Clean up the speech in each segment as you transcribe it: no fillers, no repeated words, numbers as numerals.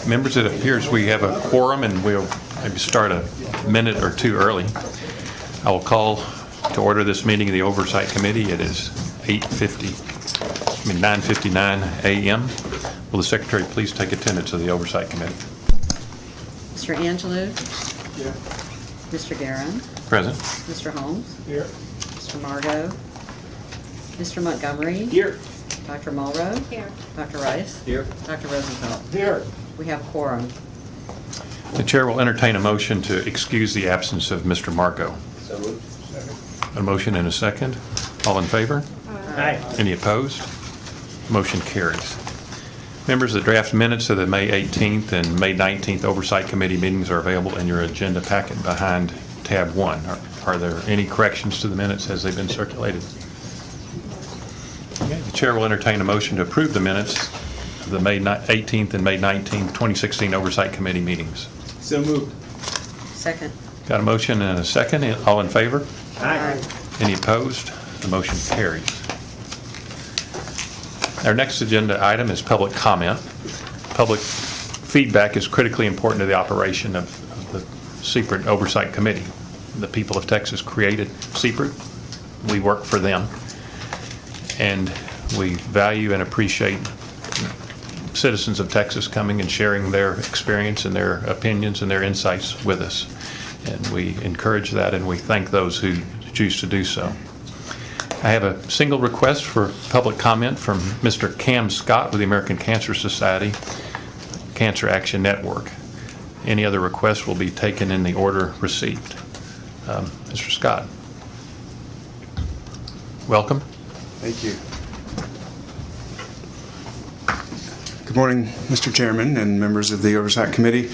Members, it appears we have a quorum, and we'll maybe start a minute or two early. I will call to order this meeting of the Oversight Committee. It is 9:59 a.m. Will the Secretary please take attendance of the Oversight Committee? Mr. Angelou? Here. Mr. Guerin? Present. Mr. Holmes? Here. Mr. Margot? Mr. Montgomery? Here. Dr. Mulrow? Here. Dr. Rice? Here. Dr. Rosenfeld? Here. We have quorum. The Chair will entertain a motion to excuse the absence of Mr. Marco. So moved. Second. A motion and a second. All in favor? Aye. Any opposed? Motion carries. Members, the draft minutes of the May 18th and May 19th Oversight Committee meetings are available in your agenda packet behind tab 1. Are there any corrections to the minutes as they've been circulated? Okay, the Chair will entertain a motion to approve the minutes of the May 18th and May 19th, 2016 Oversight Committee meetings. So moved. Second. Got a motion and a second. All in favor? Aye. Any opposed? The motion carries. Our next agenda item is public comment. Public feedback is critically important to the operation of the CPRIT Oversight Committee. The people of Texas created CPRIT. We work for them. And we value and appreciate citizens of Texas coming and sharing their experience and their opinions and their insights with us. And we encourage that, and we thank those who choose to do so. I have a single request for public comment from Mr. Cam Scott with the American Cancer Society Cancer Action Network. Any other requests will be taken in the order received. Mr. Scott. Welcome. Thank you. Good morning, Mr. Chairman and members of the Oversight Committee.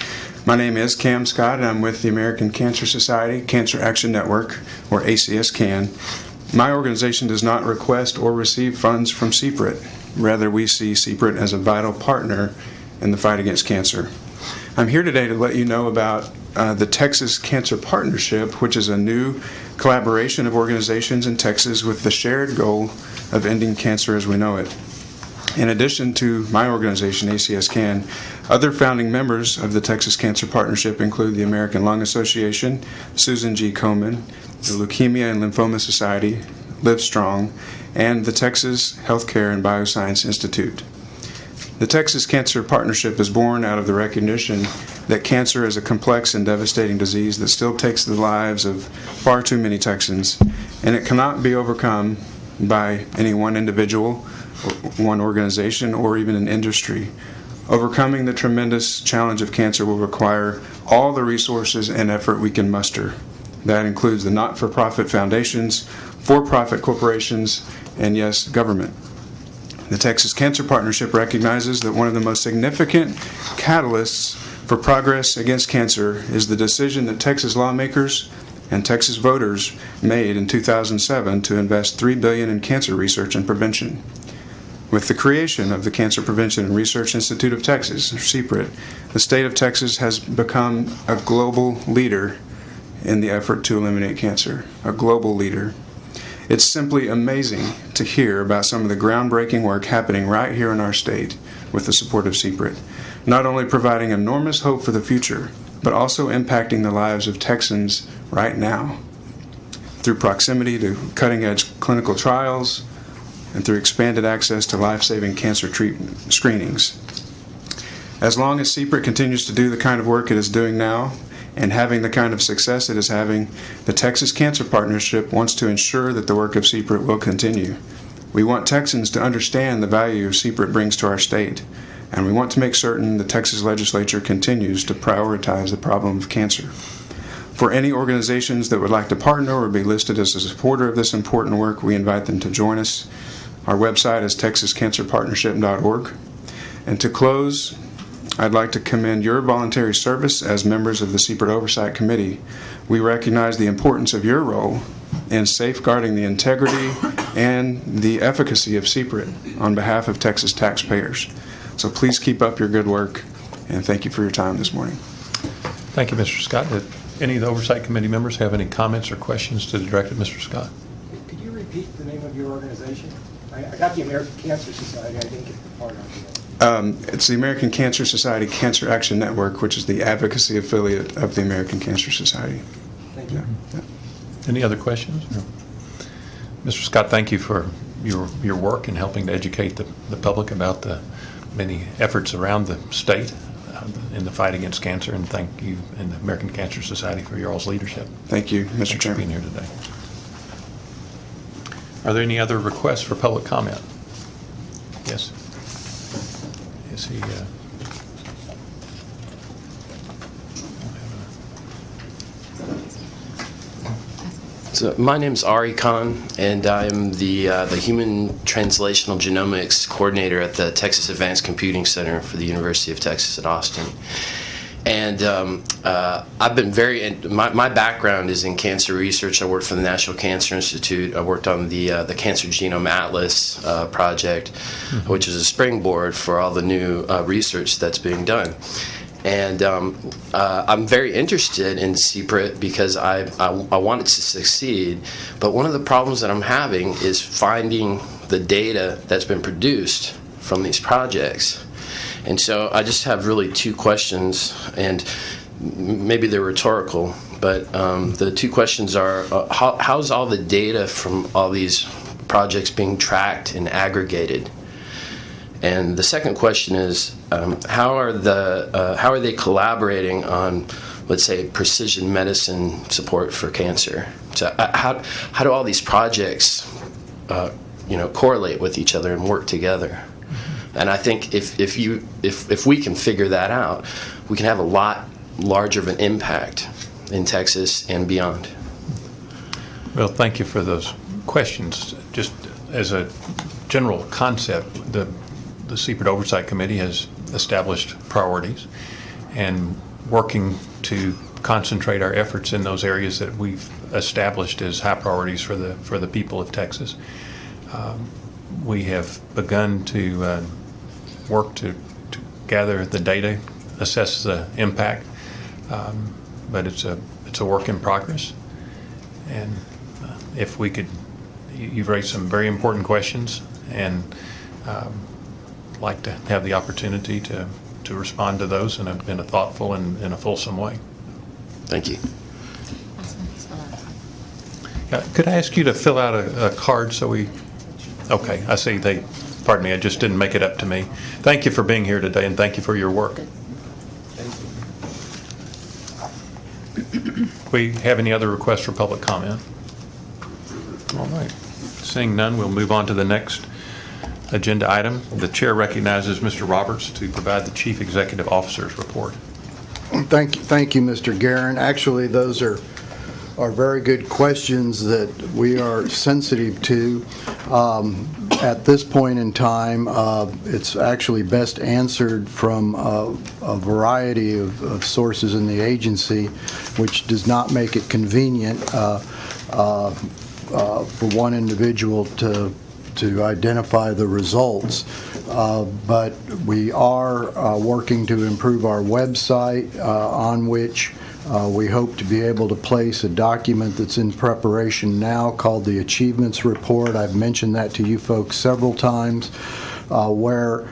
My name is Cam Scott, and I'm with the American Cancer Society Cancer Action Network, or ACS-CAN. My organization does not request or receive funds from CPRIT. Rather, we see CPRIT as a vital partner in the fight against cancer. I'm here today to let you know about the Texas Cancer Partnership, which is a new collaboration of organizations in Texas with the shared goal of ending cancer as we know it. In addition to my organization, ACS-CAN, other founding members of the Texas Cancer Partnership include the American Lung Association, Susan G. Komen, the Leukemia and Lymphoma Society, Livestrong, and the Texas Healthcare and Bioscience Institute. The Texas Cancer Partnership is born out of the recognition that cancer is a complex and devastating disease that still takes the lives of far too many Texans, and it cannot be overcome by any one individual, one organization, or even an industry. Overcoming the tremendous challenge of cancer will require all the resources and effort we can muster. That includes the not-for-profit foundations, for-profit corporations, and yes, government. The Texas Cancer Partnership recognizes that one of the most significant catalysts for progress against cancer is the decision that Texas lawmakers and Texas voters made in 2007 to invest $3 billion in cancer research and prevention. With the creation of the Cancer Prevention and Research Institute of Texas, or CPRIT, the state of Texas has become a global leader in the effort to eliminate cancer, a global leader. It's simply amazing to hear about some of the groundbreaking work happening right here in our state with the support of CPRIT, not only providing enormous hope for the future, but also impacting the lives of Texans right now through proximity to cutting-edge clinical trials and through expanded access to life-saving cancer treatment screenings. As long as CPRIT continues to do the kind of work it is doing now, and having the kind of success it is having, the Texas Cancer Partnership wants to ensure that the work of CPRIT will continue. We want Texans to understand the value CPRIT brings to our state, and we want to make certain the Texas legislature continues to prioritize the problem of cancer. For any organizations that would like to partner or be listed as a supporter of this important work, we invite them to join us. Our website is texascancerpartnership.org. And to close, I'd like to commend your voluntary service as members of the CPRIT Oversight Committee. We recognize the importance of your role in safeguarding the integrity and the efficacy of CPRIT on behalf of Texas taxpayers. So please keep up your good work, and thank you for your time this morning. Thank you, Mr. Scott. Did any of the Oversight Committee members have any comments or questions to direct at Mr. Scott? Could you repeat the name of your organization? I got the American Cancer Society. I didn't get the part of it. It's the American Cancer Society Cancer Action Network, which is the advocacy affiliate of the American Cancer Society. Thank you. Yeah. Any other questions? No. Mr. Scott, thank you for your work in helping to educate the public about the many efforts around the state in the fight against cancer, and thank you and the American Cancer Society for your all's leadership. Thank you, Thanks Mr. for Chairman. being here today. Are there any other requests for public comment? Yes. Is he? So my name's Ari Khan, and I'm the Human Translational Genomics Coordinator at the Texas Advanced Computing Center for the University of Texas at Austin. And I've been my background is in cancer research. I worked for the National Cancer Institute. I worked on the Cancer Genome Atlas project, which is a springboard for all the new research that's being done. And I'm very interested in CPRIT because I want it to succeed. But one of the problems that I'm having is finding the data that's been produced from these projects. And so I just have really two questions, and maybe they're rhetorical, but the two questions are, how's all the data from all these projects being tracked and aggregated? And the second question is, how are they collaborating on, let's say, precision medicine support for cancer? So how do all these projects, correlate with each other and work together? And I think if we can figure that out, we can have a lot larger of an impact in Texas and beyond. Well, thank you for those questions. Just as a general concept, the CPRIT Oversight Committee has established priorities and working to concentrate our efforts in those areas that we've established as high priorities for the people of Texas. We have begun to work to gather the data, assess the impact, but it's a work in progress. And if we could, you've raised some very important questions, and like to have the opportunity to respond to those in a thoughtful and in a fulsome way. Thank you. Could I ask you to fill out a card so we? Okay, I see. Pardon me, I just didn't make it up to me. Thank you for being here today, and thank you for your work. We have any other requests for public comment? All right. Seeing none, we'll move on to the next agenda item. The chair recognizes Mr. Roberts to provide the Chief Executive Officer's report. Thank you, Mr. Guerin. Actually, those are very good questions that we are sensitive to. At this point in time, it's actually best answered from a variety of sources in the agency, which does not make it convenient for one individual to identify the results. But we are working to improve our website, on which we hope to be able to place a document that's in preparation now called the Achievements Report. I've mentioned that to you folks several times, where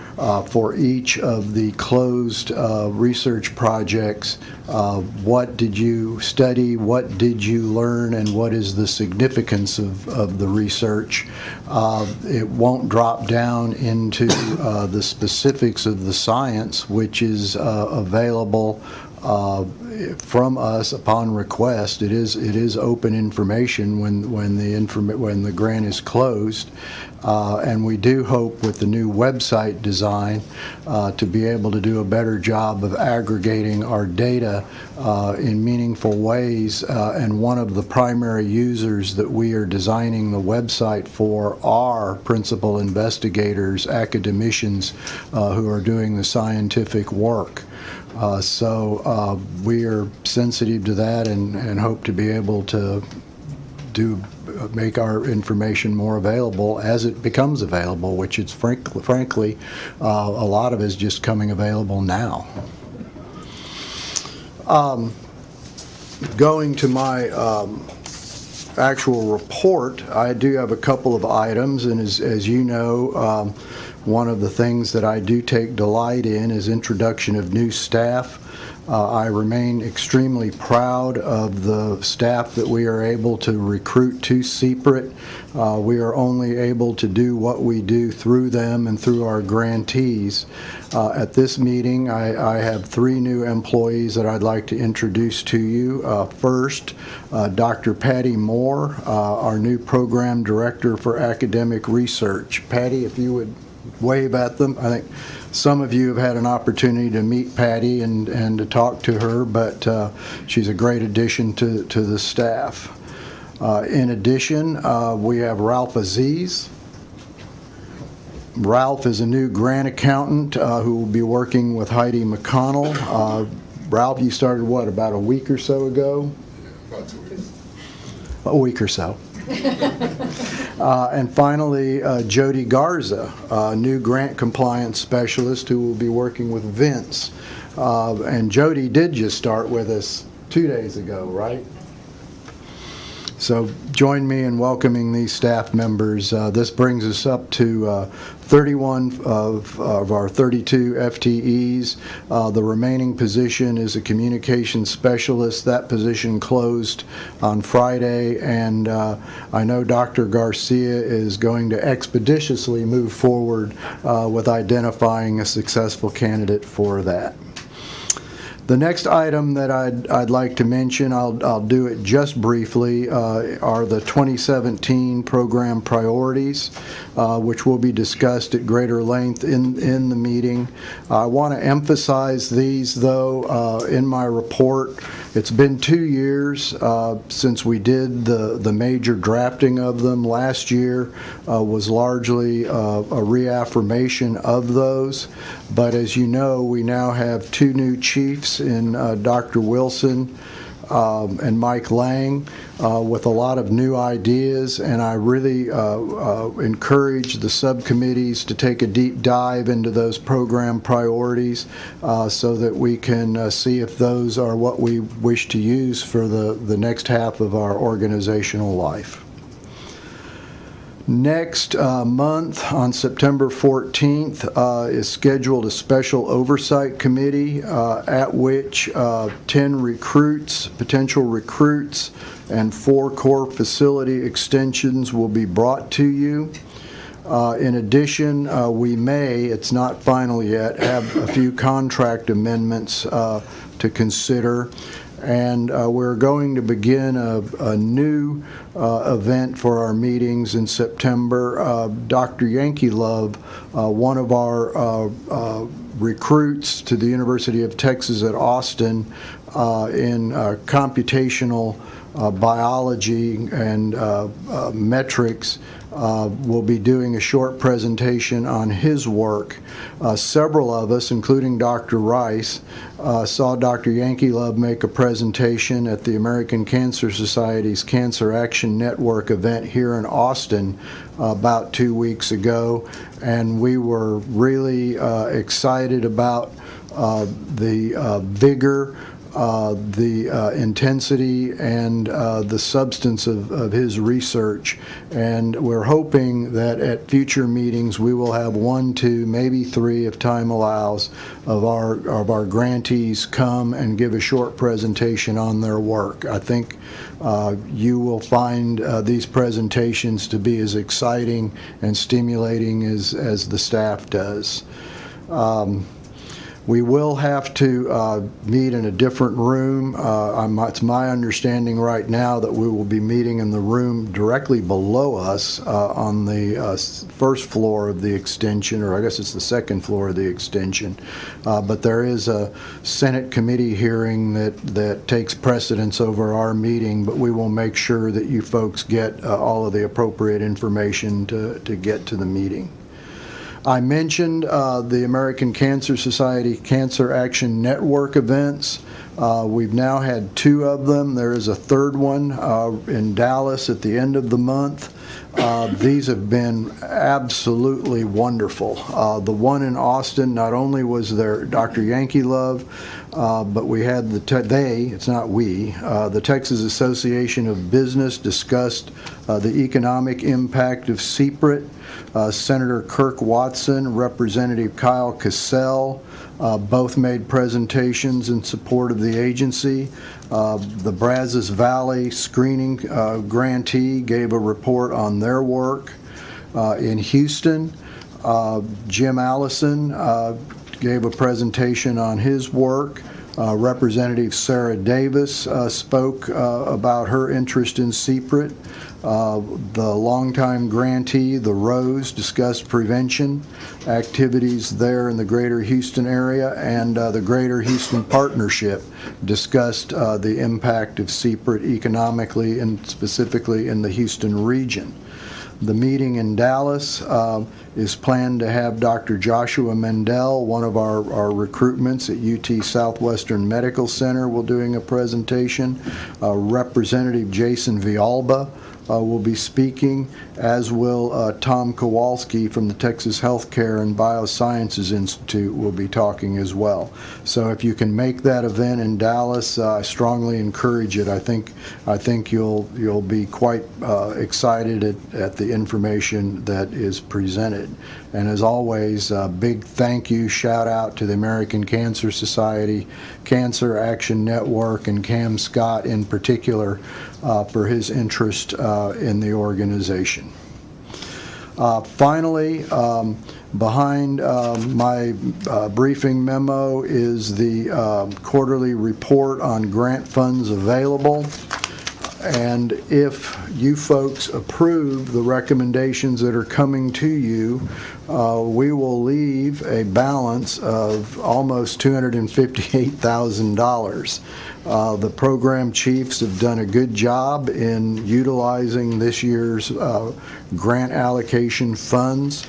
for each of the closed research projects, what did you study, what did you learn, and what is the significance of the research. It won't drop down into the specifics of the science, which is available from us upon request. It is open information when the grant is closed, and we do hope with the new website design to be able to do a better job of aggregating our data in meaningful ways. And one of the primary users that we are designing the website for are principal investigators, academicians who are doing the scientific work. So we are sensitive to that and hope to be able to make our information more available as it becomes available, which is frankly a lot of it is just coming available now. Going to my actual report, I do have a couple of items, and as you know, one of the things that I do take delight in is introduction of new staff. I remain extremely proud of the staff that we are able to recruit to CPRIT. We are only able to do what we do through them and through our grantees. At this meeting, I have 3 new employees that I'd like to introduce to you. First, Dr. Patty Moore, our new program director for academic research. Patty, if you would wave at them. I think some of you have had an opportunity to meet Patty and to talk to her, but she's a great addition to the staff. In addition, we have Ralph Aziz. Ralph is a new grant accountant who will be working with Heidi McConnell. Ralph, you started what, about a week or so ago? About 2 weeks. A week or so. And finally, Jody Garza, a new grant compliance specialist who will be working with Vince. And Jody did just start with us 2 days ago, right? So join me in welcoming these staff members. This brings us up to 31 of our 32 FTEs. The remaining position is a communications specialist. That position closed on Friday, and I know Dr. Garcia is going to expeditiously move forward with identifying a successful candidate for that. The next item that I'd like to mention, I'll do it just briefly, are the 2017 program priorities, which will be discussed at greater length in the meeting. I want to emphasize these, though, in my report. It's been 2 years since we did the major drafting of them. Last year was largely a reaffirmation of those. But as you know, we now have 2 new chiefs in Dr. Wilson and Mike Lang with a lot of new ideas, and I really encourage the subcommittees to take a deep dive into those program priorities so that we can see if those are what we wish to use for the next half of our organizational life. Next month, on September 14th, is scheduled a special oversight committee at which 10 recruits, potential recruits, and 4 core facility extensions will be brought to you. In addition, we may, it's not final yet, have a few contract amendments to consider. And we're going to begin a new event for our meetings in September. Dr. Yankee Love, one of our recruits to the University of Texas at Austin in computational biology and metrics, will be doing a short presentation on his work. Several of us, including Dr. Rice, saw Dr. Yankee Love make a presentation at the American Cancer Society's Cancer Action Network event here in Austin about 2 weeks ago, and we were really excited about the vigor, the intensity, and the substance of his research. And we're hoping that at future meetings we will have 1, 2, maybe 3, if time allows, of our grantees come and give a short presentation on their work. I think you will find these presentations to be as exciting and stimulating as the staff does. We will have to meet in a different room. It's my understanding right now that we will be meeting in the room directly below us on the first floor of the extension, or I guess it's the second floor of the extension. But there is a Senate committee hearing that takes precedence over our meeting, but we will make sure that you folks get all of the appropriate information to get to the meeting. I mentioned the American Cancer Society Cancer Action Network events. We've now had 2 of them. There is a third one in Dallas at the end of the month. These have been absolutely wonderful. The one in Austin, not only was there Dr. Yankee Love, but we had it's not we, the Texas Association of Business discussed the economic impact of CPRIT. Senator Kirk Watson, Representative Kyle Cassell, both made presentations in support of the agency. The Brazos Valley Screening grantee gave a report on their work. In Houston, Jim Allison gave a presentation on his work. Representative Sarah Davis spoke about her interest in CPRIT. The longtime grantee, the Rose, discussed prevention activities there in the greater Houston area, and the Greater Houston Partnership discussed the impact of CPRIT economically and specifically in the Houston region. The meeting in Dallas is planned to have Dr. Joshua Mendel, one of our recruitments at UT Southwestern Medical Center, will doing a presentation. Representative Jason Villalba will be speaking, as will Tom Kowalski from the Texas Healthcare and Biosciences Institute will be talking as well. So if you can make that event in Dallas, I strongly encourage it. I think you'll be quite excited at the information that is presented. And as always, a big thank you, shout out to the American Cancer Society, Cancer Action Network, and Cam Scott in particular for his interest in the organization. Finally, behind my briefing memo is the quarterly report on grant funds available. And if you folks approve the recommendations that are coming to you, we will leave a balance of almost $258,000. The program chiefs have done a good job in utilizing this year's grant allocation funds.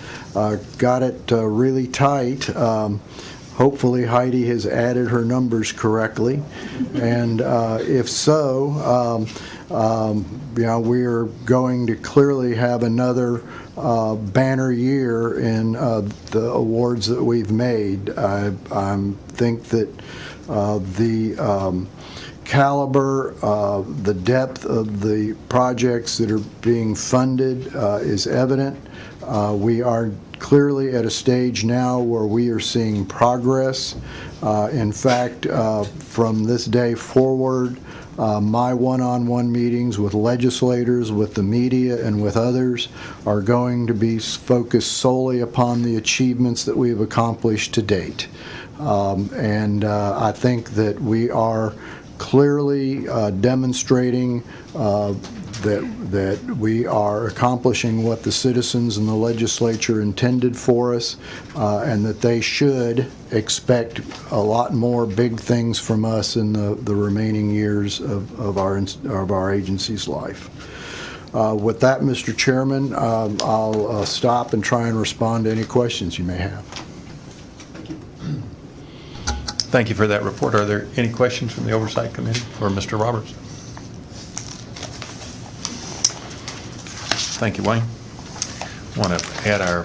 Got it really tight. Hopefully Heidi has added her numbers correctly, and if so, we are going to clearly have another banner year in the awards that we've made. I think that the caliber, the depth of the projects that are being funded is evident. We are clearly at a stage now where we are seeing progress. In fact, from this day forward, my one-on-one meetings with legislators, with the media, and with others are going to be focused solely upon the achievements that we have accomplished to date. And I think that we are clearly demonstrating that we are accomplishing what the citizens and the legislature intended for us, and that they should expect a lot more big things from us in the remaining years of our agency's life. With that, Mr. Chairman, I'll stop and try and respond to any questions you may have. Thank you for that report. Are there any questions from the Oversight Committee for Mr. Roberts? Thank you, Wayne. I want to add our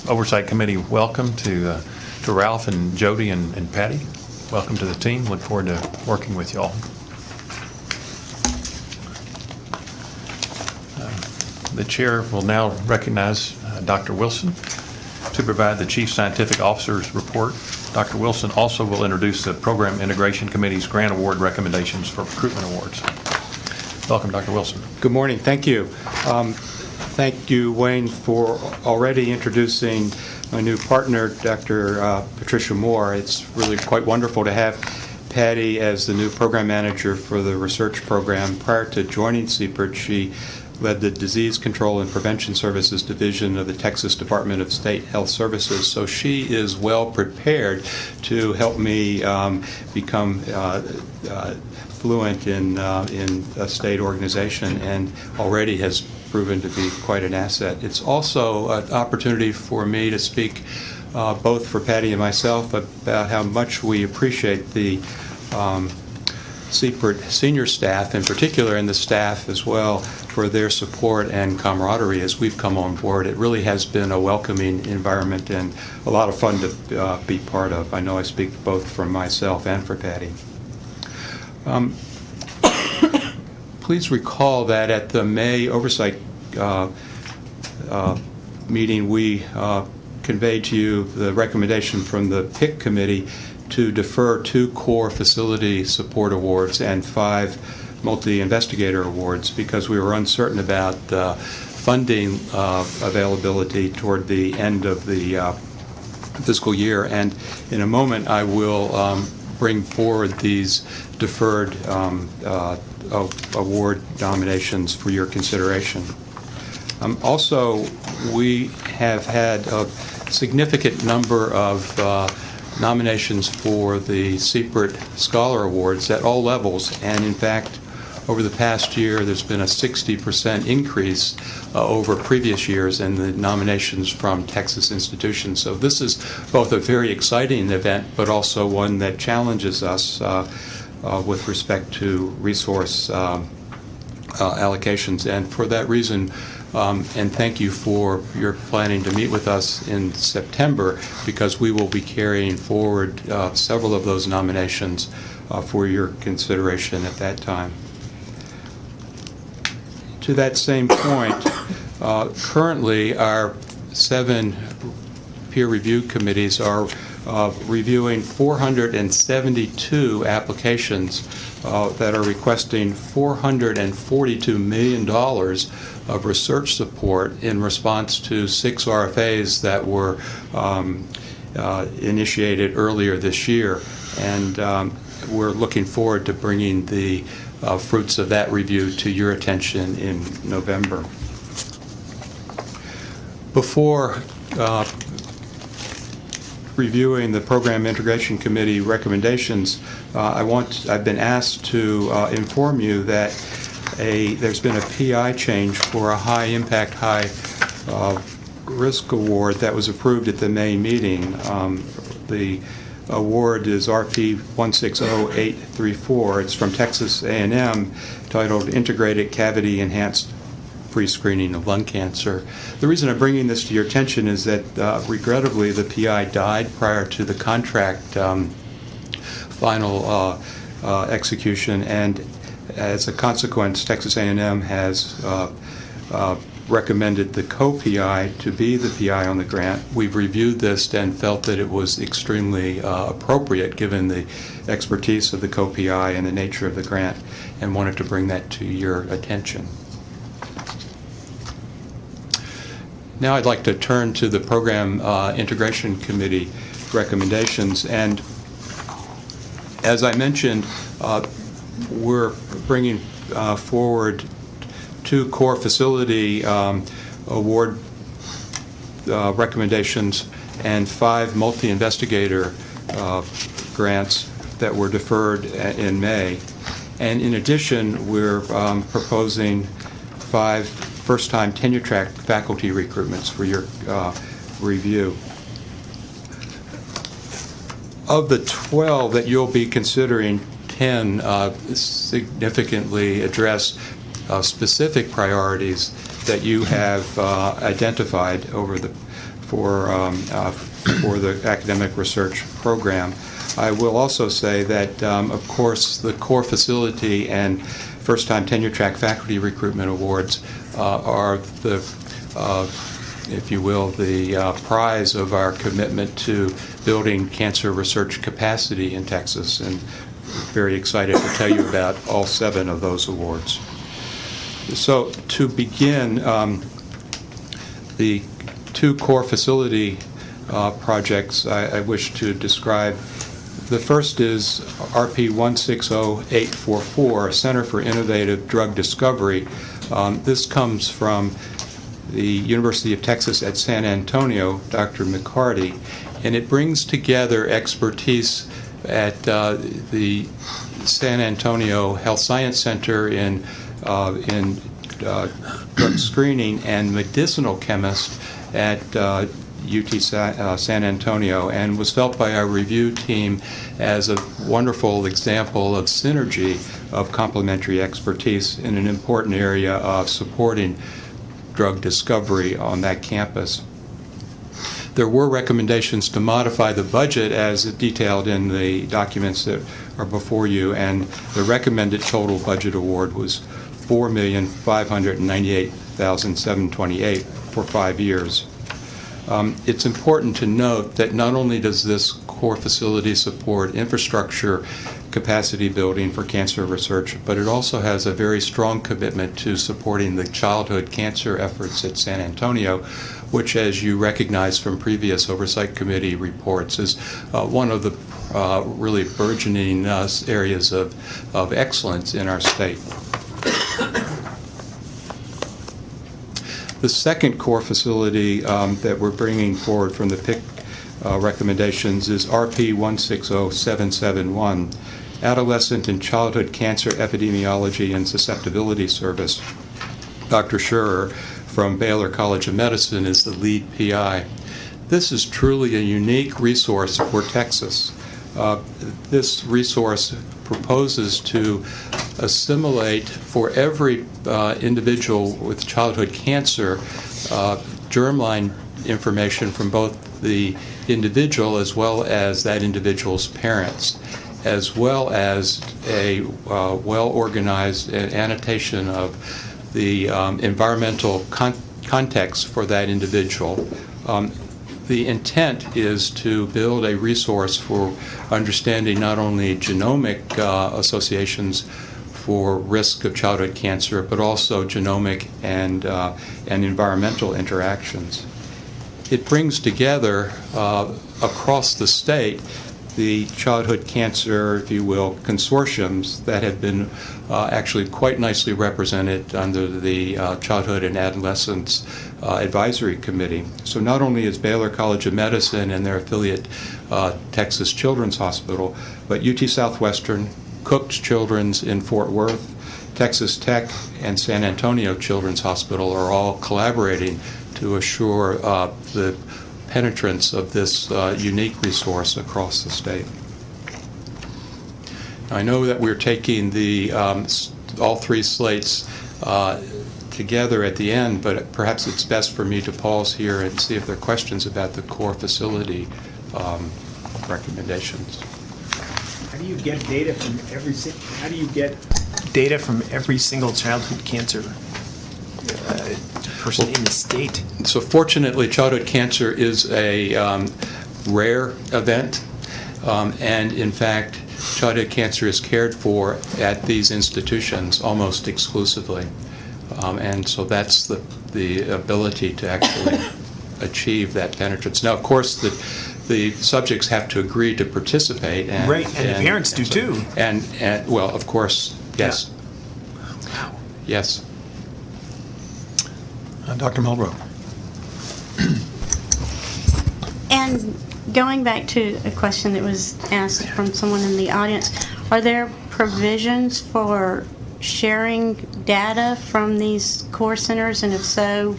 Oversight Committee welcome to Ralph and Jody and Patty. Welcome to the team. Look forward to working with you all. The chair will now recognize Dr. Wilson to provide the Chief Scientific Officer's report. Dr. Wilson also will introduce the Program Integration Committee's grant award recommendations for recruitment awards. Welcome, Dr. Wilson. Good morning. Thank you. Thank you, Wayne, for already introducing my new partner, Dr. Patricia Moore. It's really quite wonderful to have Patty as the new program manager for the research program. Prior to joining CPRIT, she led the Disease Control and Prevention Services Division of the Texas Department of State Health Services. So she is well prepared to help me become fluent in a state organization, and already has proven to be quite an asset. It's also an opportunity for me to speak both for Patty and myself about how much we appreciate the CPRIT senior staff in particular, and the staff as well, for their support and camaraderie as we've come on board. It really has been a welcoming environment and a lot of fun to be part of. I know I speak both for myself and for Patty. Please recall that at the May Oversight meeting, we conveyed to you the recommendation from the PIC committee to defer 2 core facility support awards and 5 multi-investigator awards because we were uncertain about funding availability toward the end of the fiscal year. And in a moment, I will bring forward these deferred award nominations for your consideration. Also, we have had a significant number of nominations for the CPRIT Scholar Awards at all levels, and in fact, over the past year, there's been a 60% increase over previous years in the nominations from Texas institutions. So this is both a very exciting event, but also one that challenges us with respect to resource allocations. And for that reason, and thank you for your planning to meet with us in September, because we will be carrying forward several of those nominations for your consideration at that time. To that same point, currently our 7 peer review committees are reviewing 472 applications that are requesting $442 million of research support in response to 6 RFAs that were initiated earlier this year. And we're looking forward to bringing the fruits of that review to your attention in November. Before reviewing the Program Integration Committee recommendations, I've been asked to inform you that there's been a PI change for a high impact, high risk award that was approved at the May meeting. The award is RP 160834. It's from Texas A&M, titled Integrated Cavity Enhanced Pre-Screening of Lung Cancer. The reason I'm bringing this to your attention is that regrettably the PI died prior to the contract final execution, and as a consequence, Texas A&M has recommended the co-PI to be the PI on the grant. We've reviewed this and felt that it was extremely appropriate given the expertise of the co-PI and the nature of the grant, and wanted to bring that to your attention. Now I'd like to turn to the Program Integration Committee recommendations, and as I mentioned, we're bringing forward 2 core facility award recommendations and 5 multi-investigator grants that were deferred in May. And in addition, we're proposing 5 first-time tenure-track faculty recruitments for your review. Of the 12 that you'll be considering, 10 significantly address specific priorities that you have identified for the academic research program. I will also say that, of course, the core facility and first-time tenure-track faculty recruitment awards are the, if you will, the prize of our commitment to building cancer research capacity in Texas, and very excited to tell you about all 7 of those awards. So to begin, the 2 core facility projects I wish to describe. The first is RP 160844, Center for Innovative Drug Discovery. This comes from the University of Texas at San Antonio, Dr. McCarty, and it brings together expertise at the San Antonio Health Science Center in drug screening and medicinal chemist at UT San Antonio, and was felt by our review team as a wonderful example of synergy of complementary expertise in an important area of supporting drug discovery on that campus. There were recommendations to modify the budget as detailed in the documents that are before you, and the recommended total budget award was $4,598,728 for 5 years. It's important to note that not only does this core facility support infrastructure capacity building for cancer research, but it also has a very strong commitment to supporting the childhood cancer efforts at San Antonio, which, as you recognize from previous Oversight Committee reports, is one of the really burgeoning areas of excellence in our state. The second core facility that we're bringing forward from the PIC recommendations is RP 160771, Adolescent and Childhood Cancer Epidemiology and Susceptibility Service. Dr. Scherer from Baylor College of Medicine is the lead PI. This is truly a unique resource for Texas. This resource proposes to assimilate for every individual with childhood cancer germline information from both the individual as well as that individual's parents, as well as a well-organized annotation of the environmental context for that individual. The intent is to build a resource for understanding not only genomic associations for risk of childhood cancer, but also genomic and environmental interactions. It brings together across the state the childhood cancer, if you will, consortiums that have been actually quite nicely represented under the Childhood and Adolescence Advisory Committee. So not only is Baylor College of Medicine and their affiliate Texas Children's Hospital, but UT Southwestern, Cook's Children's in Fort Worth, Texas Tech, and San Antonio Children's Hospital are all collaborating to assure the penetrance of this unique resource across the state. I know that we're taking the all three slates together at the end, but perhaps it's best for me to pause here and see if there are questions about the core facility recommendations. How do you get data from every single childhood cancer person in the state? So fortunately, childhood cancer is a rare event, and in fact, childhood cancer is cared for at these institutions almost exclusively. And so that's the ability to actually achieve that penetrance. Now, of course, the subjects have to agree to participate. And, right, and the parents do too. And well, of course, yes. Yeah. Wow. Yes. Dr. Mulrow. And going back to a question that was asked from someone in the audience, are there provisions for sharing data from these core centers, and if so,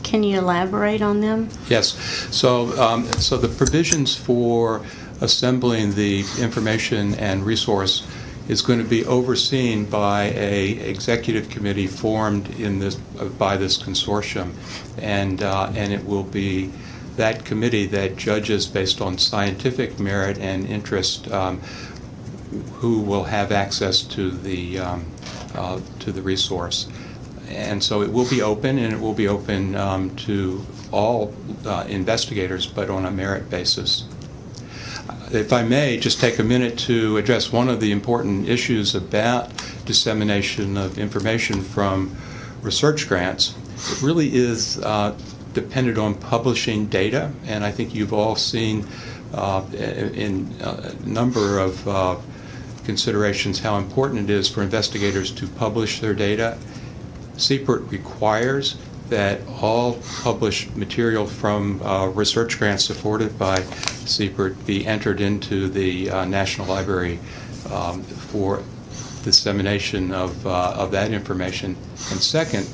can you elaborate on them? Yes. So the provisions for assembling the information and resource is going to be overseen by a executive committee formed by this consortium, and it will be that committee that judges based on scientific merit and interest who will have access to the resource. And so it will be open, and it will be open to all investigators, but on a merit basis. If I may, just take a minute to address one of the important issues about dissemination of information from research grants. It really is dependent on publishing data, and I think you've all seen in a number of considerations how important it is for investigators to publish their data. CPRIT requires that all published material from research grants supported by CPRIT be entered into the National Library for dissemination of that information. And second,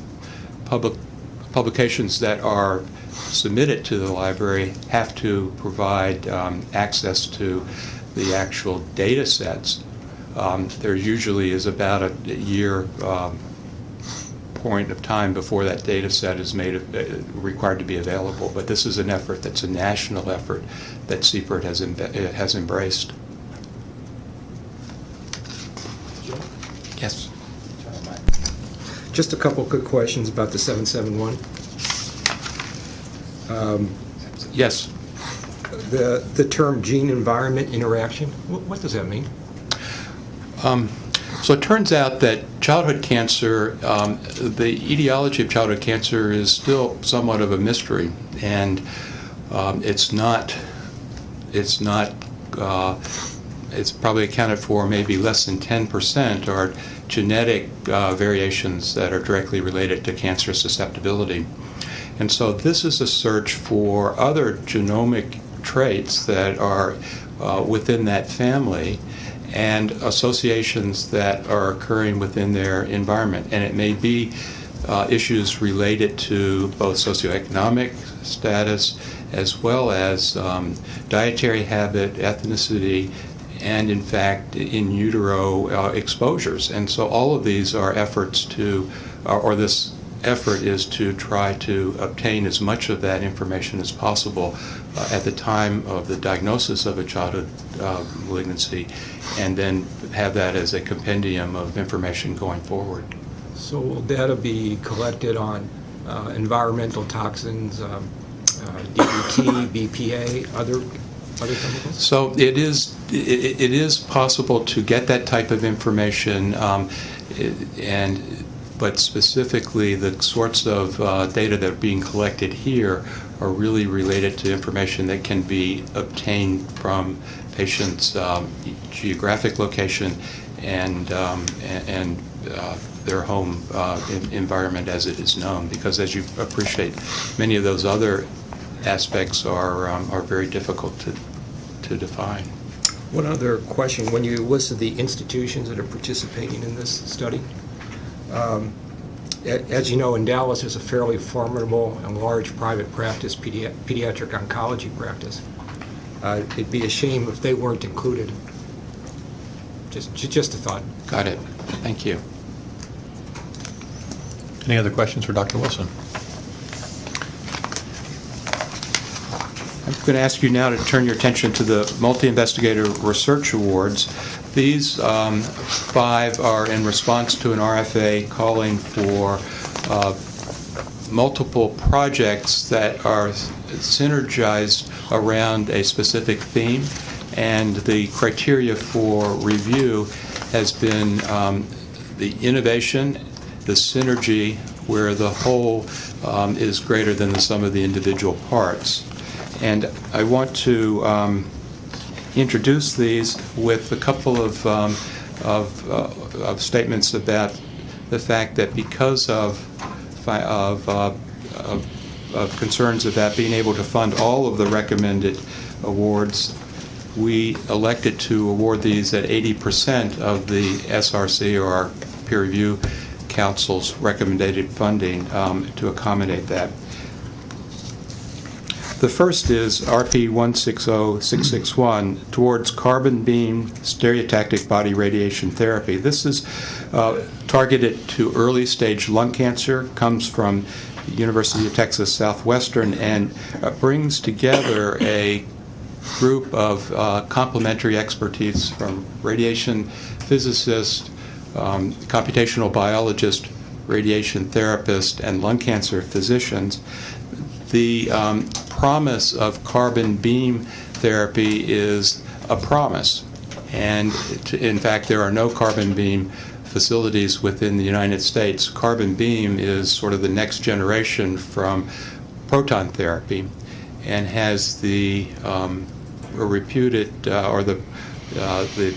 publications that are submitted to the library have to provide access to the actual data sets. There usually is about a year point of time before that data set is required to be available. But this is an effort that's a national effort that CPRIT has embraced. Yes. Just a couple quick questions about the 771. Yes. The term gene-environment interaction, what does that mean? So it turns out that childhood cancer, the etiology of childhood cancer is still somewhat of a mystery, and it's probably accounted for maybe less than 10% are genetic variations that are directly related to cancer susceptibility. And so this is a search for other genomic traits that are within that family and associations that are occurring within their environment. And it may be issues related to both socioeconomic status as well as dietary habit, ethnicity, and in fact in utero exposures. And so all of these are efforts to, or this effort is to try to obtain as much of that information as possible at the time of the diagnosis of a childhood malignancy, and then have that as a compendium of information going forward. So will data be collected on environmental toxins, DDT, BPA, other chemicals? So it is possible to get that type of information, but specifically the sorts of data that are being collected here are really related to information that can be obtained from patients' geographic location and their home environment as it is known. Because as you appreciate, many of those other aspects are very difficult to define. One other question. When you listed the institutions that are participating in this study, as you know, in Dallas, there's a fairly formidable and large private practice, pediatric oncology practice. It'd be a shame if they weren't included. Just a thought. Got it. Thank you. Any other questions for Dr. Wilson? I'm going to ask you now to turn your attention to the Multi-Investigator Research Awards. These 5 are in response to an RFA calling for multiple projects that are synergized around a specific theme, and the criteria for review has been the innovation, the synergy, where the whole is greater than the sum of the individual parts. And I want to introduce these with a couple of statements about the fact that because of concerns about being able to fund all of the recommended awards, we elected to award these at 80% of the SRC, or our peer review council's recommended funding, to accommodate that. The first is RP 160661, towards carbon beam stereotactic body radiation therapy. This is targeted to early stage lung cancer, comes from the University of Texas Southwestern, and brings together a group of complementary expertise from radiation physicist, computational biologist, radiation therapist, and lung cancer physicians. The promise of carbon beam therapy is a promise, and in fact there are no carbon beam facilities within the United States. Carbon beam is sort of the next generation from proton therapy, and has the reputed or the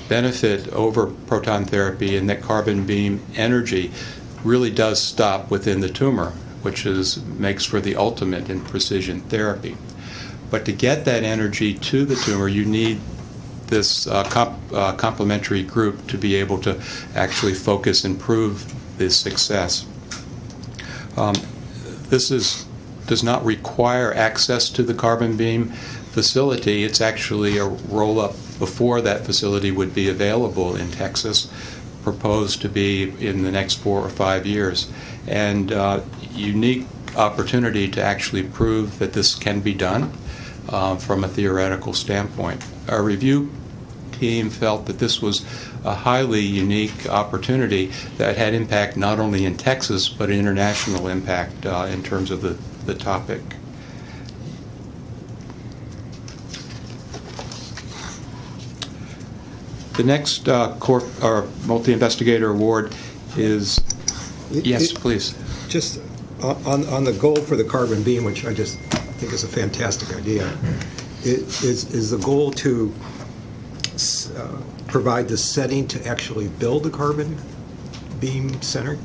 benefit over proton therapy in that carbon beam energy really does stop within the tumor, which makes for the ultimate in precision therapy. But to get that energy to the tumor, you need this complementary group to be able to actually focus and prove this success. does not require access to the carbon beam facility. It's actually a roll-up before that facility would be available in Texas, proposed to be in the next 4 or 5 years. And unique opportunity to actually prove that this can be done from a theoretical standpoint. Our review team felt that this was a highly unique opportunity that had impact not only in Texas but international impact in terms of the topic. The next multi-investigator award is, yes, please. Just on the goal for the carbon beam, which I just think is a fantastic idea, is the goal to provide the setting to actually build a carbon beam center?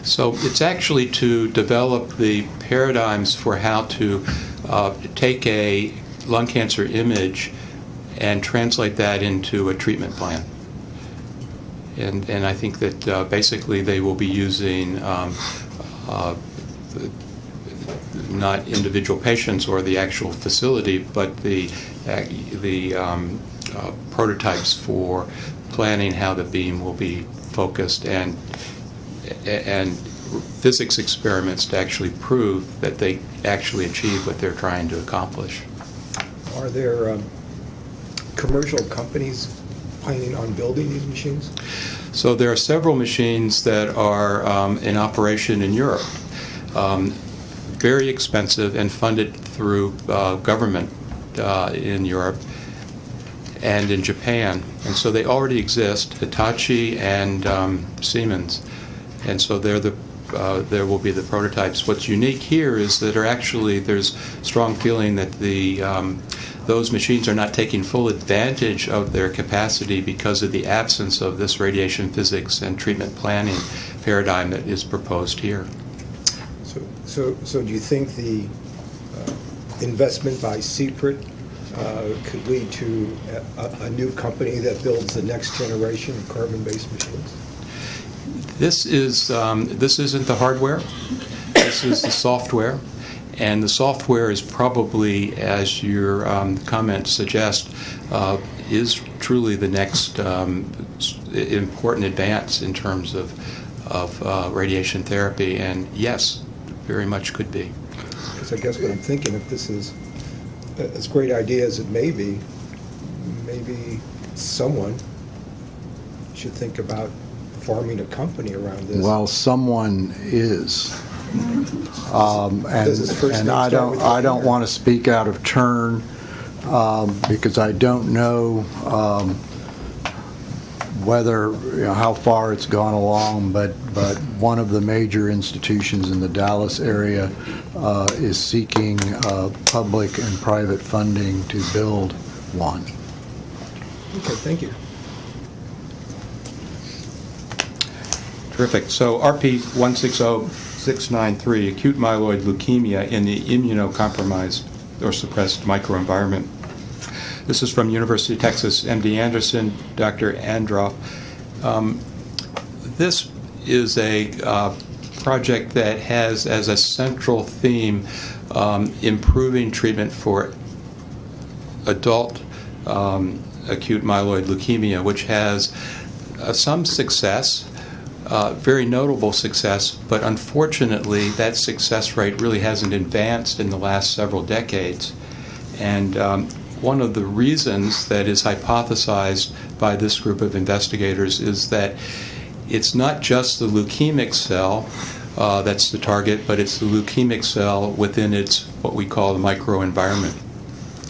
So it's actually to develop the paradigms for how to take a lung cancer image and translate that into a treatment plan. And I think that basically they will be using not individual patients or the actual facility, but the prototypes for planning how the beam will be focused and physics experiments to actually prove that they actually achieve what they're trying to accomplish. Are there commercial companies planning on building these machines? So there are several machines that are in operation in Europe, very expensive and funded through government in Europe and in Japan. And so they already exist, Hitachi and Siemens. And so there will be the prototypes. What's unique here is that there's strong feeling that those machines are not taking full advantage of their capacity because of the absence of this radiation physics and treatment planning paradigm that is proposed here. So do you think the investment by CPRIT could lead to a new company that builds the next generation of carbon-based machines? This isn't the hardware. This is the software. And the software is probably, as your comment suggests, is truly the next important advance in terms of radiation therapy. And yes, very much could be. Because I guess what I'm thinking, if this is as great idea as it may be, maybe someone should think about forming a company around this. Well, someone is. Does his first And name I start with don't an R? want to speak out of turn because I don't know whether, how far it's gone along, but one of the major institutions in the Dallas area is seeking public and private funding to build one. Okay, thank you. Terrific. So RP 160693, acute myeloid leukemia in the immunocompromised or suppressed microenvironment. This is from University of Texas, MD Anderson, Dr. Androff. This is a project that has as a central theme improving treatment for adult acute myeloid leukemia, which has some success, very notable success, but unfortunately that success rate really hasn't advanced in the last several decades. And one of the reasons that is hypothesized by this group of investigators is that it's not just the leukemic cell that's the target, but it's the leukemic cell within its what we call the microenvironment.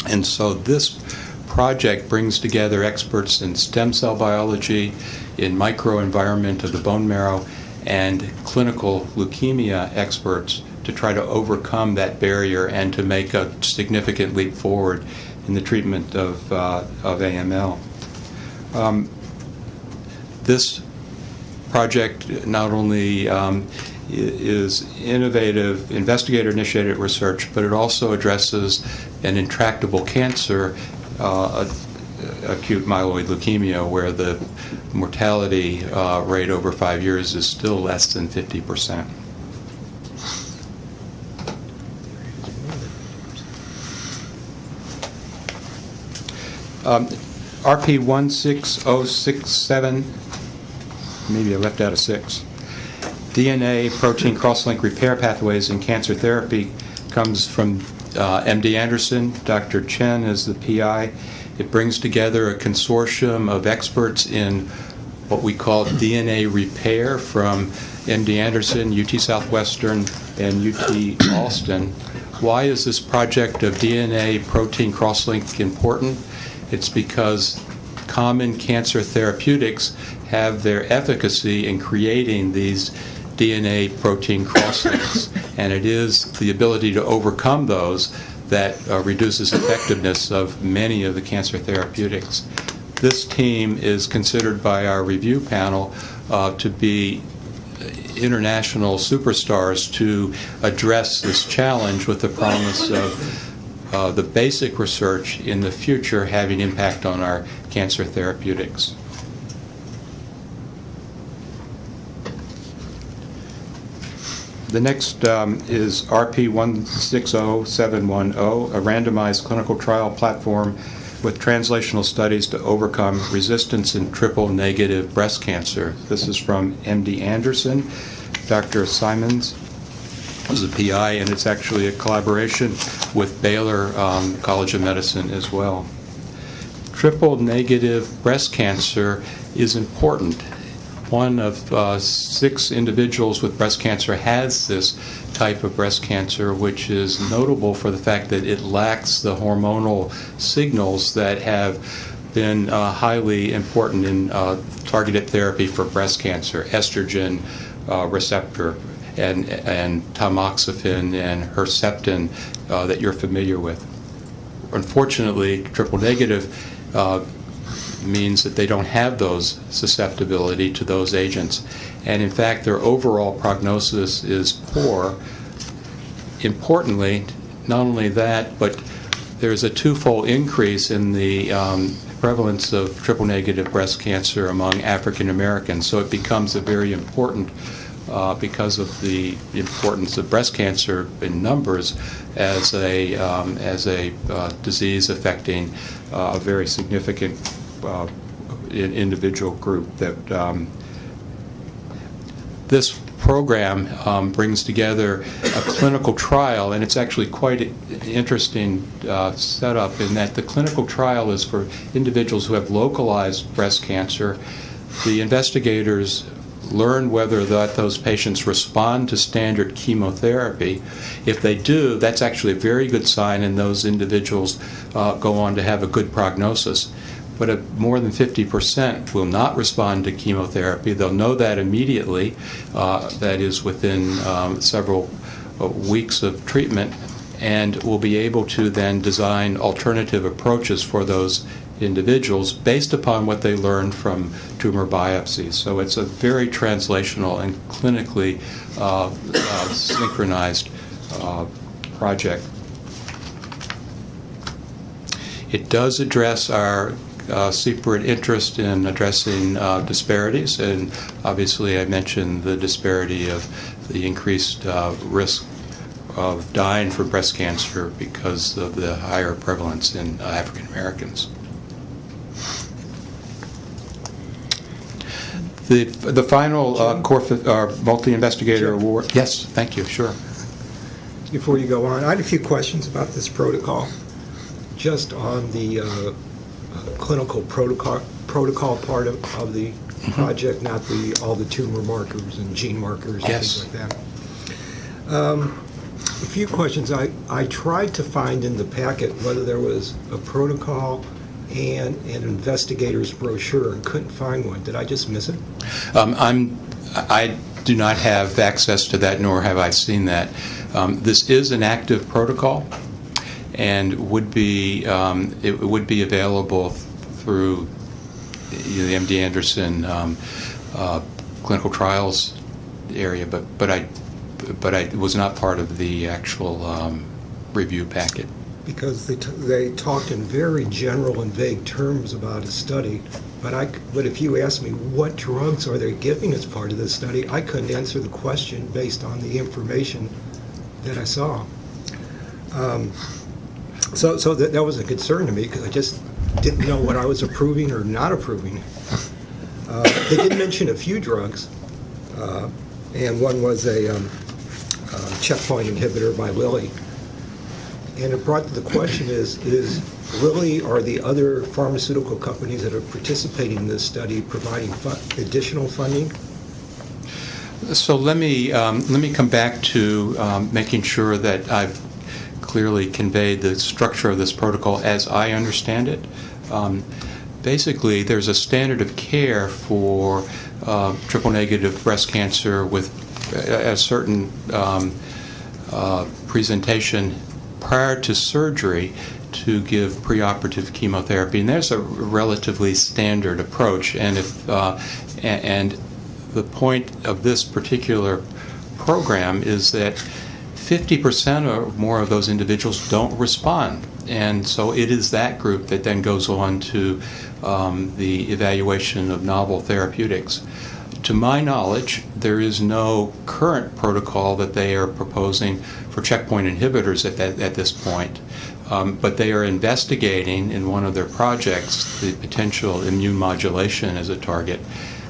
And so this project brings together experts in stem cell biology, in microenvironment of the bone marrow, and clinical leukemia experts to try to overcome that barrier and to make a significant leap forward in the treatment of AML. This project not only is innovative, investigator-initiated research, but it also addresses an intractable cancer, acute myeloid leukemia, where the mortality rate over 5 years is still less than 50%. RP 16067, maybe I left out a 6. DNA protein cross-link repair pathways in cancer therapy comes from MD Anderson. Dr. Chen is the PI. It brings together a consortium of experts in what we call DNA repair from MD Anderson, UT Southwestern, and UT Alston. Why is this project of DNA protein cross-link important? It's because common cancer therapeutics have their efficacy in creating these DNA protein cross-links, and it is the ability to overcome those that reduces effectiveness of many of the cancer therapeutics. This team is considered by our review panel to be international superstars to address this challenge with the promise of the basic research in the future having impact on our cancer therapeutics. The next is RP 160710, a randomized clinical trial platform with translational studies to overcome resistance in triple-negative breast cancer. This is from MD Anderson. Dr. Simons is a PI, and it's actually a collaboration with Baylor College of Medicine as well. Triple-negative breast cancer is important. 1 of 6 individuals with breast cancer has this type of breast cancer, which is notable for the fact that it lacks the hormonal signals that have been highly important in targeted therapy for breast cancer, estrogen receptor and tamoxifen and Herceptin that you're familiar with. Unfortunately, triple negative means that they don't have those susceptibility to those agents. And in fact, their overall prognosis is poor. Importantly, not only that, but there's a twofold increase in the prevalence of triple-negative breast cancer among African Americans. So it becomes a very important, because of the importance of breast cancer in numbers as a disease affecting a very significant individual group. That this program brings together a clinical trial, and it's actually quite an interesting setup in that the clinical trial is for individuals who have localized breast cancer. The investigators learn whether those patients respond to standard chemotherapy. If they do, that's actually a very good sign, and those individuals go on to have a good prognosis. But more than 50% will not respond to chemotherapy. They'll know that immediately, that is within several weeks of treatment, and will be able to then design alternative approaches for those individuals based upon what they learned from tumor biopsies. So it's a very translational and clinically synchronized project. It does address our CPRIT interest in addressing disparities, and obviously I mentioned the disparity of the increased risk of dying from breast cancer because of the higher prevalence in African Americans. The final multi-investigator award. Yes, thank you. Sure. Before you go on, I had a few questions about this protocol. Just on the clinical protocol part of the project, not all the tumor markers and gene markers and Yes. things like that. A few questions. I tried to find in the packet whether there was a protocol and an investigator's brochure and couldn't find one. Did I just miss it? I do not have access to that, nor have I seen that. This is an active protocol, and it would be available through the MD Anderson clinical trials area, but I was not part of the actual review packet. Because they talked in very general and vague terms about a study, but if you asked me what drugs are they giving as part of this study, I couldn't answer the question based on the information that I saw. So that was a concern to me, because didn't know what I was approving or not approving. They did mention a few drugs, and one was a checkpoint inhibitor by Lilly. And it brought the question is Lilly or the other pharmaceutical companies that are participating in this study providing additional funding? So let me come back to making sure that I've clearly conveyed the structure of this protocol as I understand it. Basically, there's a standard of care for triple-negative breast cancer with a certain presentation prior to surgery to give preoperative chemotherapy, and there's a relatively standard approach. And and the point of this particular program is that 50% or more of those individuals don't respond. And so it is that group that then goes on to the evaluation of novel therapeutics. To my knowledge, there is no current protocol that they are proposing for checkpoint inhibitors at this point. But they are investigating in one of their projects the potential immune modulation as a target,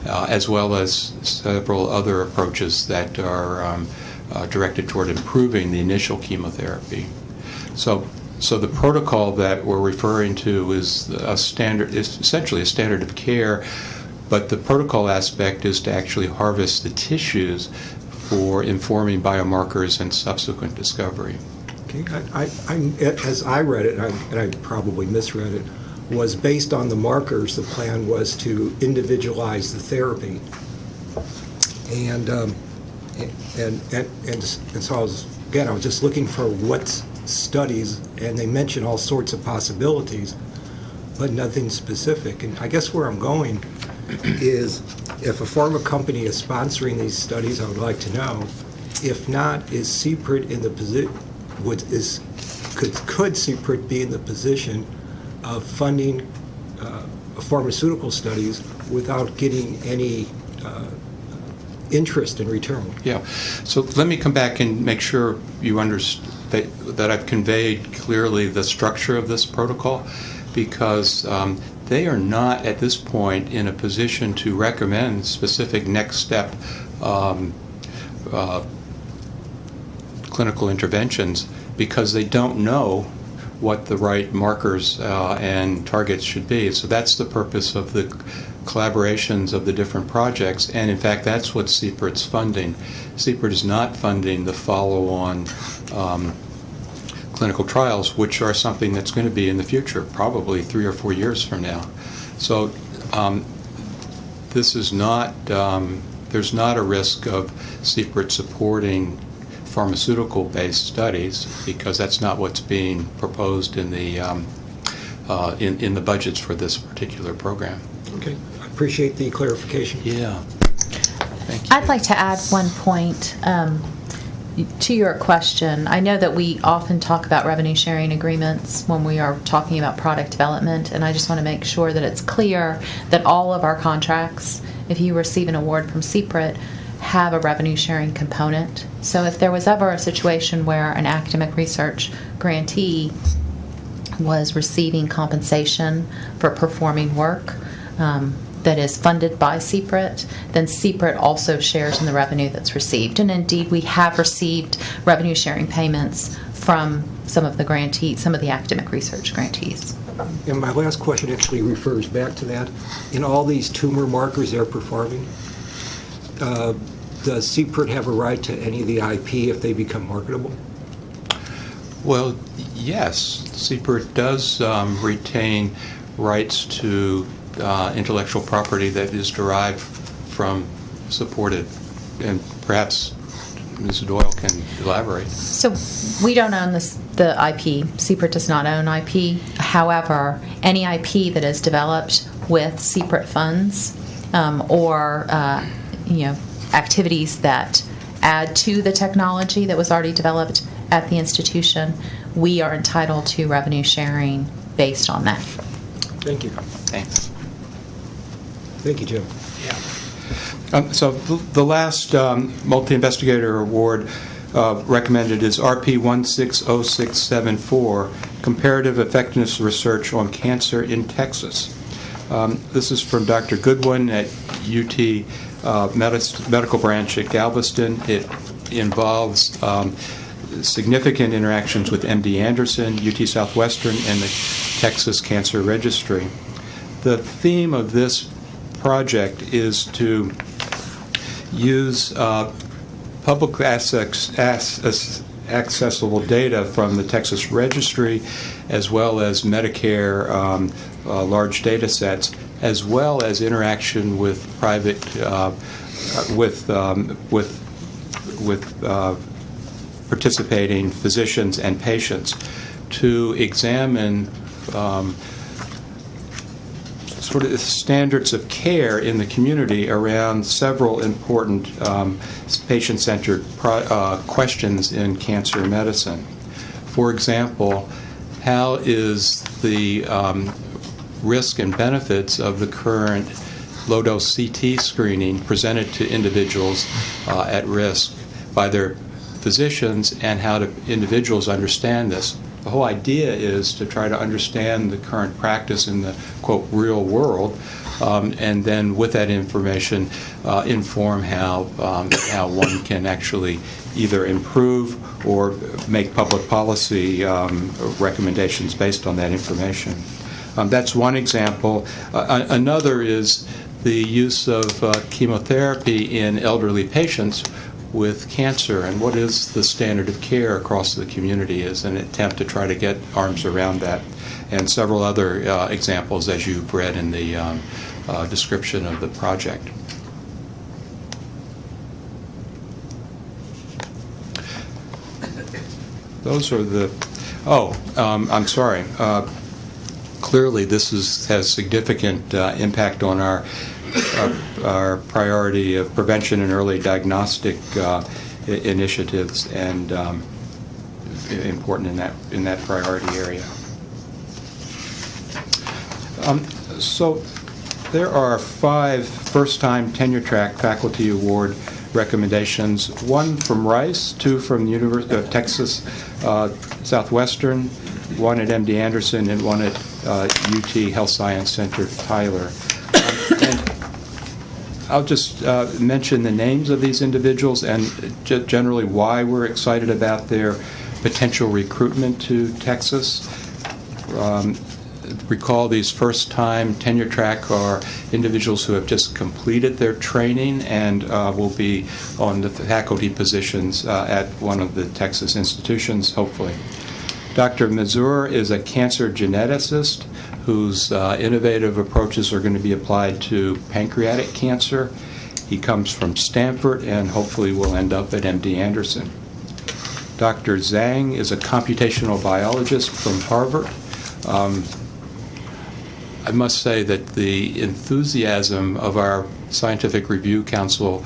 as well as several other approaches that are directed toward improving the initial chemotherapy. So the protocol that we're referring to is essentially a standard of care, but the protocol aspect is to actually harvest the tissues for informing biomarkers and subsequent discovery. Okay, as I read it, and I probably misread it, was based on the markers. The plan was to individualize the therapy, and so I was just looking for what studies, and they mentioned all sorts of possibilities, but nothing specific. And I guess where I'm going is, if a pharma company is sponsoring these studies, I would like to know. If not, is CPRIT in the position? Could CPRIT be in the position of funding pharmaceutical studies without getting any interest in return? Yeah. So let me come back and make sure you understand that I've conveyed clearly the structure of this protocol, because they are not at this point in a position to recommend specific next step clinical interventions, because they don't know what the right markers and targets should be. So that's the purpose of the collaborations of the different projects, and in fact that's what CPRIT's funding. CPRIT is not funding the follow-on clinical trials, which are something that's going to be in the future, probably 3 or 4 years from now. So this is not, there's not a risk of CPRIT supporting pharmaceutical-based studies, because that's not what's being proposed in the budgets for this particular program. Okay, I appreciate the clarification. Yeah. Thank you. I'd like to add one point to your question. I know that we often talk about revenue sharing agreements when we are talking about product development, and I just want to make sure that it's clear that all of our contracts, if you receive an award from CPRIT, have a revenue sharing component. So if there was ever a situation where an academic research grantee was receiving compensation for performing work that is funded by CPRIT, then CPRIT also shares in the revenue that's received. And indeed, we have received revenue sharing payments from some of the grantees, some of the academic research grantees. And my last question actually refers back to that. In all these tumor markers they're performing, does CPRIT have a right to any of the IP if they become marketable? Well, yes, CPRIT does retain rights to intellectual property that is derived from supported, and perhaps Ms. Doyle can elaborate. So we don't own the IP. CPRIT does not own IP. However, any IP that is developed with CPRIT funds or activities that add to the technology that was already developed at the institution, we are entitled to revenue sharing based on that. Thank you. Thanks. Thank you, Jim. Yeah. So the last multi-investigator award recommended is RP 160674 Comparative Effectiveness Research on Cancer in Texas. This is from Dr. Goodwin at UT Medical Branch at Galveston. It involves significant interactions with MD Anderson, UT Southwestern, and the Texas Cancer Registry. The theme of this project is to use public accessible data from the Texas Registry, as well as Medicare large data sets, as well as interaction with private with participating physicians and patients to examine sort of the standards of care in the community around several important patient-centered questions in cancer medicine. For example, how is the risk and benefits of the current low-dose CT screening presented to individuals at risk by their physicians, and how do individuals understand this? The whole idea is to try to understand the current practice in the, quote, real world, and then with that information inform how one can actually either improve or make public policy recommendations based on that information. That's one example. Another is the use of chemotherapy in elderly patients with cancer, and what is the standard of care across the community is an attempt to try to get arms around that, and several other examples as you've read in the description of the project. Those are the, I'm sorry. Clearly this has significant impact on our priority of prevention and early diagnostic initiatives, and important in that priority area. So there are 5 first-time tenure-track faculty award recommendations, 1 from Rice, 2 from the University of Texas Southwestern, 1 at MD Anderson, and 1 at UT Health Science Center Tyler. And I'll just mention the names of these individuals and generally why we're excited about their potential recruitment to Texas. Recall these first-time tenure track are individuals who have just completed their training and will be on the faculty positions at one of the Texas institutions, hopefully. Dr. Mazur is a cancer geneticist whose innovative approaches are going to be applied to pancreatic cancer. He comes from Stanford and hopefully will end up at MD Anderson. Dr. Zhang is a computational biologist from Harvard. I must say that the enthusiasm of our Scientific Review Council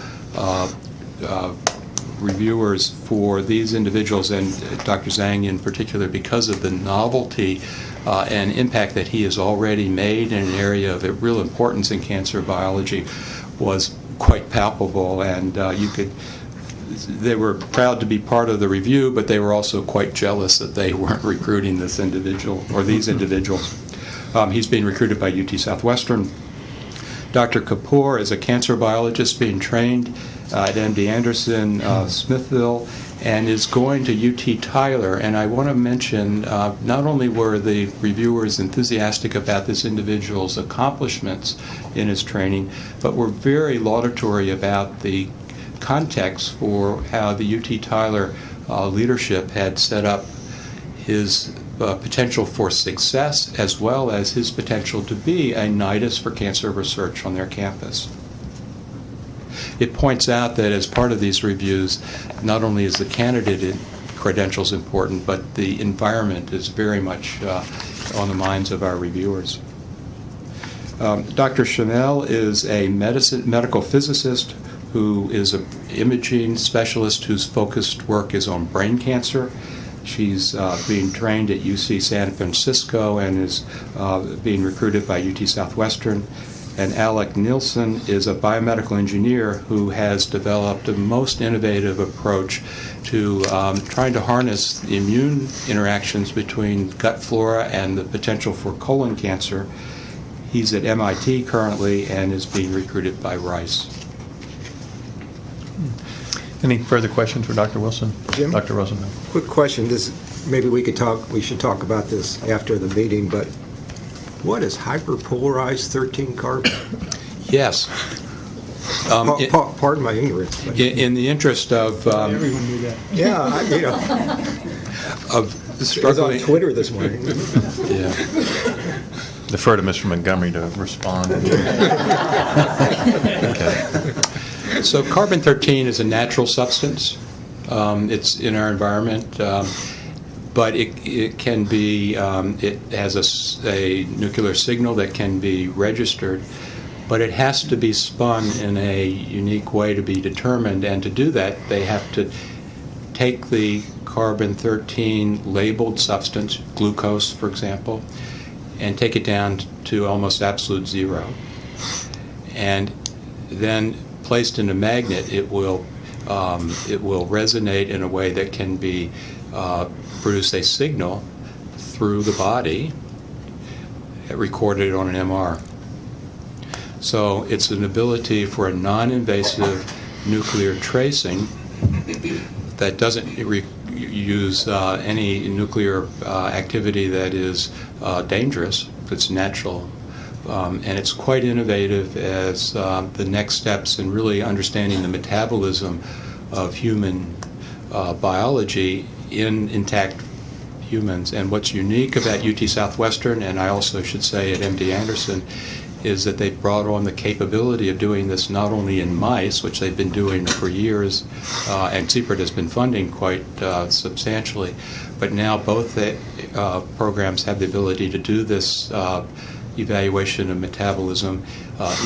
reviewers for these individuals, and Dr. Zhang in particular, because of the novelty and impact that he has already made in an area of real importance in cancer biology, was quite palpable, and they were proud to be part of the review, but they were also quite jealous that they weren't recruiting this individual or these individuals. He's being recruited by UT Southwestern. Dr. Kapoor is a cancer biologist being trained at MD Anderson, Smithville, and is going to UT Tyler. And I want to mention, not only were the reviewers enthusiastic about this individual's accomplishments in his training, but were very laudatory about the context for how the UT Tyler leadership had set up his potential for success, as well as his potential to be a nidus for cancer research on their campus. It points out that as part of these reviews, not only is the candidate credentials important, but the environment is very much on the minds of our reviewers. Dr. Chanel is a medical physicist who is an imaging specialist whose focused work is on brain cancer. She's being trained at UC San Francisco and is being recruited by UT Southwestern. and Alec Nielsen is a biomedical engineer who has developed the most innovative approach to trying to harness the immune interactions between gut flora and the potential for colon cancer. He's at MIT currently and is being recruited by Rice. Any further questions for Dr. Wilson? Jim? Dr. Rosenfeld? Quick question, maybe we should talk about this after the meeting, but what is hyperpolarized 13 carbon? Yes. Pardon my ignorance. But In the interest of Everyone knew that. of It was on struggling. Twitter this morning. Yeah. Defer to Mr. Montgomery to respond. Okay. So carbon-13 is a natural substance. It's in our environment, but it can be. It has a nuclear signal that can be registered, but it has to be spun in a unique way to be determined. And to do that, they have to take the carbon-13 labeled substance, glucose, for example, and take it down to almost absolute zero. And then placed in a magnet, it will resonate in a way that can be produce a signal through the body, recorded on an MR. So it's an ability for a non-invasive nuclear tracing that doesn't use any nuclear activity that is dangerous. It's natural. And it's quite innovative as the next steps in really understanding the metabolism of human biology in intact humans. And what's unique about UT Southwestern, and I also should say at MD Anderson, is that they've brought on the capability of doing this not only in mice, which they've been doing for years, and CPRIT has been funding quite substantially, but now both programs have the ability to do this evaluation of metabolism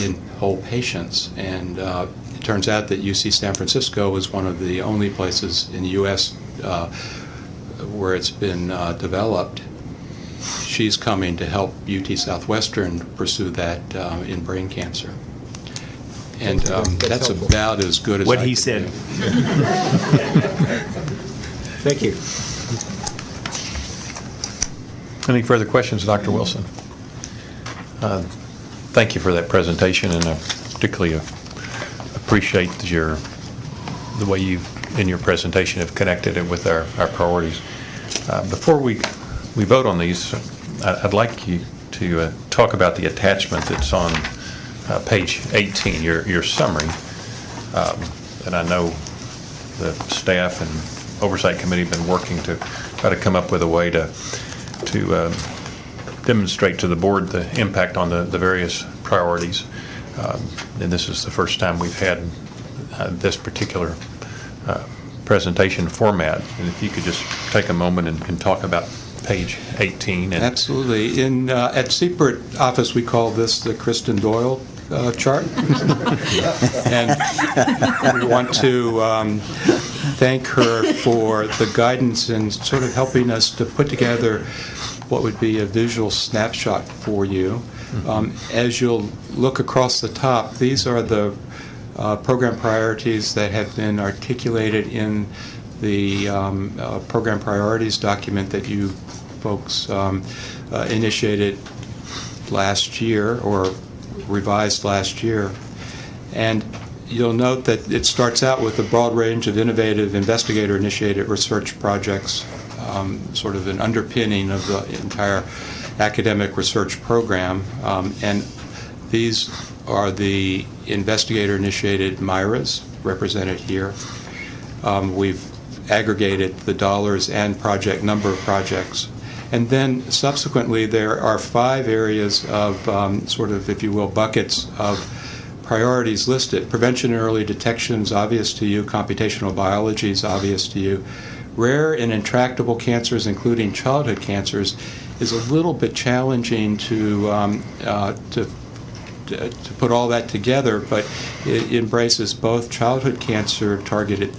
in whole patients. And it turns out that UC San Francisco is one of the only places in the U.S. Where it's been developed. She's coming to help UT Southwestern pursue that in brain cancer. And that's helpful. about as good as What I he could said. do. Thank you. Any further questions, Dr. Wilson? Thank you for that presentation, and I particularly appreciate the way you, in your presentation, have connected it with our priorities. Before we vote on these, I'd like you to talk about the attachment that's on page 18, your summary. And I know the staff and Oversight Committee have been working to try to come up with a way to demonstrate to the board the impact on the various priorities. And this is the first time we've had this particular presentation format. And if you could just take a moment and talk about page 18. And Absolutely. At CPRIT office, we call this the Kristen Doyle chart. And we want to thank her for the guidance in sort of helping us to put together what would be a visual snapshot for you. As you'll look across the top, these are the program priorities that have been articulated in the program priorities document that you folks initiated last year or revised last year. And you'll note that it starts out with a broad range of innovative investigator-initiated research projects, sort of an underpinning of the entire academic research program. And these are the investigator-initiated MIRAs represented here. We've aggregated the dollars and project number of projects. And then subsequently there are 5 areas of sort of, if you will, buckets of priorities listed. Prevention and early detection is obvious to you. Computational biology is obvious to you. Rare and intractable cancers, including childhood cancers, is a little bit challenging to put all that together, but it embraces both childhood cancer targeted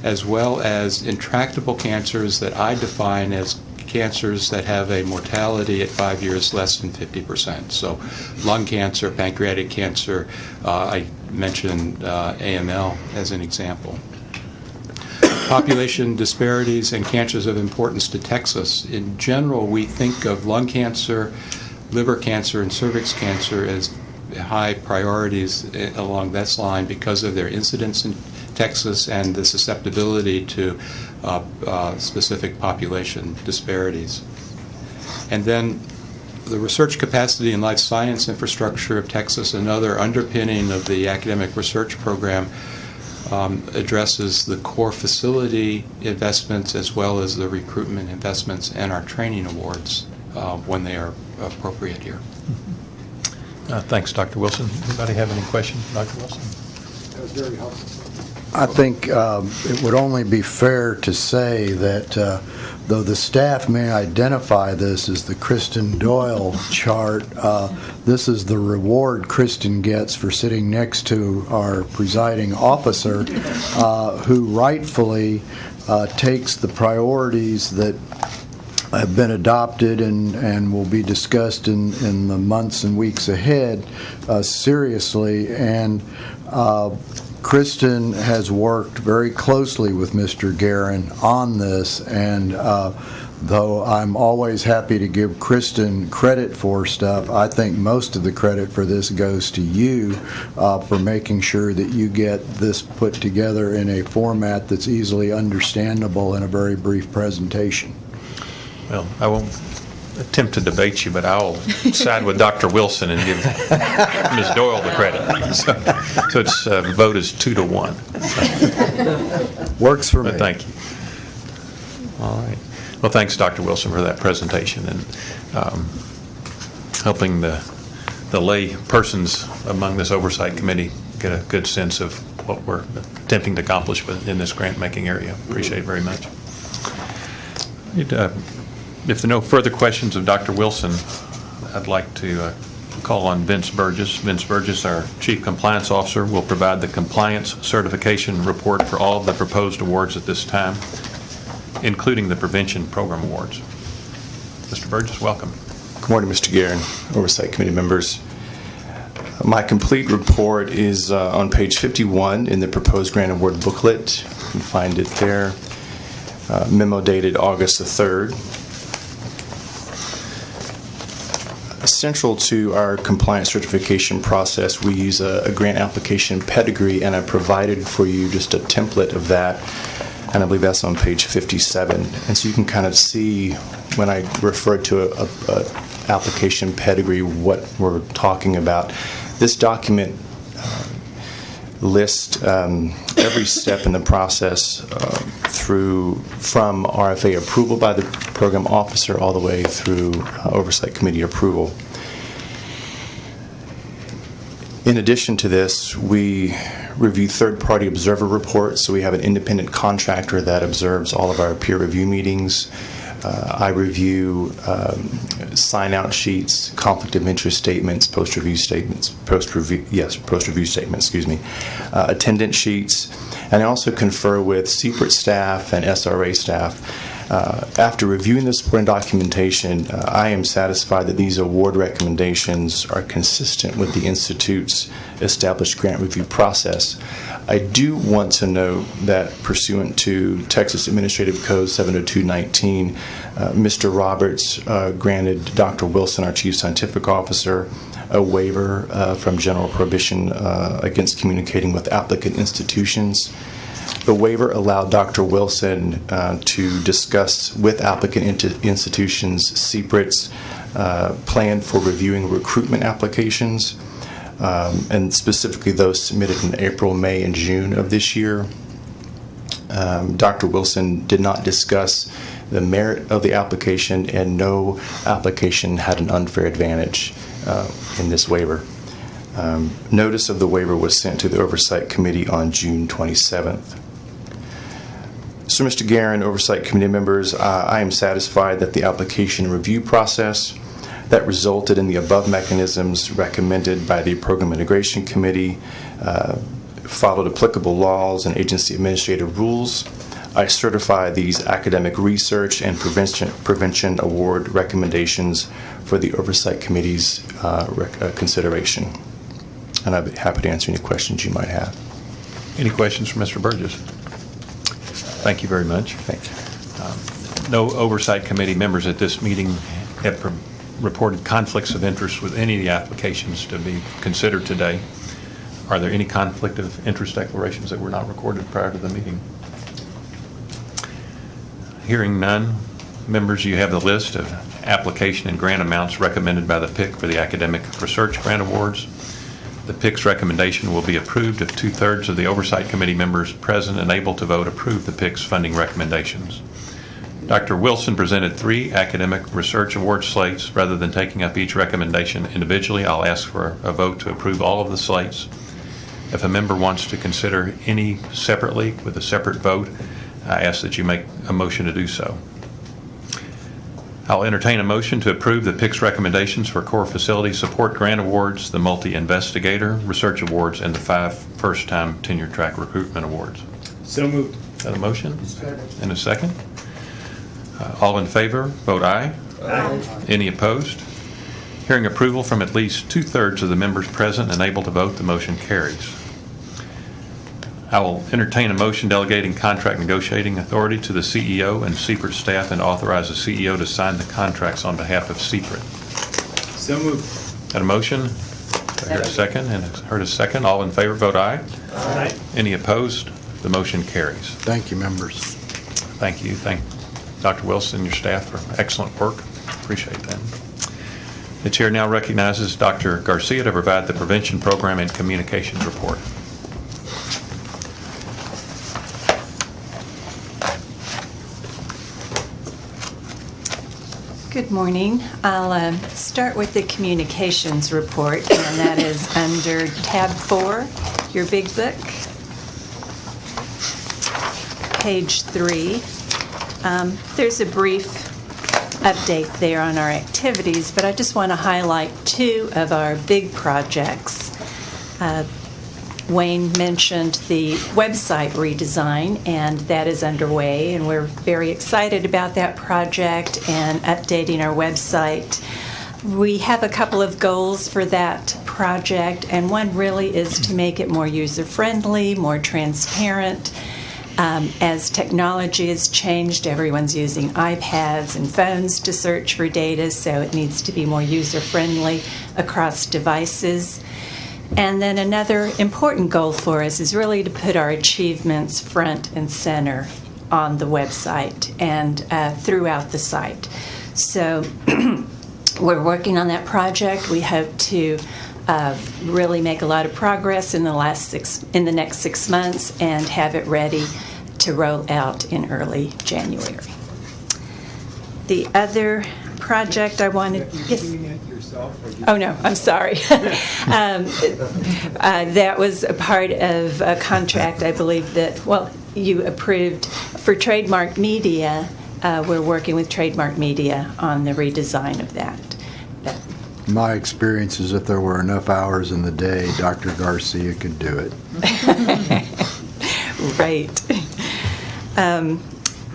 as well as intractable cancers that I define as cancers that have a mortality at 5 years less than 50%. So lung cancer, pancreatic cancer, I mentioned AML as an example. Population disparities and cancers of importance to Texas. In general, we think of lung cancer, liver cancer, and cervix cancer as high priorities along this line because of their incidence in Texas and the susceptibility to specific population disparities. And then the research capacity and life science infrastructure of Texas, another underpinning of the academic research program, addresses the core facility investments as well as the recruitment investments and our training awards when they are appropriate here. Thanks, Dr. Wilson. Anybody have any questions, Dr. Wilson? That was very helpful. I think it would only be fair to say that though the staff may identify this as the Kristen Doyle chart, this is the reward Kristen gets for sitting next to our presiding officer, who rightfully takes the priorities that have been adopted and will be discussed in the months and weeks ahead seriously. And Kristen has worked very closely with Mr. Guerin on this, and though I'm always happy to give Kristen credit for stuff, I think most of the credit for this goes to you for making sure that you get this put together in a format that's easily understandable in a very brief presentation. Well, I won't attempt to debate you, but I'll side with Dr. Wilson and give Ms. Doyle the credit. So its vote is 2-1. Works for me. But thank you. All right. Well, thanks, Dr. Wilson, for that presentation and helping the lay persons among this oversight committee get a good sense of what we're attempting to accomplish in this grant-making area. Appreciate it very much. If there are no further questions of Dr. Wilson, I'd like to call on Vince Burgess. Vince Burgess, our Chief Compliance Officer, will provide the compliance certification report for all of the proposed awards at this time, including the Prevention Program Awards. Mr. Burgess, welcome. Good morning, Mr. Guerin, Oversight Committee members. My complete report is on page 51 in the proposed grant award booklet. You can find it there. Memo dated August the 3rd. Central to our compliance certification process, we use a grant application pedigree, and I provided for you just a template of that, and I believe that's on page 57. And so you can kind of see when I refer to a application pedigree what we're talking about. This document lists every step in the process from RFA approval by the program officer all the way through Oversight Committee approval. In addition to this, we review third-party observer reports. So we have an independent contractor that observes all of our peer review meetings. I review sign-out sheets, conflict of interest statements, post-review statements, attendance sheets, and I also confer with CPRIT staff and SRA staff. After reviewing the supporting documentation, I am satisfied that these award recommendations are consistent with the Institute's established grant review process. I do want to note that pursuant to Texas Administrative Code 70219, Mr. Roberts granted Dr. Wilson, our Chief Scientific Officer, a waiver from general prohibition against communicating with applicant institutions. The waiver allowed Dr. Wilson to discuss with applicant institutions CPRIT's plan for reviewing recruitment applications, and specifically those submitted in April, May, and June of this year. Dr. Wilson did not discuss the merit of the application, and no application had an unfair advantage in this waiver. Notice of the waiver was sent to the Oversight Committee on June 27th. So, Mr. Guerin, Oversight Committee members, I am satisfied that the application review process that resulted in the above mechanisms recommended by the Program Integration Committee followed applicable laws and agency administrative rules. I certify these academic research and prevention award recommendations for the Oversight Committee's consideration. And I'd be happy to answer any questions you might have. Any questions for Mr. Burgess? Thank you very much. Thank you. No Oversight Committee members at this meeting have reported conflicts of interest with any of the applications to be considered today. Are there any conflict of interest declarations that were not recorded prior to the meeting? Hearing none, members, you have the list of application and grant amounts recommended by the PIC for the Academic Research Grant Awards. The PIC's recommendation will be approved if 2/3 of the Oversight Committee members present and able to vote approve the PIC's funding recommendations. Dr. Wilson presented 3 academic research award slates. Rather than taking up each recommendation individually, I'll ask for a vote to approve all of the slates. If a member wants to consider any separately with a separate vote, I ask that you make a motion to do so. I'll entertain a motion to approve the PIC's recommendations for Core Facility Support Grant Awards, the Multi-Investigator Research Awards, and the 5 First-Time Tenure Track Recruitment Awards. So moved. Is that a motion? Second. And a second? All in favor, vote aye. Aye. Any opposed? Hearing approval from at least 2/3 of the members present and able to vote, the motion carries. I will entertain a motion delegating contract negotiating authority to the CEO and CPRIT staff and authorize the CEO to sign the contracts on behalf of CPRIT. So moved. Got a motion? I heard a second, and I heard a second. All in favor, vote aye. Aye. Any opposed? The motion carries. Thank you, members. Thank you. Thank Dr. Wilson and your staff for excellent work. Appreciate that. The chair now recognizes Dr. Garcia to provide the prevention program and communications report. Good morning. I'll start with the communications report, and that is under tab 4, your big book, page 3. There's a brief update there on our activities, but I just want to highlight 2 of our big projects. Wayne mentioned the website redesign, and that is underway, and we're very excited about that project and updating our website. We have a couple of goals for that project, and one really is to make it more user-friendly, more transparent. As technology has changed, everyone's using iPads and phones to search for data, so it needs to be more user-friendly across devices. And then another important goal for us is really to put our achievements front and center on the website and throughout the site. So we're working on that project. We hope to really make a lot of progress in the next 6 months and have it ready to roll out in early January. The other project I wanted... You're doing it yourself? Oh, no, I'm sorry. That was a part of a contract, I believe, that, well, you approved for Trademark Media. We're working with Trademark Media on the redesign of that. My experience is if there were enough hours in the day, Dr. Garcia could do it. Right.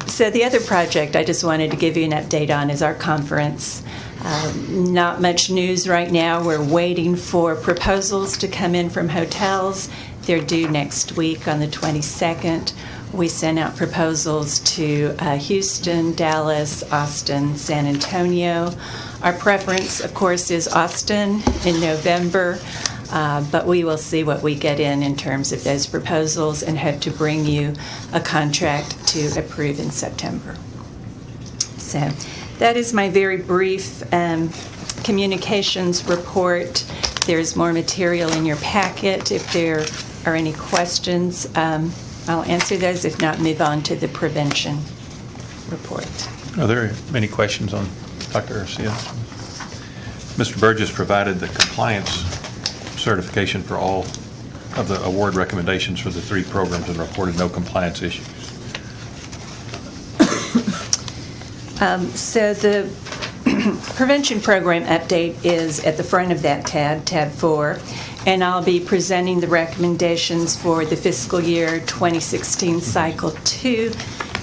So the other project I just wanted to give you an update on is our conference. Not much news right now. We're waiting for proposals to come in from hotels. They're due next week on the 22nd. We sent out proposals to Houston, Dallas, Austin, San Antonio. Our preference, of course, is Austin in November, but we will see what we get in terms of those proposals and hope to bring you a contract to approve in September. So that is my very brief communications report. There's more material in your packet. If there are any questions, I'll answer those. If not, move on to the prevention report. Are there any questions on Dr. Garcia? Mr. Burgess provided the compliance certification for all of the award recommendations for the 3 programs and reported no compliance issues. So the prevention program update is at the front of that tab, tab 4, and I'll be presenting the recommendations for the fiscal year 2016 cycle 2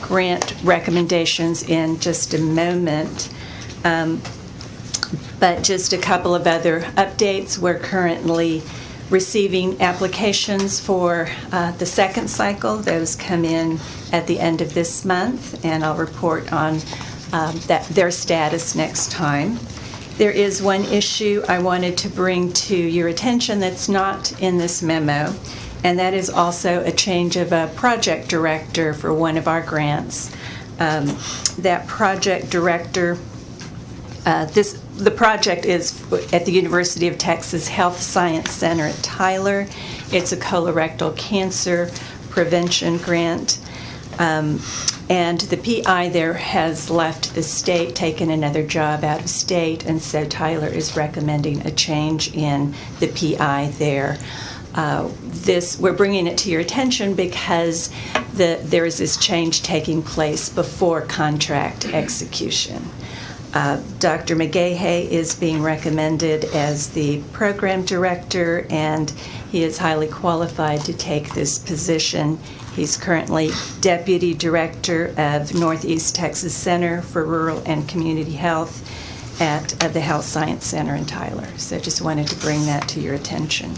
grant recommendations in just a moment. But just a couple of other updates. We're currently receiving applications for the second cycle. Those come in at the end of this month, and I'll report on their status next time. There is one issue I wanted to bring to your attention that's not in this memo, and that is also a change of a project director for one of our grants. That project director, the project is at the University of Texas Health Science Center at Tyler. It's a colorectal cancer prevention grant. And the PI there has left the state, taken another job out of state, and so Tyler is recommending a change in the PI there. We're bringing it to your attention because there is this change taking place before contract execution. Dr. McGahey is being recommended as the program director, and he is highly qualified to take this position. He's currently deputy director of Northeast Texas Center for Rural and Community Health at the Health Science Center in Tyler. So just wanted to bring that to your attention.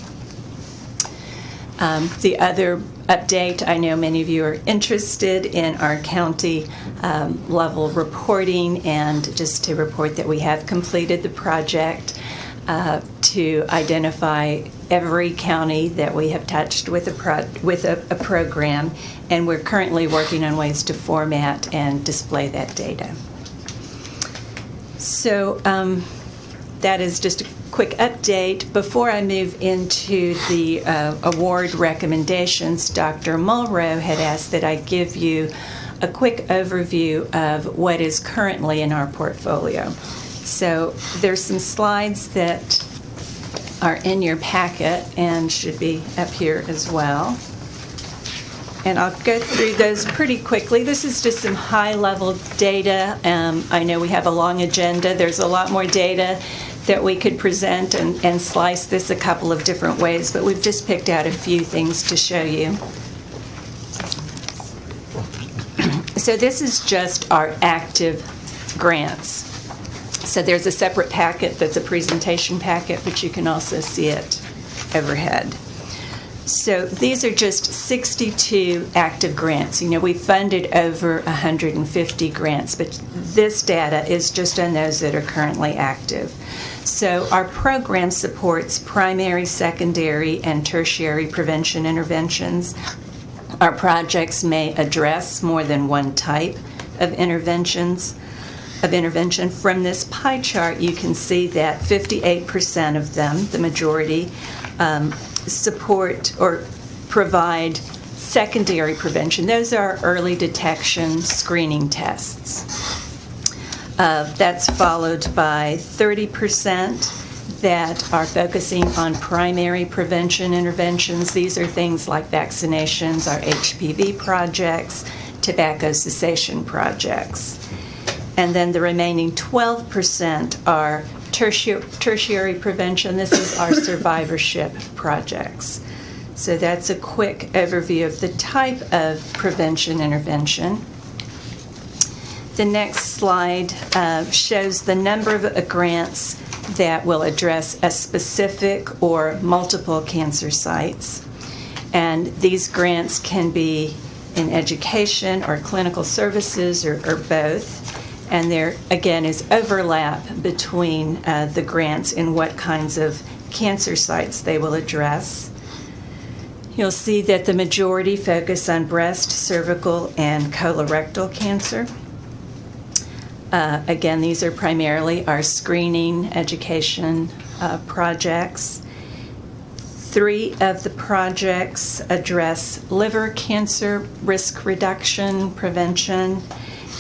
The other update, I know many of you are interested in our county level reporting, and just to report that we have completed the project to identify every county that we have touched with a program, and we're currently working on ways to format and display that data. So that is just a quick update. Before I move into the award recommendations, Dr. Mulrow had asked that I give you a quick overview of what is currently in our portfolio. So there's some slides that are in your packet and should be up here as well. And I'll go through those pretty quickly. This is just some high-level data. I know we have a long agenda. There's a lot more data that we could present and slice this a couple of different ways, but we've just picked out a few things to show you. So this is just our active grants. So there's a separate packet that's a presentation packet, but you can also see it overhead. So these are just 62 active grants. You know, we funded over 150 grants, but this data is just on those that are currently active. So our program supports primary, secondary, and tertiary prevention interventions. Our projects may address more than one type of intervention. From this pie chart, you can see that 58% of them, the majority, support or provide secondary prevention. Those are early detection screening tests. That's followed by 30% that are focusing on primary prevention interventions. These are things like vaccinations, our HPV projects, tobacco cessation projects. And then the remaining 12% are tertiary prevention. This is our survivorship projects. So that's a quick overview of the type of prevention intervention. The next slide shows the number of grants that will address a specific or multiple cancer sites. And these grants can be in education or clinical services or both. And there, again, is overlap between the grants and what kinds of cancer sites they will address. You'll see that the majority focus on breast, cervical, and colorectal cancer. Again, these are primarily our screening education projects. 3 of the projects address liver cancer risk reduction, prevention,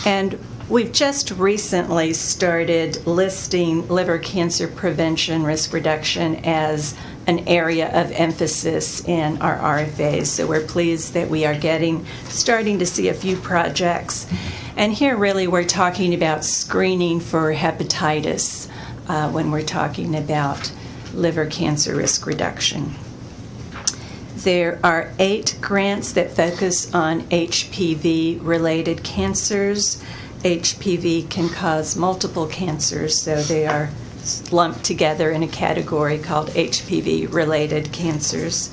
and we've just recently started listing liver cancer prevention risk reduction as an area of emphasis in our RFAs. So we're pleased that we are starting to see a few projects. And here really we're talking about screening for hepatitis when we're talking about liver cancer risk reduction. There are 8 grants that focus on HPV-related cancers. HPV can cause multiple cancers, so they are lumped together in a category called HPV-related cancers.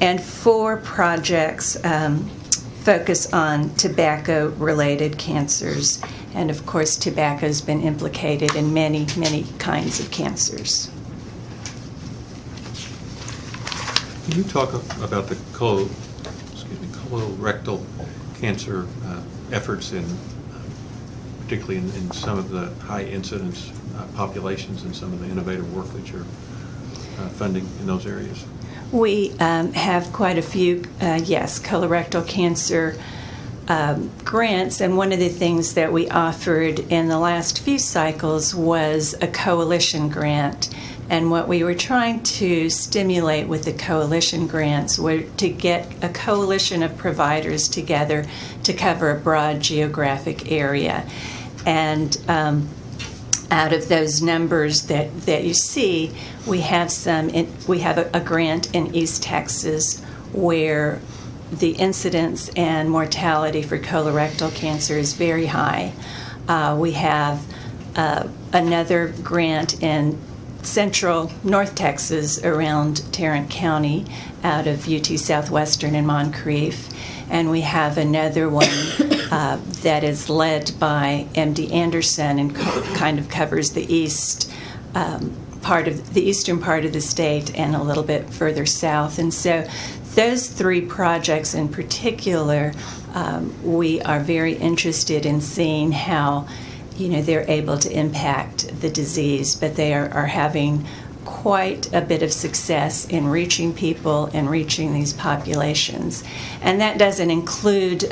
And 4 projects focus on tobacco-related cancers. And of course, tobacco's been implicated in many, many kinds of cancers. Can you talk about the colorectal cancer efforts particularly in some of the high incidence populations and some of the innovative work that you're funding in those areas? We have quite a few, colorectal cancer grants, and one of the things that we offered in the last few cycles was a coalition grant. And what we were trying to stimulate with the coalition grants were to get a coalition of providers together to cover a broad geographic area. And out of those numbers that you see, we have a grant in East Texas where the incidence and mortality for colorectal cancer is very high. We have another grant in central North Texas around Tarrant County out of UT Southwestern in Moncrief. And we have another one that is led by MD Anderson and kind of covers the eastern part of the state and a little bit further south. And so those 3 projects in particular, we are very interested in seeing how they're able to impact the disease, but they are having quite a bit of success in reaching people and reaching these populations. And that doesn't include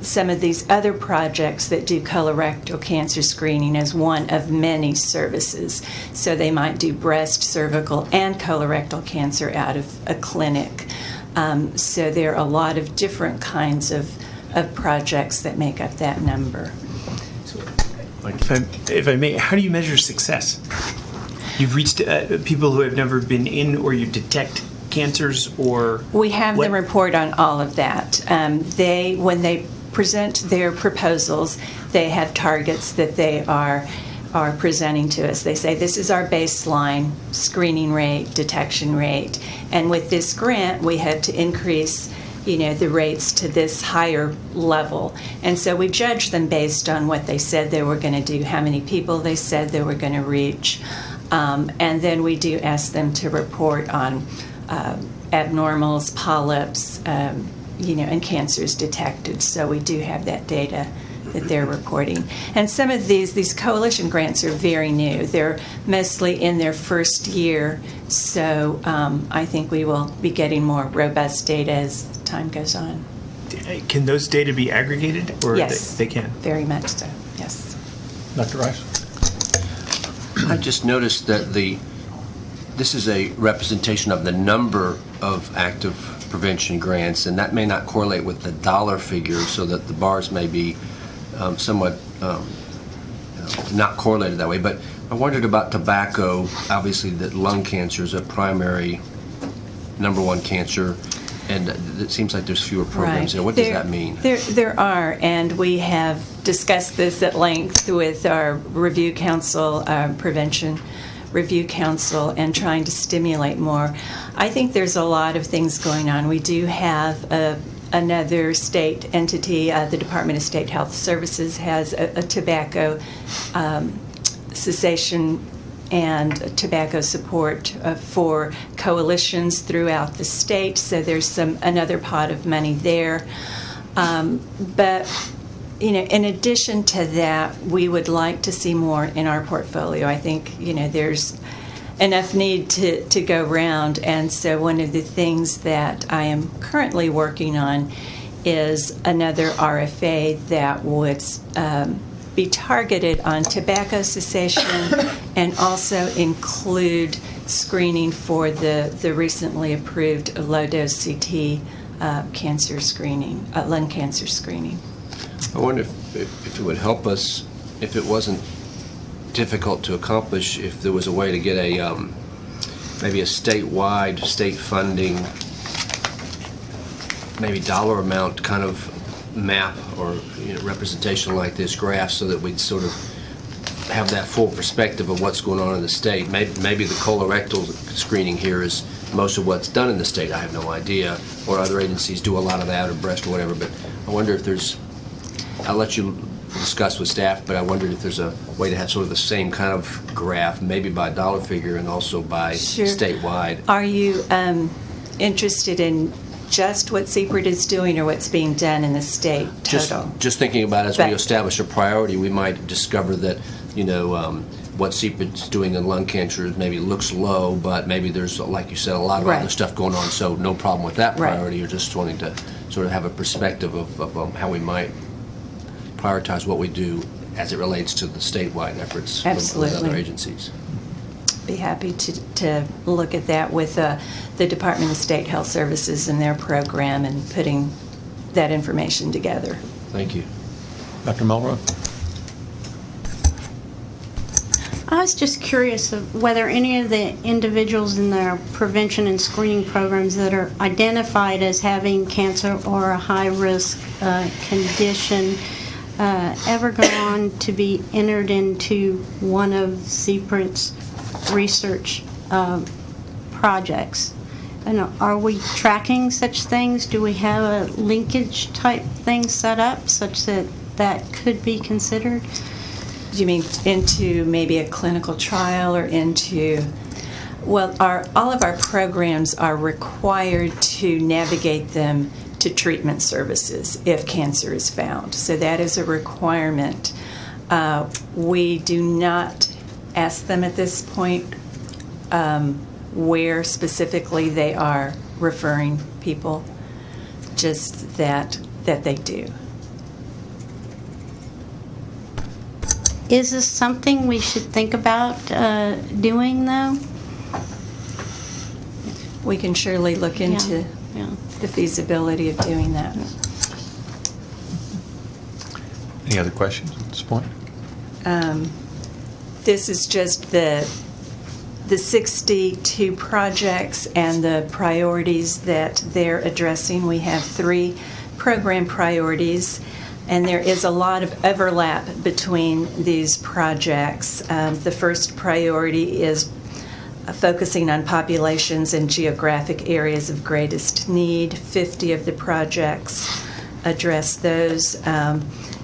some of these other projects that do colorectal cancer screening as one of many services. So they might do breast, cervical, and colorectal cancer out of a clinic. So there are a lot of different kinds of projects that make up that number. If I may, how do you measure success? You've reached people who have never been in, or you detect cancers, or we have them report on all of that. When they present their proposals, they have targets that they are presenting to us. They say, this is our baseline screening rate, detection rate, and with this grant, we had to increase the rates to this higher level. And so we judge them based on what they said they were going to do, how many people they said they were going to reach. And then we do ask them to report on abnormals, polyps, and cancers detected. So we do have that data that they're reporting. And some of these coalition grants are very new. They're mostly in their first year. So I think we will be getting more robust data as time goes on. Can those data be aggregated, or yes, they can? Very much so, yes. Dr. Rice? I just noticed that this is a representation of the number of active prevention grants, and that may not correlate with the dollar figure, so that the bars may be somewhat not correlated that way. But I wondered about tobacco. Obviously, that lung cancer is a primary #1 cancer, and it seems like there's fewer programs there. What does that mean? There are, and we have discussed this at length with our review council, prevention review council, and trying to stimulate more. I think there's a lot of things going on. We do have another state entity, the Department of State Health Services has a tobacco cessation and tobacco support for coalitions throughout the state. So there's another pot of money there. But in addition to that, we would like to see more in our portfolio. I think there's enough need to go around, and so one of the things that I am currently working on is another RFA that would be targeted on tobacco cessation and also include screening for the recently approved low-dose CT cancer screening, lung cancer screening. I wonder if it would help us, if it wasn't difficult to accomplish, if there was a way to get maybe a statewide, state funding maybe dollar amount kind of map or representation like this graph so that we'd sort of have that full perspective of what's going on in the state. Maybe the colorectal screening here is most of what's done in the state. I have no idea. Or other agencies do a lot of that, or breast or whatever. But I wonder if there's, I'll let you discuss with staff, but I wondered if there's a way to have sort of the same kind of graph, maybe by dollar figure and also by statewide. Are you interested in just what CPRIT is doing or what's being done in the state total? Just thinking about as we establish a priority, we might discover that, what CPRIT's doing in lung cancer maybe looks low, but maybe there's, like you said, a lot of other stuff going on, so no problem with that priority. You're just wanting to sort of have a perspective of how we might prioritize what we do as it relates to the statewide efforts with other agencies. Be happy to look at that with the Department of State Health Services and their program and putting that information together. Thank you. Dr. Mulroy? I was just curious of whether any of the individuals in their prevention and screening programs that are identified as having cancer or a high-risk condition ever go on to be entered into one of CPRIT's research projects. And are we tracking such things? Do we have a linkage type thing set up such that that could be considered? Do you mean into maybe a clinical trial or into... Well, all of our programs are required to navigate them to treatment services if cancer is found. So that is a requirement. We do not ask them at this point where specifically they are referring people, just that they do. Is this something we should think about doing, though? We can surely look into the feasibility of doing that. Any other questions at this point? This is just the 62 projects and the priorities that they're addressing. We have 3 program priorities, and there is a lot of overlap between these projects. The first priority is focusing on populations and geographic areas of greatest need. 50 of the projects address those.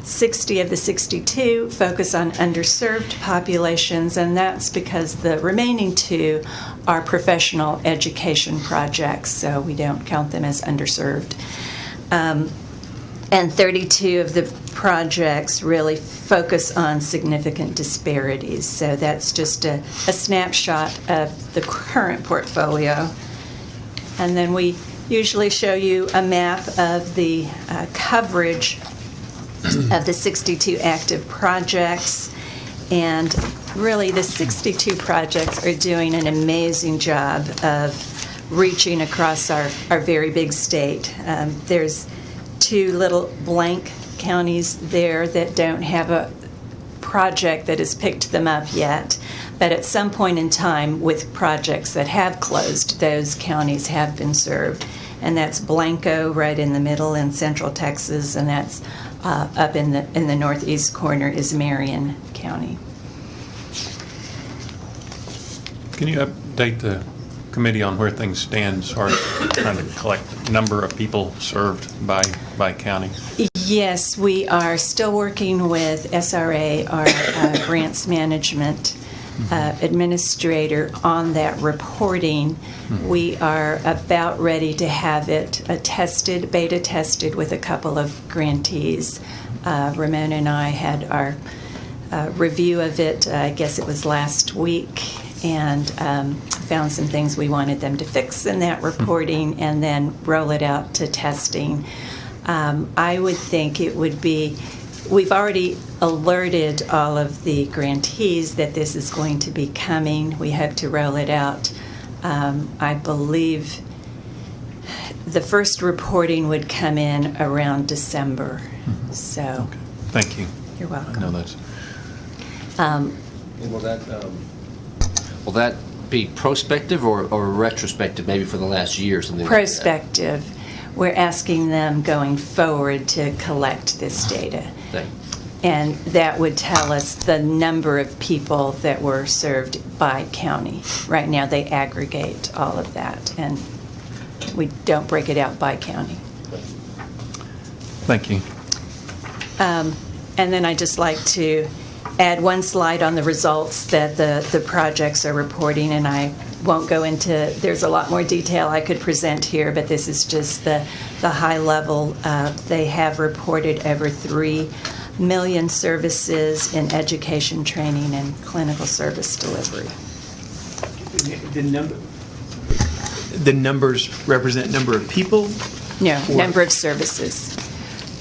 60 of the 62 focus on underserved populations, and that's because the remaining 2 are professional education projects, so we don't count them as underserved. And 32 of the projects really focus on significant disparities. So that's just a snapshot of the current portfolio. And then we usually show you a map of the coverage of the 62 active projects. And really the 62 projects are doing an amazing job of reaching across our very big state. There's 2 little blank counties there that don't have a project that has picked them up yet. But at some point in time, with projects that have closed, those counties have been served. And that's Blanco right in the middle in central Texas, and that's up in the northeast corner is Marion County. Can you update the committee on where things stand as far as trying to collect the number of people served by county? Yes, we are still working with SRA, our grants management administrator, on that reporting. We are about ready to have it beta tested with a couple of grantees. Ramona and I had our review of it, I guess it was last week, and found some things we wanted them to fix in that reporting and then roll it out to testing. I would think it would be, we've already alerted all of the grantees that this is going to be coming. We hope to roll it out. I believe the first reporting would come in around December. So, okay. Thank you. You're welcome. I know that's. And will that be prospective or retrospective, maybe for the last year or something? Prospective. Like that? we're asking them going forward to collect this data. Thank you. And that would tell us the number of people that were served by county. Right now, they aggregate all of that, and we don't break it out by county. Thank you. And then I'd just like to add one slide on the results that the projects are reporting, and I won't go into, there's a lot more detail I could present here, but this is just the high level. They have reported over 3 million services in education, training, and clinical service delivery. The numbers represent number of people? No, Or- number of services.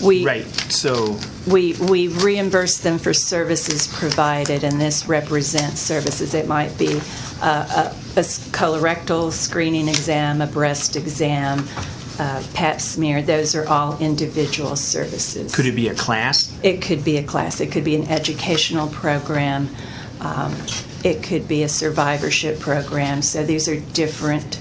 Right, so We reimburse them for services provided, and this represents services. It might be a colorectal screening exam, a breast exam, Pap smear. Those are all individual services. could it be a class? It could be a class. It could be an educational program. It could be a survivorship program. So these are different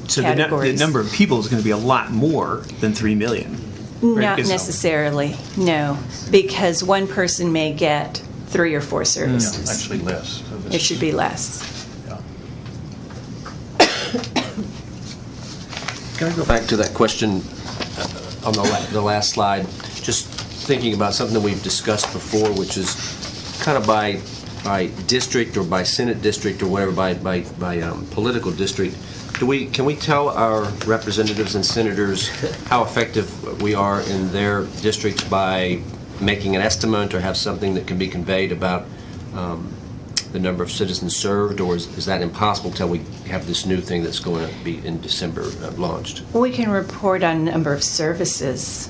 So categories. the number of people is going to be a lot more than 3 million. right? Not Because- necessarily, no, because one person may get 3 or 4 services. Actually less. So this It should be less. yeah. Can I go back to that question on the last slide? Just thinking about something that we've discussed before, which is kind of by district or by Senate district or whatever, by political district. Can we tell our representatives and senators how effective we are in their districts by making an estimate or have something that can be conveyed about the number of citizens served, or is that impossible until we have this new thing that's going to be in December launched? We can report on number of services,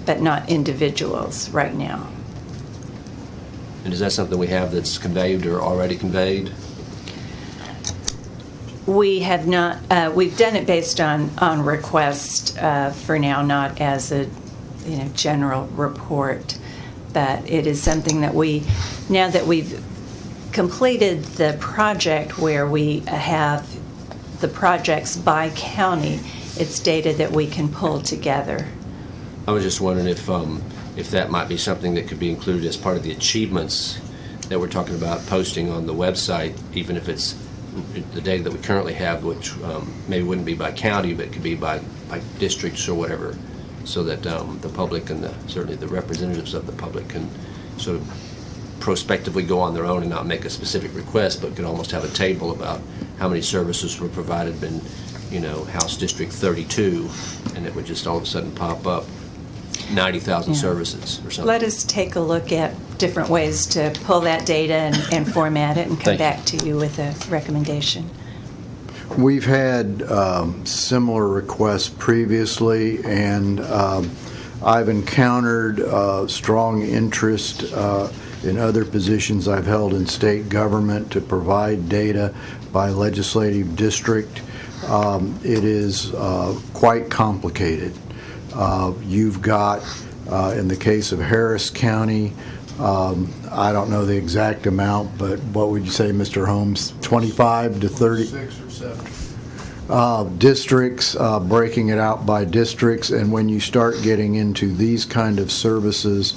but not individuals right now. And is that something we have that's conveyed or already conveyed? We have not, we've done it based on request for now, not as a, general report. But it is something that now that we've completed the project where we have the projects by county, it's data that we can pull together. I was just wondering if that might be something that could be included as part of the achievements that we're talking about posting on the website, even if it's the data that we currently have, which maybe wouldn't be by county, but could be by districts or whatever, so that the public and certainly the representatives of the public can sort of prospectively go on their own and not make a specific request, but could almost have a table about how many services were provided in, House District 32, and it would just all of a sudden pop up 90,000 Yeah. services or something. Let us take a look at different ways to pull that data and format it and come Thank you. back to you with a recommendation. We've had similar requests previously, and I've encountered strong interest in other positions I've held in state government to provide data by legislative district. It is quite complicated. You've got, in the case of Harris County, I don't know the exact amount, but what would you say, Mr. Holmes, 25 to 30? 6 or 7. Districts, breaking it out by districts, and when you start getting into these kind of services,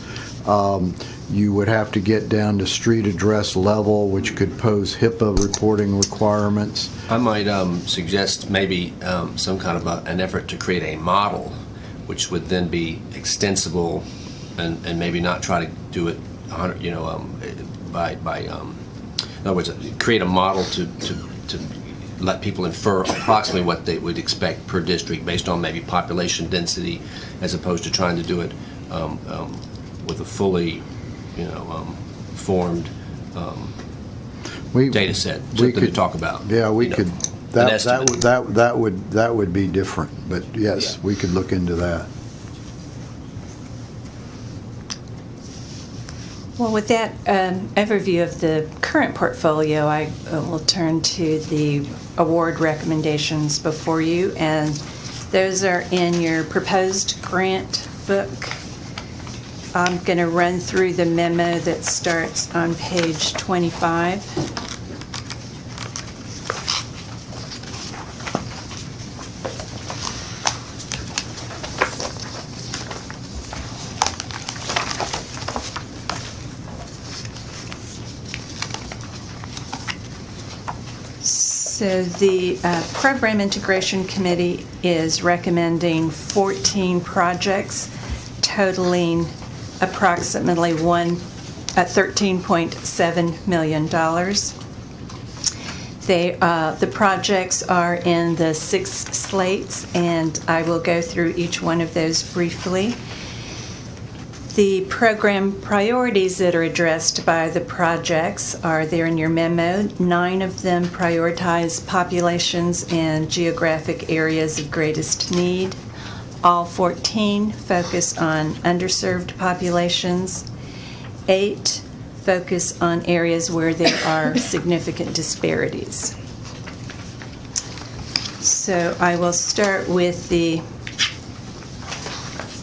you would have to get down to street address level, which could pose HIPAA reporting requirements. I might suggest maybe some kind of an effort to create a model, which would then be extensible, and maybe not try to do it 100, by in other words, create a model to let people infer approximately what they would expect per district based on maybe population density, as opposed to trying to do it with a fully, formed data set, something to talk about. Yeah, we could. An estimate. That would be different, but yes, Yeah. we could look into that. Well, with that overview of the current portfolio, I will turn to the award recommendations before you, and those are in your proposed grant book. I'm going to run through the memo that starts on page 25. So the Program Integration Committee is recommending 14 projects totaling approximately $13.7 million. The projects are in the 6 slates, and I will go through each one of those briefly. The program priorities that are addressed by the projects are there in your memo. 9 of them prioritize populations and geographic areas of greatest need. All 14 focus on underserved populations. 8 focus on areas where there are significant disparities. So I will start with the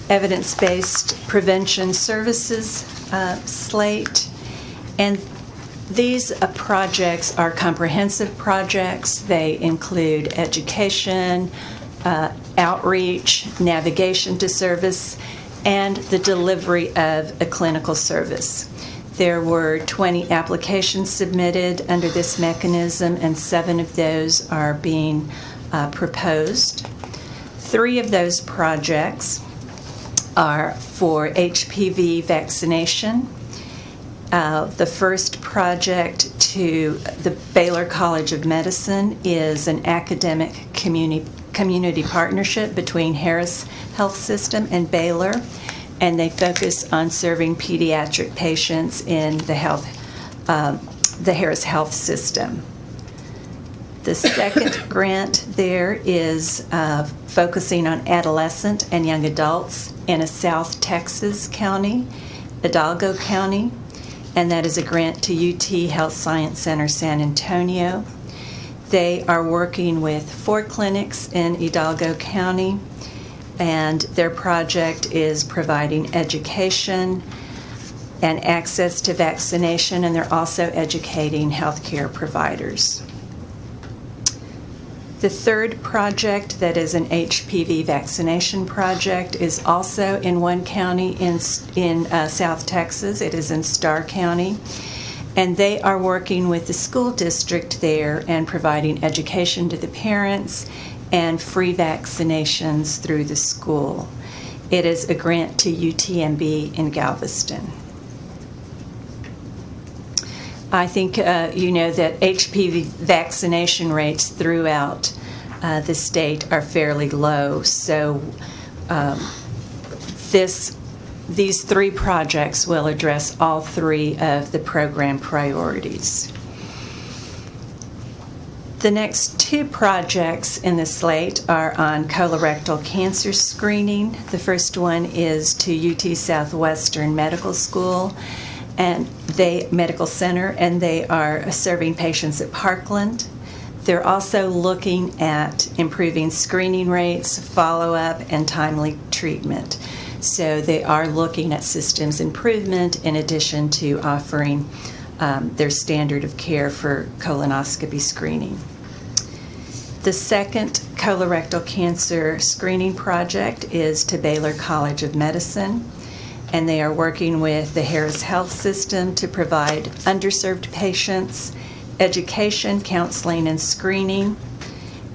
evidence-based prevention services slate. And these projects are comprehensive projects. They include education, outreach, navigation to service, and the delivery of a clinical service. There were 20 applications submitted under this mechanism, and 7 of those are being proposed. 3 of those projects are for HPV vaccination. The first project to the Baylor College of Medicine is an academic community partnership between Harris Health System and Baylor, and they focus on serving pediatric patients in the Harris Health System. The second grant there is focusing on adolescent and young adults in a South Texas county, Hidalgo County, and that is a grant to UT Health Science Center San Antonio. They are working with 4 clinics in Hidalgo County, and their project is providing education and access to vaccination, and they're also educating healthcare providers. The third project, that is an HPV vaccination project, is also in one county in South Texas. It is in Starr County. And they are working with the school district there and providing education to the parents and free vaccinations through the school. It is a grant to UTMB in Galveston. I think you know that HPV vaccination rates throughout the state are fairly low, so these 3 projects will address all 3 of the program priorities. The next 2 projects in the slate are on colorectal cancer screening. The first one is to UT Southwestern Medical School and Medical Center, and they are serving patients at Parkland. They're also looking at improving screening rates, follow-up, and timely treatment. So they are looking at systems improvement in addition to offering their standard of care for colonoscopy screening. The second colorectal cancer screening project is to Baylor College of Medicine, and they are working with the Harris Health System to provide underserved patients education, counseling, and screening.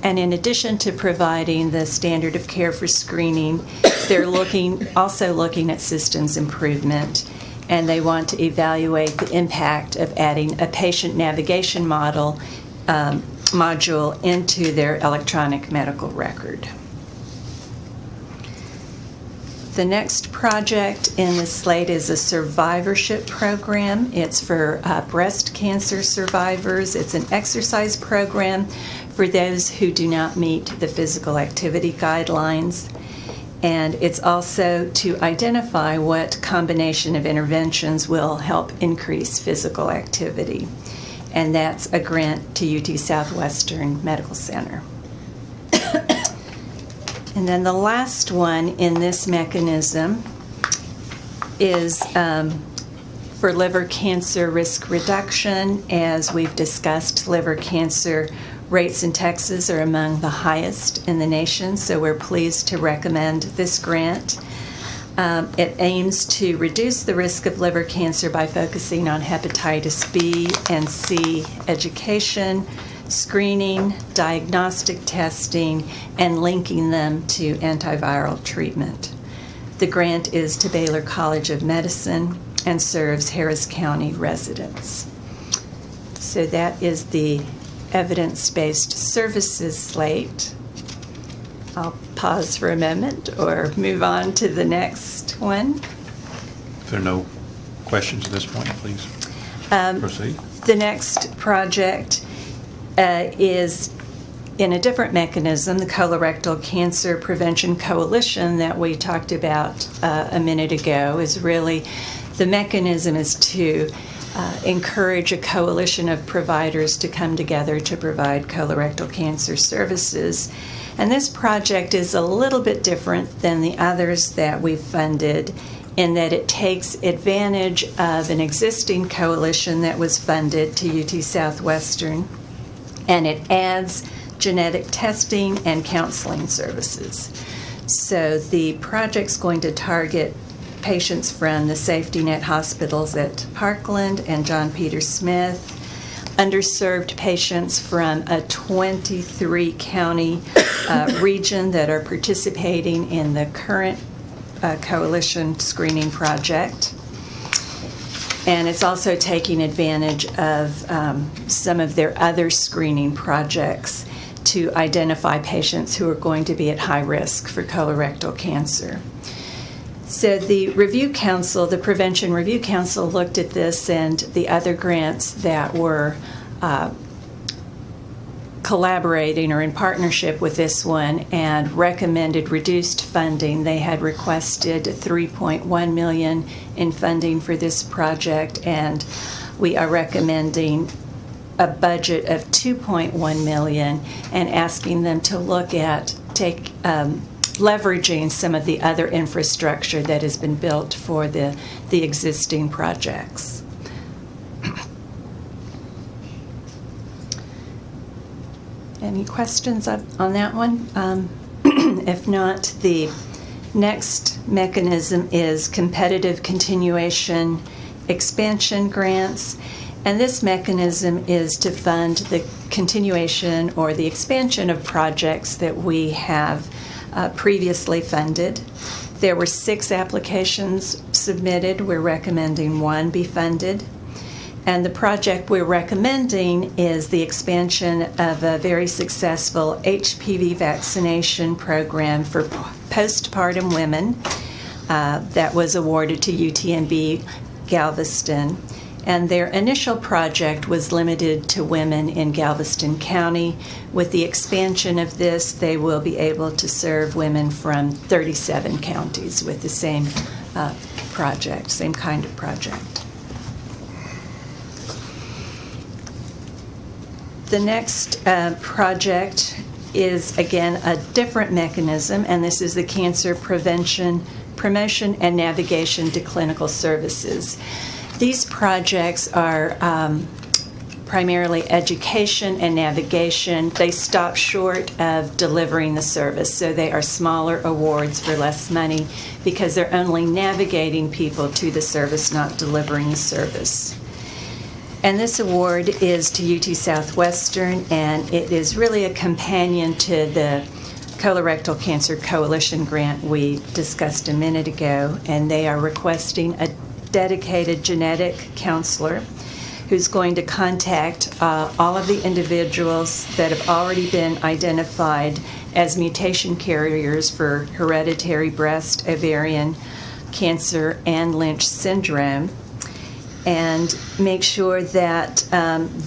And in addition to providing the standard of care for screening, they're also looking at systems improvement, and they want to evaluate the impact of adding a patient navigation module into their electronic medical record. The next project in the slate is a survivorship program. It's for breast cancer survivors. It's an exercise program for those who do not meet the physical activity guidelines. And it's also to identify what combination of interventions will help increase physical activity. And that's a grant to UT Southwestern Medical Center. And then the last one in this mechanism is for liver cancer risk reduction. As we've discussed, liver cancer rates in Texas are among the highest in the nation, so we're pleased to recommend this grant. It aims to reduce the risk of liver cancer by focusing on hepatitis B and C education screening, diagnostic testing, and linking them to antiviral treatment. The grant is to Baylor College of Medicine and serves Harris County residents. So that is the evidence-based services slate. I'll pause for a moment or move on to the next one. If there are no questions at this point, please proceed. The next project is in a different mechanism, the Colorectal Cancer Prevention Coalition that we talked about a minute ago. Is really, the mechanism is to encourage a coalition of providers to come together to provide colorectal cancer services. And this project is a little bit different than the others that we've funded in that it takes advantage of an existing coalition that was funded to UT Southwestern, and it adds genetic testing and counseling services. So the project's going to target patients from the safety net hospitals at Parkland and John Peter Smith, underserved patients from a 23 county region that are participating in the current coalition screening project. And it's also taking advantage of some of their other screening projects to identify patients who are going to be at high risk for colorectal cancer. So the Review Council, the Prevention Review Council, looked at this and the other grants that were collaborating or in partnership with this one and recommended reduced funding. They had requested $3.1 million in funding for this project, and we are recommending a budget of $2.1 million and asking them to look at leveraging some of the other infrastructure that has been built for the existing projects. Any questions on that one? If not, the next mechanism is competitive continuation expansion grants. And this mechanism is to fund the continuation or the expansion of projects that we have previously funded. There were 6 applications submitted. We're recommending 1 be funded. And the project we're recommending is the expansion of a very successful HPV vaccination program for postpartum women that was awarded to UTMB Galveston. And their initial project was limited to women in Galveston County. With the expansion of this, they will be able to serve women from 37 counties with the same project, same kind of project. The next project is, again, a different mechanism, and this is the Cancer Prevention, Promotion, and Navigation to Clinical Services. These projects are primarily education and navigation. They stop short of delivering the service, so they are smaller awards for less money because they're only navigating people to the service, not delivering the service. And this award is to UT Southwestern, and it is really a companion to the Colorectal Cancer Coalition grant we discussed a minute ago, and they are requesting a dedicated genetic counselor who's going to contact all of the individuals that have already been identified as mutation carriers for hereditary breast, ovarian cancer, and Lynch syndrome, and make sure that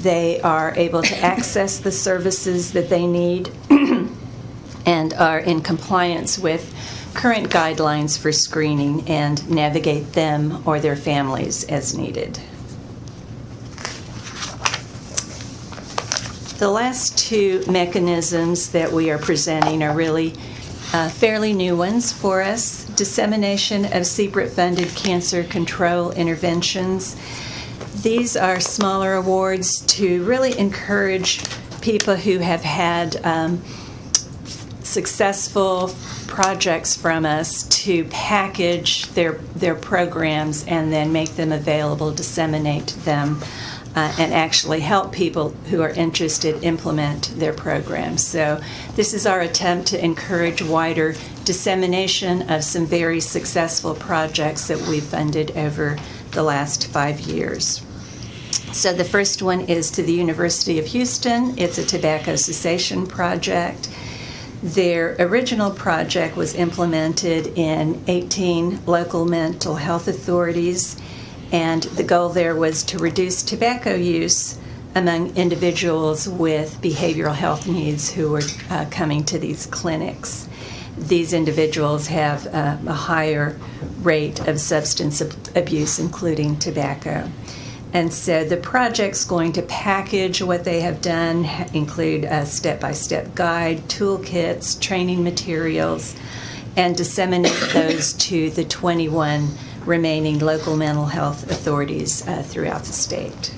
they are able to access the services that they need and are in compliance with current guidelines for screening and navigate them or their families as needed. The last 2 mechanisms that we are presenting are really fairly new ones for us. Dissemination of CPRIT-funded cancer control interventions. These are smaller awards to really encourage people who have had successful projects from us to package their programs and then make them available, disseminate them and actually help people who are interested implement their programs. So this is our attempt to encourage wider dissemination of some very successful projects that we've funded over the last 5 years. So the first one is to the University of Houston. It's a tobacco cessation project. Their original project was implemented in 18 local mental health authorities, and the goal there was to reduce tobacco use among individuals with behavioral health needs who were coming to these clinics. These individuals have a higher rate of substance abuse, including tobacco. And so the project's going to package what they have done, include a step-by-step guide, toolkits, training materials, and disseminate those to the 21 remaining local mental health authorities throughout the state.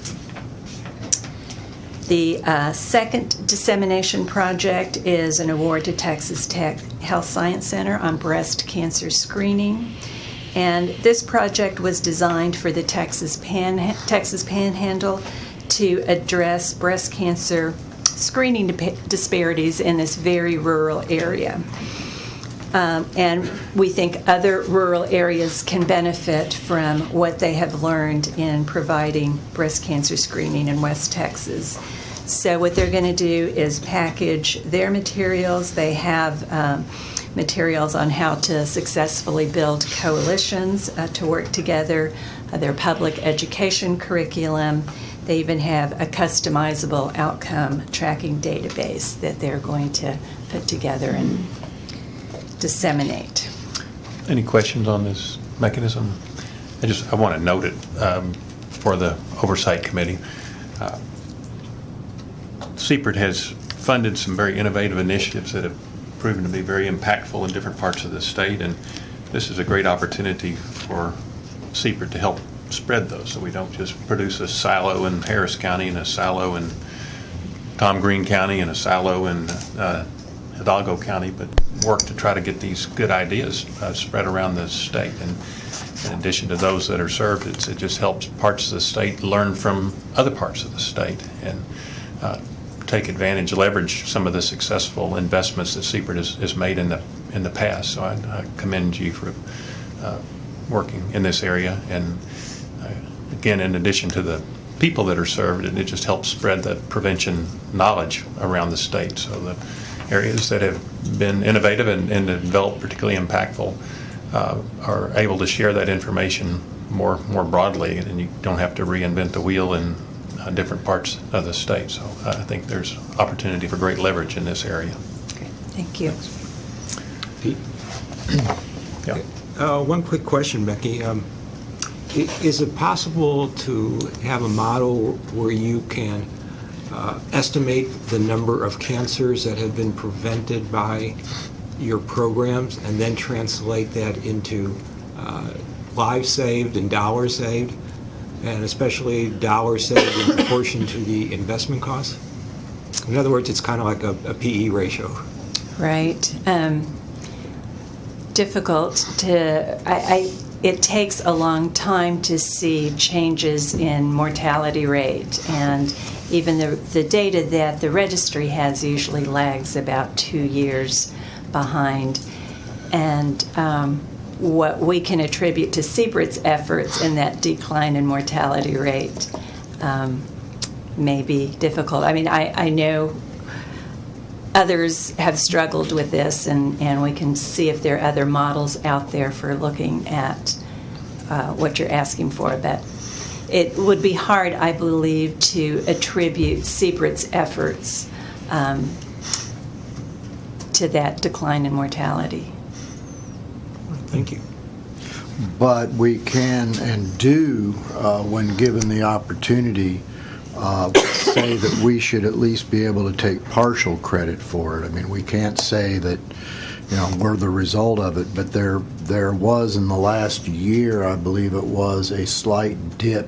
The second dissemination project is an award to Texas Tech Health Science Center on breast cancer screening. And this project was designed for the Texas Panhandle to address breast cancer screening disparities in this very rural area. And we think other rural areas can benefit from what they have learned in providing breast cancer screening in West Texas. So what they're going to do is package their materials. They have materials on how to successfully build coalitions to work together, their public education curriculum. They even have a customizable outcome tracking database that they're going to put together and disseminate. Any questions on this mechanism? I want to note it for the Oversight Committee. CPRIT has funded some very innovative initiatives that have proven to be very impactful in different parts of the state, and this is a great opportunity for CPRIT to help spread those, so we don't just produce a silo in Harris County and a silo in Tom Green County and a silo in Hidalgo County, but work to try to get these good ideas spread around the state. And in addition to those that are served, it just helps parts of the state learn from other parts of the state and take advantage, leverage some of the successful investments that CPRIT has made in the past. So I commend you for working in this area. And again, in addition to the people that are served, it just helps spread the prevention knowledge around the state. So the areas that have been innovative and developed particularly impactful are able to share that information more broadly, and you don't have to reinvent the wheel in different parts of the state. So I think there's opportunity for great leverage in this area. Great. Thank you. Pete? Yeah. One quick question, Becky. Is it possible to have a model where you can estimate the number of cancers that have been prevented by your programs and then translate that into lives saved and dollars saved, and especially dollars saved in proportion to the investment costs? In other words, it's kind of like a PE ratio. Right. Difficult to... It takes a long time to see changes in mortality rate, and even the data that the registry has usually lags about 2 years behind. And what we can attribute to CPRIT's efforts in that decline in mortality rate may be difficult. I mean, I know others have struggled with this, and we can see if there are other models out there for looking at what you're asking for. But it would be hard, I believe, to attribute CPRIT's efforts to that decline in mortality. Thank you. But we can and do, when given the opportunity, say that we should at least be able to take partial credit for it. I mean, we can't say that, we're the result of it, but there was in the last year, I believe it was, a slight dip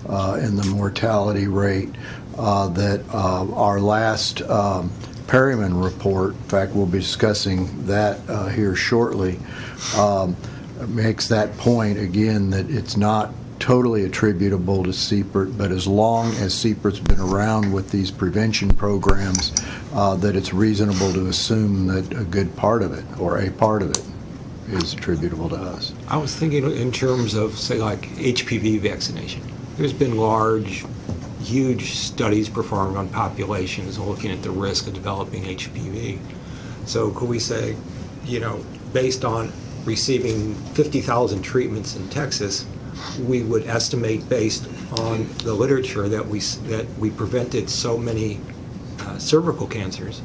in the mortality rate that our last Perryman report, in fact, we'll be discussing that here shortly, makes that point again, that it's not totally attributable to CPRIT, but as long as CPRIT's been around with these prevention programs, that it's reasonable to assume that a good part of it, or a part of it, is attributable to us. I was thinking in terms of, say, like HPV vaccination. There's been large, huge studies performed on populations looking at the risk of developing HPV. So could we say, based on receiving 50,000 treatments in Texas, we would estimate based on the literature that we prevented so many cervical cancers,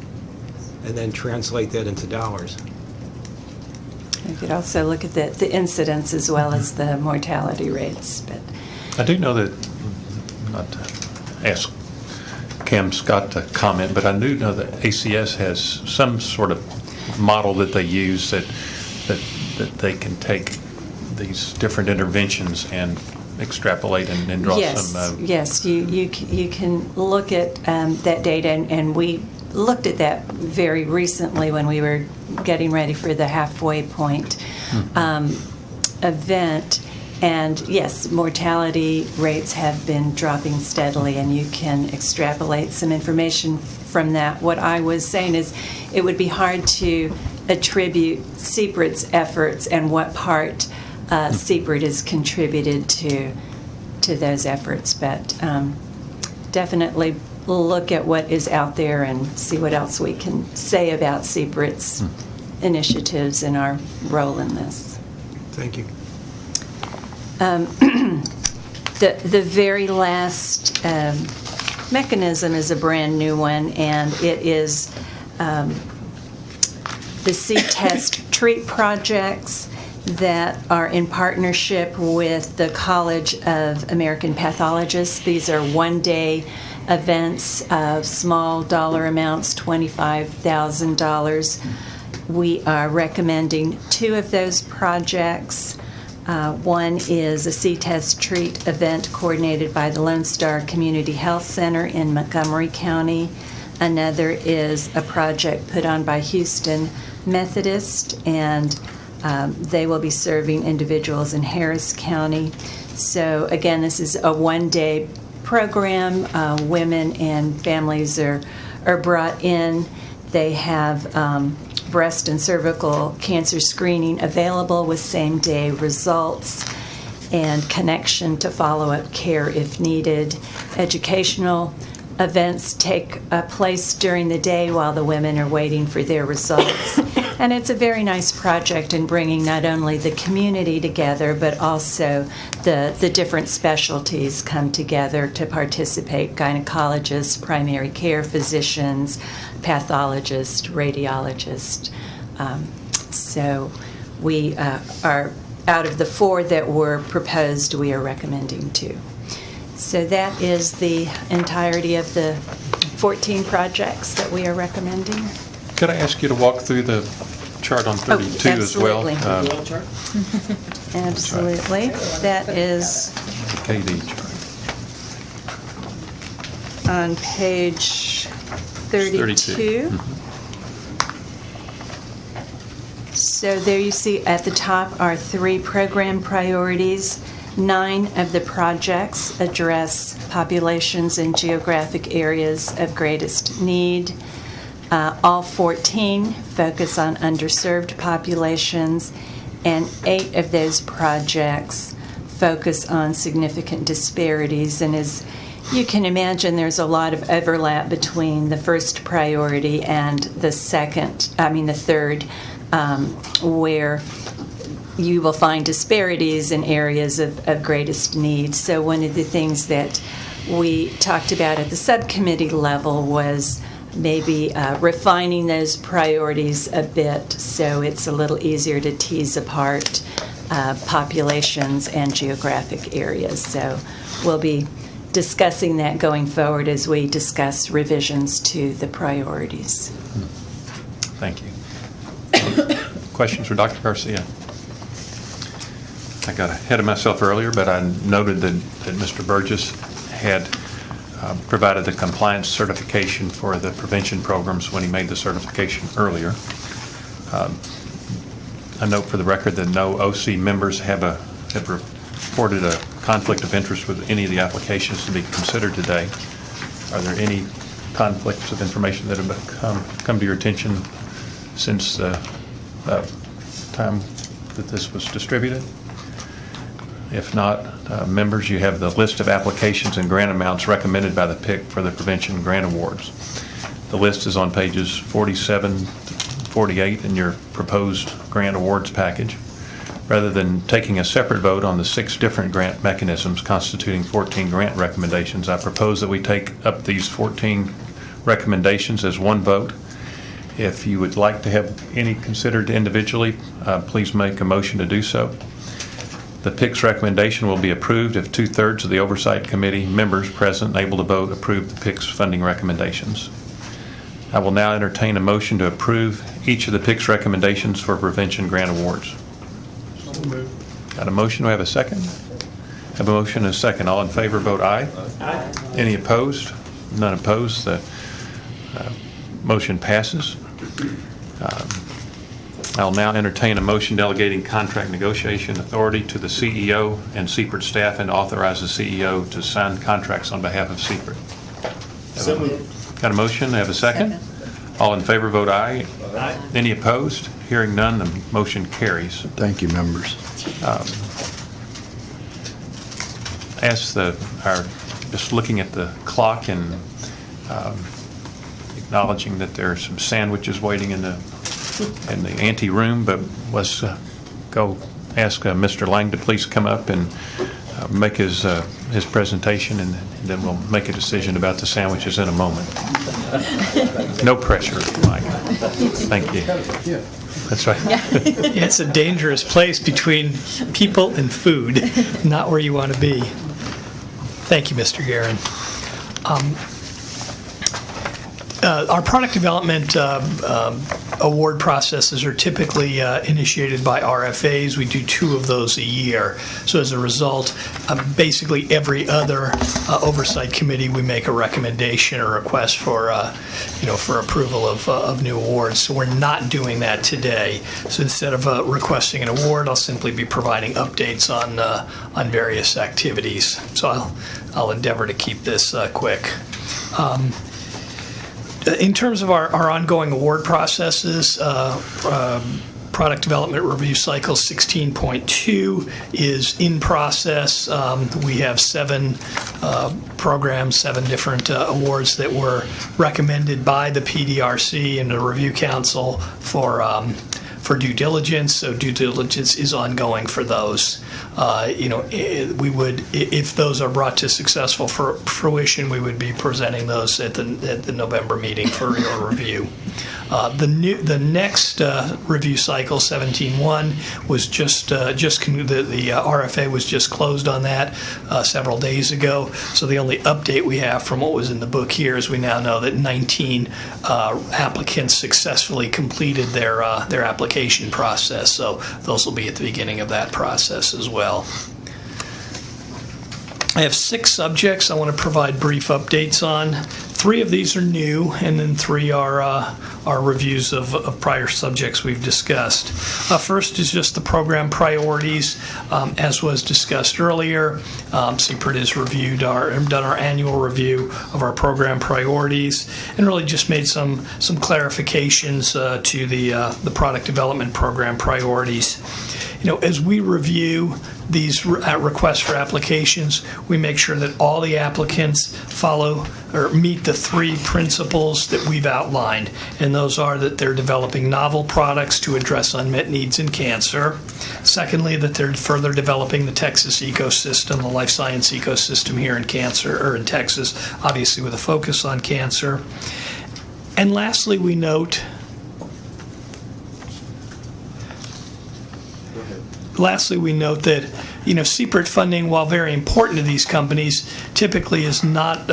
and then translate that into dollars? You could also look at the incidence as well as the mortality rates. But I do know that, not to ask Cam Scott to comment, but I do know that ACS has some sort of model that they use that they can take these different interventions and extrapolate and draw some... Yes, you can look at that data, and we looked at that very recently when we were getting ready for the halfway point event. And yes, mortality rates have been dropping steadily, and you can extrapolate some information from that. What I was saying is it would be hard to attribute CPRIT's efforts and what part CPRIT has contributed to those efforts, but definitely look at what is out there and see what else we can say about CPRIT's initiatives and our role in this. Thank you. The very last mechanism is a brand new one, and it is the C-Test Treat projects that are in partnership with the College of American Pathologists. These are one-day events of small dollar amounts, $25,000. We are recommending 2 of those projects. One is a C-Test Treat event coordinated by the Lone Star Community Health Center in Montgomery County. Another is a project put on by Houston Methodist, and they will be serving individuals in Harris County. So again, this is a one-day program. Women and families are brought in. They have breast and cervical cancer screening available with same-day results and connection to follow-up care if needed. Educational events take place during the day while the women are waiting for their results. And it's a very nice project in bringing not only the community together, but also the different specialties come together to participate: gynecologists, primary care physicians, pathologists, radiologists. So we are, out of the 4 that were proposed, we are recommending 2. So that is the entirety of the 14 projects that we are recommending. Could I ask you to walk through the chart on 32 as well? Absolutely. That is KD chart. on page 32. So there you see at the top are 3 program priorities. 9 of the projects address populations in geographic areas of greatest need. All 14 focus on underserved populations, and 8 of those projects focus on significant disparities. And as you can imagine, there's a lot of overlap between the first priority and the third, where you will find disparities in areas of greatest need. So one of the things that we talked about at the subcommittee level was maybe refining those priorities a bit so it's a little easier to tease apart populations and geographic areas. So we'll be discussing that going forward as we discuss revisions to the priorities. Thank you. Questions for Dr. Garcia? I got ahead of myself earlier, but I noted that Mr. Burgess had provided the compliance certification for the prevention programs when he made the certification earlier. A note for the record that no OC members have reported a conflict of interest with any of the applications to be considered today. Are there any conflicts of information that have come to your attention since the time that this was distributed? If not, members, you have the list of applications and grant amounts recommended by the PIC for the Prevention Grant Awards. The list is on pages 47 to 48 in your proposed grant awards package. Rather than taking a separate vote on the 6 different grant mechanisms constituting 14 grant recommendations, I propose that we take up these 14 recommendations as one vote. If you would like to have any considered individually, please make a motion to do so. The PIC's recommendation will be approved if 2/3 of the Oversight Committee members present and able to vote approve the PIC's funding recommendations. I will now entertain a motion to approve each of the PIC's recommendations for prevention grant awards. Got a motion? Do I have a second? Have a motion and a second. All in favor, vote aye. Aye. Any opposed? None opposed. The motion passes. I'll now entertain a motion delegating contract negotiation authority to the CEO and CPRIT staff and authorize the CEO to sign contracts on behalf of CPRIT. So moved. Got a motion? Have a second? All in favor, vote aye. Aye. Any opposed? Hearing none, the motion carries. Thank you, members. Just looking at the clock and acknowledging that there are some sandwiches waiting in the ante room, but let's go ask Mr. Lang to please come up and make his presentation, and then we'll make a decision about the sandwiches in a moment. No pressure, Mike. Thank you. That's right. It's a dangerous place between people and food, not where you want to be. Thank you, Mr. Guerin. Our product development award processes are typically initiated by RFAs. We do 2 of those a year. So as a result, basically every other oversight committee, we make a recommendation or request for approval of new awards. So we're not doing that today. So instead of requesting an award, I'll simply be providing updates on various activities. So I'll endeavor to keep this quick. In terms of our ongoing award processes, Product Development Review Cycle 16.2 is in process. We have 7 programs, 7 different awards that were recommended by the PDRC and the Review Council for due diligence. So due diligence is ongoing for those. We would, if those are brought to successful fruition, we would be presenting those at the November meeting for your review. The next review cycle, 17.1, was just the RFA was just closed on that several days ago. So the only update we have from what was in the book here is we now know that 19 applicants successfully completed their application process. So those will be at the beginning of that process as well. I have 6 subjects I want to provide brief updates on. 3 of these are new, and then 3 are reviews of prior subjects we've discussed. First is just the program priorities. As was discussed earlier, CPRIT has done our annual review of our program priorities, and really just made some clarifications to the product development program priorities. As we review these requests for applications, we make sure that all the applicants follow or meet the 3 principles that we've outlined. And those are that they're developing novel products to address unmet needs in cancer. Secondly, that they're further developing the Texas ecosystem, the life science ecosystem here in Texas, obviously with a focus on cancer. And lastly, we note that CPRIT funding, while very important to these companies, typically is not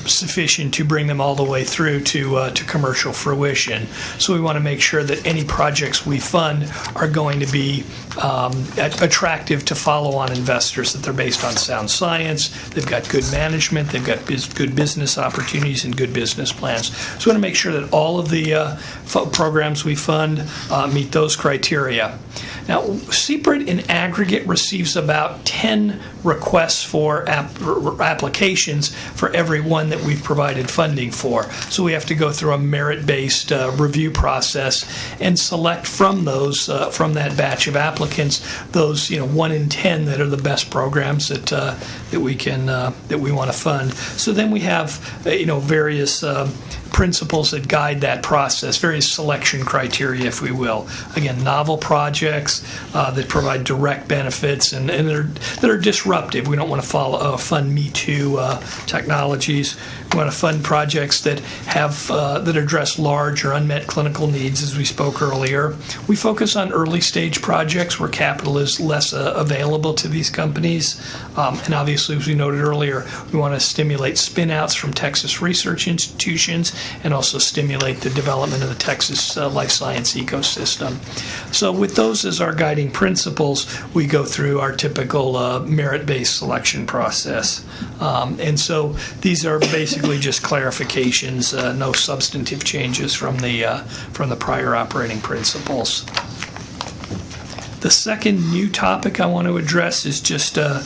sufficient to bring them all the way through to commercial fruition. So we want to make sure that any projects we fund are going to be attractive to follow-on investors, that they're based on sound science, they've got good management, they've got good business opportunities and good business plans. So we want to make sure that all of the programs we fund meet those criteria. Now, CPRIT in aggregate receives about about 10 requests for applications for every one that we've provided funding for. So we have to go through a merit-based review process and select from those, from that batch of applicants, those 1 in 10 that are the best programs that we can that we want to fund. So then we have various principles that guide that process, various selection criteria, if we will. Again, novel projects that provide direct benefits and that are disruptive. We don't want to fund Me Too technologies. We want to fund projects that have that address large or unmet clinical needs, as we spoke earlier. We focus on early stage projects where capital is less available to these companies. And obviously, as we noted earlier, we want to stimulate spin-outs from Texas research institutions and also stimulate the development of the Texas life science ecosystem. So with those as our guiding principles, we go through our typical merit-based selection process. And so these are basically just clarifications, no substantive changes from the prior operating principles. The second new topic I want to address is just a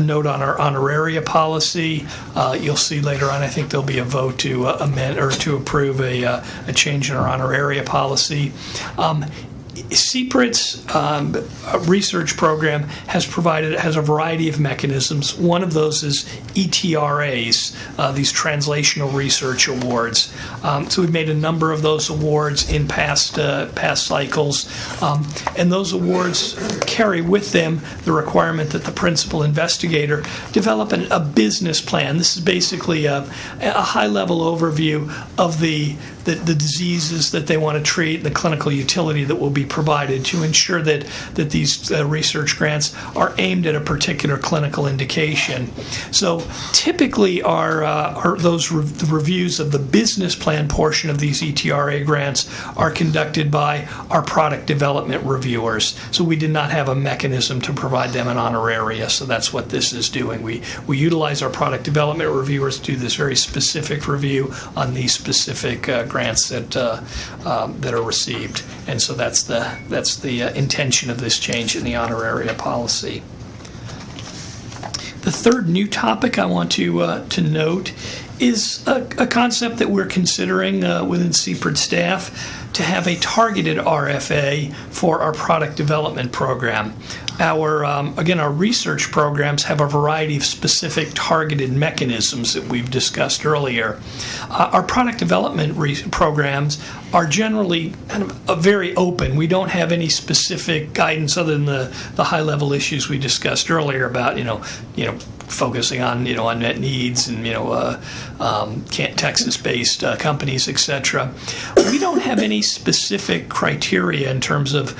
note on our honoraria policy. You'll see later on, I think there'll be a vote to amend or to approve a change in our honoraria policy. CPRIT's research program has a variety of mechanisms. One of those is ETRAs, these translational research awards. So we've made a number of those awards in past cycles, and those awards carry with them the requirement that the principal investigator develop a business plan. This is basically a high-level overview of the diseases that they want to treat, the clinical utility that will be provided to ensure that these research grants are aimed at a particular clinical indication. So typically the reviews of the business plan portion of these ETRA grants are conducted by our product development reviewers. So we did not have a mechanism to provide them an honoraria, so that's what this is doing. We utilize our product development reviewers to do this very specific review on these specific grants that are received, and so that's the intention of this change in the honoraria policy. The third new topic I want to note is a concept that we're considering within CPRIT staff to have a targeted RFA for our product development program. Our research programs have a variety of specific targeted mechanisms that we've discussed earlier. Our product development programs are generally kind of very open. We don't have any specific guidance other than the high-level issues we discussed earlier about focusing on unmet needs and Texas-based companies, etc. We don't have any specific criteria in terms of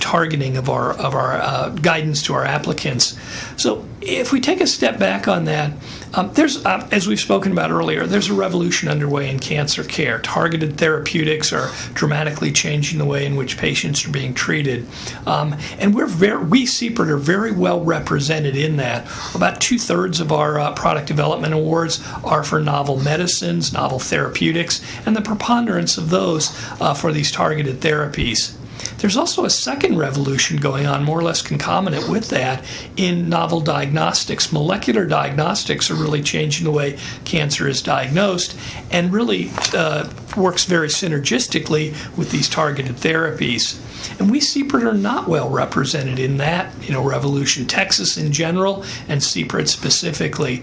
targeting of our guidance to our applicants. So if we take a step back on that, there's, as we've spoken about earlier, there's a revolution underway in cancer care. Targeted therapeutics are dramatically changing the way in which patients are being treated. And we CPRIT are very well represented in that. About 2/3 of our product development awards are for novel medicines, novel therapeutics, and the preponderance of those for these targeted therapies. There's also a second revolution going on, more or less concomitant with that, in novel diagnostics. Molecular diagnostics are really changing the way cancer is diagnosed and really works very synergistically with these targeted therapies. And we CPRIT are not well represented in that revolution. Texas in general and CPRIT specifically.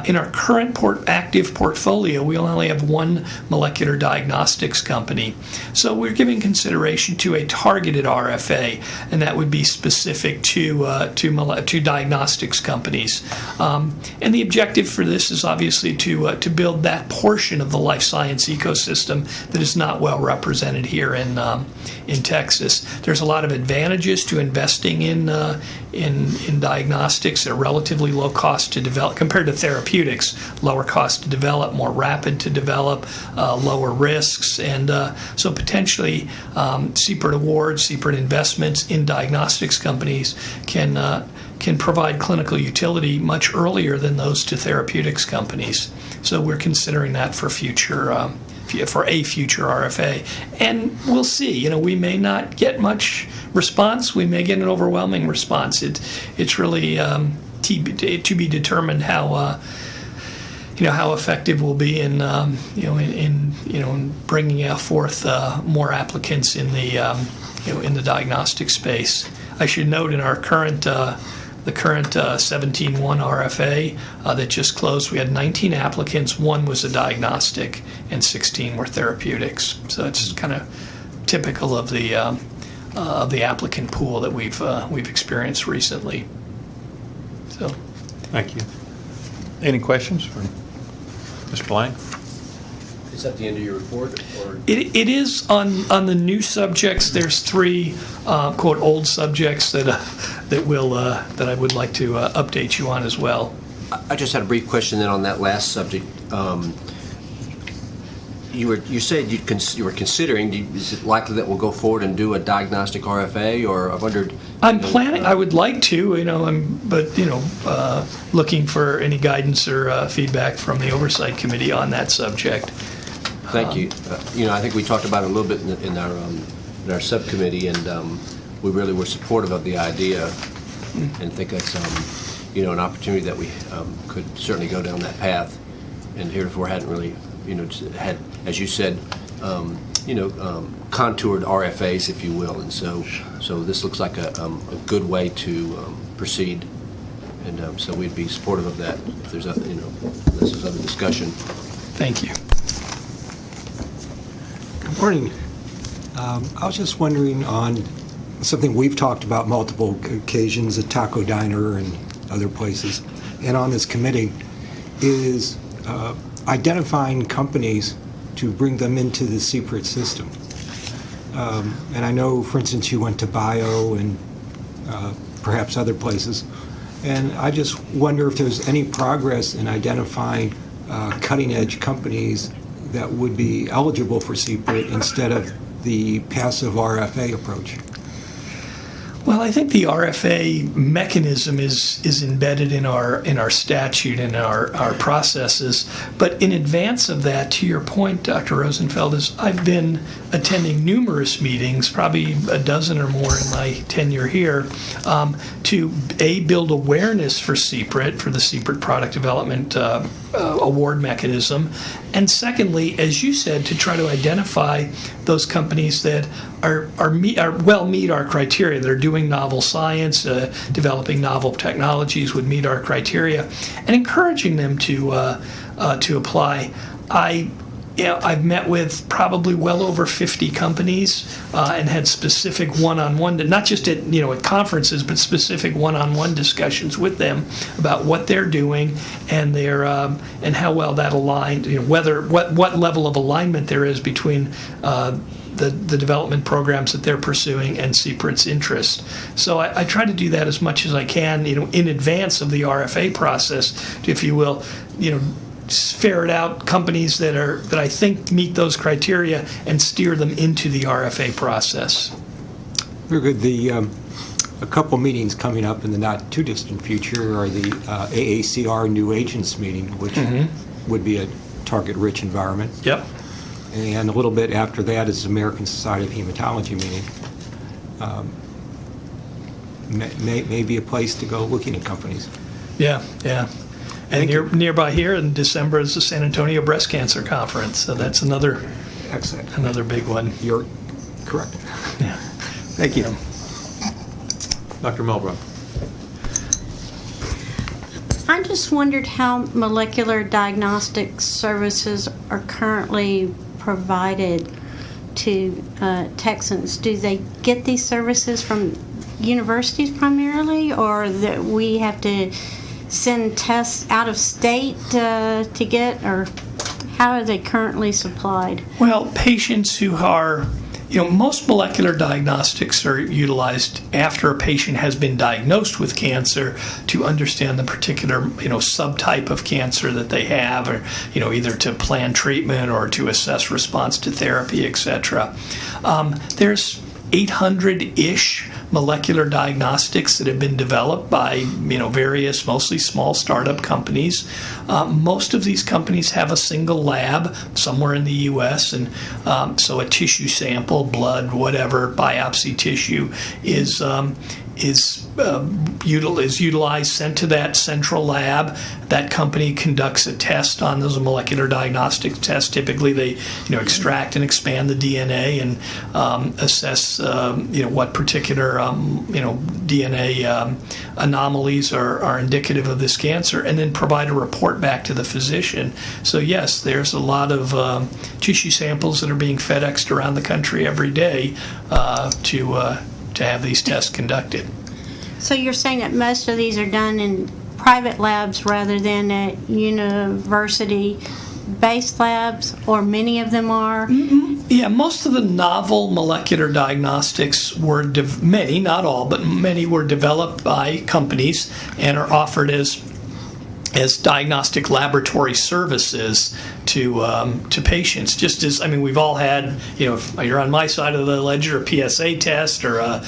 In our current active portfolio, we only have one molecular diagnostics company. So we're giving consideration to a targeted RFA, and that would be specific to diagnostics companies. And the objective for this is obviously to build that portion of the life science ecosystem that is not well represented here in Texas. There's a lot of advantages to investing in diagnostics. They're relatively low cost to develop compared to therapeutics. Lower cost to develop, more rapid to develop, lower risks, and so potentially CPRIT awards, CPRIT investments in diagnostics companies can provide clinical utility much earlier than those to therapeutics companies. So we're considering that for future for a future RFA. And we'll see. We may not get much response. We may get an overwhelming response. It's really to be determined how effective we'll be in bringing forth more applicants in the diagnostic space. I should note in our current 17-1 RFA that just closed, we had 19 applicants. 1 was a diagnostic, and 16 were therapeutics. So it's kind of typical of the applicant pool that we've experienced recently. So, thank you. Any questions for Mr. Blank? Is that the end of your report? Or? It is on the new subjects. There's 3 quote old subjects that I would like to update you on as well. I just had a brief question then on that last subject. You said you were considering. Is it likely that we'll go forward and do a diagnostic RFA? Or I wondered. I'm planning. I would like to. Looking for any guidance or feedback from the Oversight Committee on that subject. Thank you. I think we talked about it a little bit in our subcommittee, and we really were supportive of the idea, and think that's an opportunity that we could certainly go down that path, and heretofore hadn't really had, as you said, contoured RFAs, if you will, and so this looks like a good way to proceed, and so we'd be supportive of that if there's this is other discussion. Thank you. Good morning. I was just wondering on something we've talked about multiple occasions at Taco Diner and other places, and on this committee, is identifying companies to bring them into the CPRIT system. And I know, for instance, you went to Bio and perhaps other places, and I just wonder if there's any progress in identifying cutting-edge companies that would be eligible for CPRIT instead of the passive RFA approach. Well, I think the RFA mechanism is embedded in our statute and our processes. But in advance of that, to your point, Dr. Rosenfeld, is I've been attending numerous meetings, probably a dozen or more in my tenure here, to build awareness for CPRIT, for the CPRIT Product Development Award mechanism, and secondly, as you said, to try to identify those companies that meet our criteria, that are doing novel science, developing novel technologies, would meet our criteria, and encouraging them to apply. I've met with probably well over 50 companies and had specific one-on-one, not just at conferences, but specific one-on-one discussions with them about what they're doing and and how well that aligned. What level of alignment there is between the development programs that they're pursuing and CPRIT's interest. So I try to do that as much as I can, in advance of the RFA process, if you will, ferret out companies that I think meet those criteria and steer them into the RFA process. Very good. A couple meetings coming up in the not too distant future are the AACR New Agents meeting, which would be a target-rich environment. Yep. And a little bit after that is the American Society of Hematology meeting. May be a place to go looking at companies. Yeah. And nearby here in December is the San Antonio Breast Cancer Conference, so that's another big one. You're correct. Yeah. Thank you. Dr. Milbrook. I just wondered how molecular diagnostic services are currently provided to Texans. Do they get these services from universities primarily, or that we have to send tests out of state to get, or how are they currently supplied? Well, patients who are, most molecular diagnostics are utilized after a patient has been diagnosed with cancer to understand the particular, subtype of cancer that they have, or, either to plan treatment or to assess response to therapy, etc. There's 800-ish molecular diagnostics that have been developed by various, mostly small startup companies. Most of these companies have a single lab somewhere in the U.S., and so a tissue sample, blood, whatever, biopsy tissue is utilized, sent to that central lab. That company conducts a test on those, a molecular diagnostic test. Typically, they extract and expand the DNA and assess what particular DNA anomalies are indicative of this cancer, and then provide a report back to the physician. So yes, there's a lot of tissue samples that are being FedExed around the country every day to have these tests conducted. So you're saying that most of these are done in private labs rather than at university-based labs, or many of them are? Yeah, most of the novel molecular diagnostics were, many, not all, but many were developed by companies and are offered as diagnostic laboratory services to patients. Just as, we've all had, if you're on my side of the ledger, a PSA test or a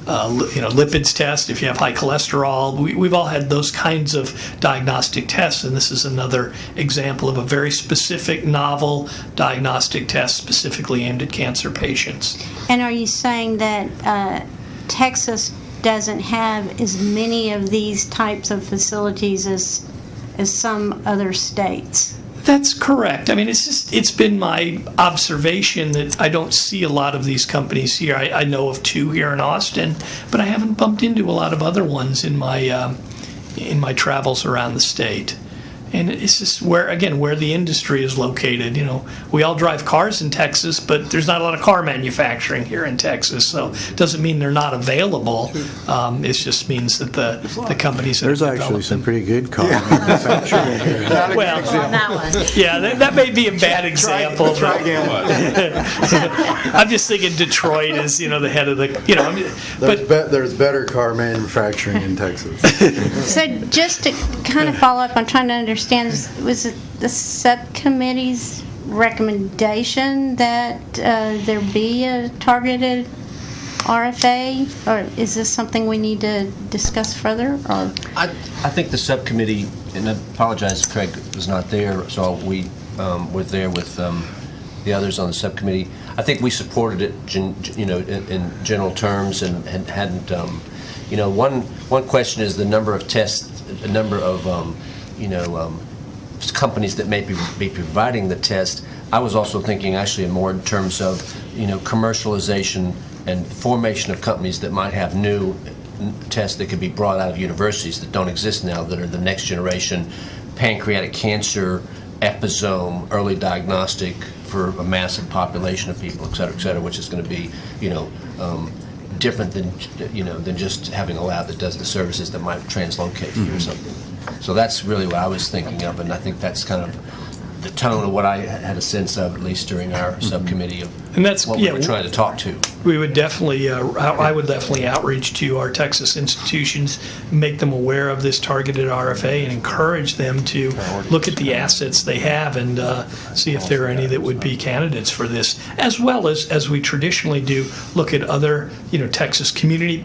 lipids test if you have high cholesterol. We've all had those kinds of diagnostic tests, and this is another example of a very specific novel diagnostic test specifically aimed at cancer patients. And are you saying that Texas doesn't have as many of these types of facilities as some other states? That's correct. It's been my observation that I don't see a lot of these companies here. I know of 2 here in Austin, but I haven't bumped into a lot of other ones in my travels around the state. And it's just where the industry is located. We all drive cars in Texas, but there's not a lot of car manufacturing here in Texas. So it doesn't mean they're not available. It just means that the companies that There's have actually developed some them. pretty good car manufacturing here. Well, On that one. yeah, that may be a bad example. Try again. I'm just thinking Detroit is, the head of the, There's better car manufacturing in Texas. So just to kind of follow up, I'm trying to understand, was it the subcommittee's recommendation that there be a targeted RFA, or is this something we need to discuss further? Or I think the subcommittee, and I apologize, Craig was not there, so we were there with the others on the subcommittee. I think we supported it, in general terms, and hadn't. One question is the number of tests, the number of companies that may be providing the test. I was also thinking actually more in terms of commercialization and formation of companies that might have new tests that could be brought out of universities that don't exist now, that are the next generation pancreatic cancer episome early diagnostic for a massive population of people, et cetera, which is going to be different than just having a lab that does the services that might translocate you or something. So that's really what I was thinking of, and I think that's kind of the tone of what I had a sense of, at least during our subcommittee, of And that's what we were trying to talk to. We would definitely, I would definitely outreach to our Texas institutions, make them aware of this targeted RFA, and encourage them to look at the assets they have and see if there are any that would be candidates for this, as well as we traditionally do, look at other, Texas community,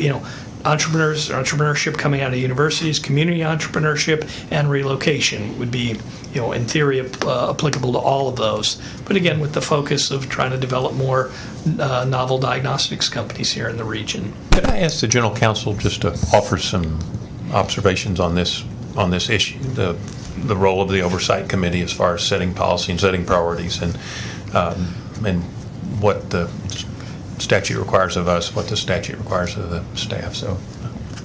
entrepreneurship coming out of universities, community entrepreneurship, and relocation would be, in theory, applicable to all of those. But again, with the focus of trying to develop more novel diagnostics companies here in the region. Could I ask the General Counsel just to offer some observations on this issue, the role of the Oversight Committee as far as setting policy and setting priorities, and what the statute requires of us, what the statute requires of the staff. So,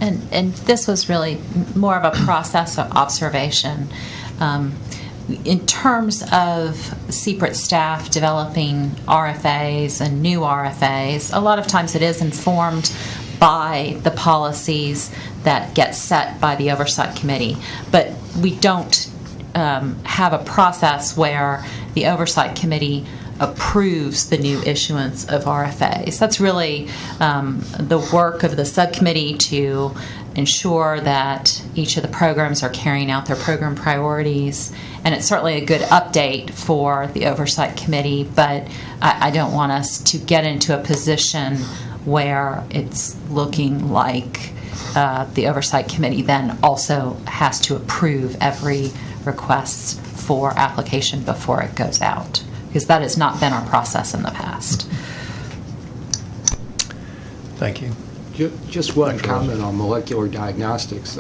And this was really more of a process of observation. In terms of CPRIT staff developing RFAs and new RFAs, a lot of times it is informed by the policies that get set by the Oversight Committee. But we don't have a process where the Oversight Committee approves the new issuance of RFAs. That's really the work of the subcommittee to ensure that each of the programs are carrying out their program priorities. And it's certainly a good update for the Oversight Committee, but I don't want us to get into a position where it's looking like the Oversight Committee then also has to approve every request for application before it goes out, because that has not been our process in the past. Thank you. Just one comment on molecular diagnostics.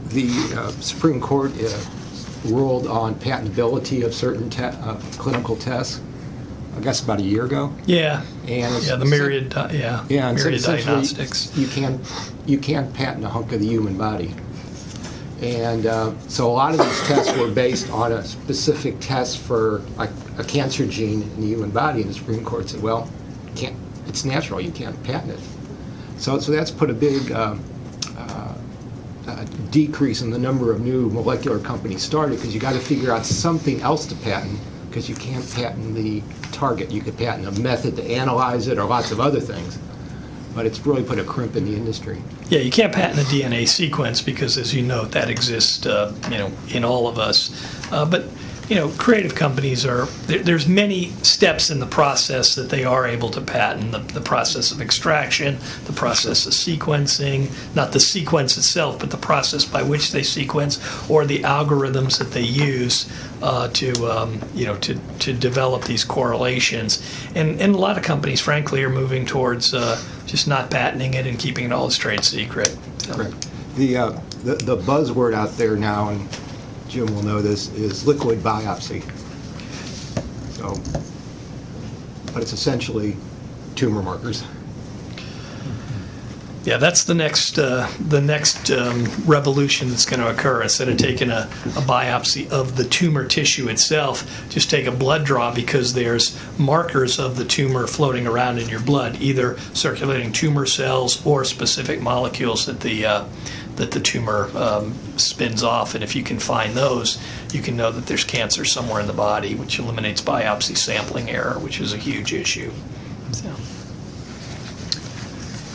The Supreme Court ruled on patentability of certain clinical tests, I guess about a year ago. Yeah. And the myriad, and myriad essentially diagnostics. You can't patent a hunk of the human body. And so a lot of these tests were based on a specific test for like a cancer gene in the human body, and the Supreme Court said, well, it's natural, you can't patent it. So that's put a big decrease in the number of new molecular companies started, because you got to figure out something else to patent, because you can't patent the target. You could patent a method to analyze it or lots of other things, but it's really put a crimp in the industry. Yeah, you can't patent a DNA sequence because, as you know, that exists, in all of us. But creative companies there's many steps in the process that they are able to patent. The process of extraction, the process of sequencing, not the sequence itself, but the process by which they sequence, or the algorithms that they use to develop these correlations. And a lot of companies, frankly, are moving towards just not patenting it and keeping it all a trade secret. So. Correct. The buzzword out there now, and Jim will know this, is liquid biopsy. So, but it's essentially tumor markers. Yeah, that's the next revolution that's going to occur. Instead of taking a biopsy of the tumor tissue itself, just take a blood draw, because there's markers of the tumor floating around in your blood, either circulating tumor cells or specific molecules that the tumor spins off. And if you can find those, you can know that there's cancer somewhere in the body, which eliminates biopsy sampling error, which is a huge issue.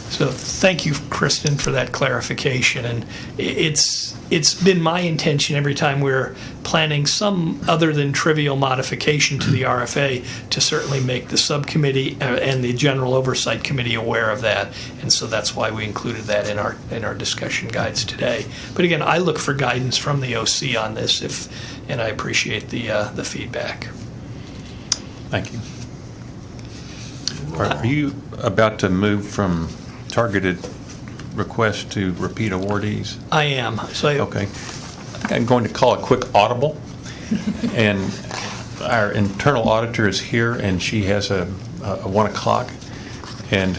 So thank you, Kristen, for that clarification. And it's been my intention every time we're planning some other than trivial modification to the RFA to certainly make the subcommittee and the General Oversight Committee aware of that. And so that's why we included that in our discussion guides today. But again, I look for guidance from the OC on this, and I appreciate the feedback. Thank you. Are you about to move from targeted requests to repeat awardees? I am. Okay. I think I'm going to call a quick audible. And our internal auditor is here, and she has a 1 o'clock. And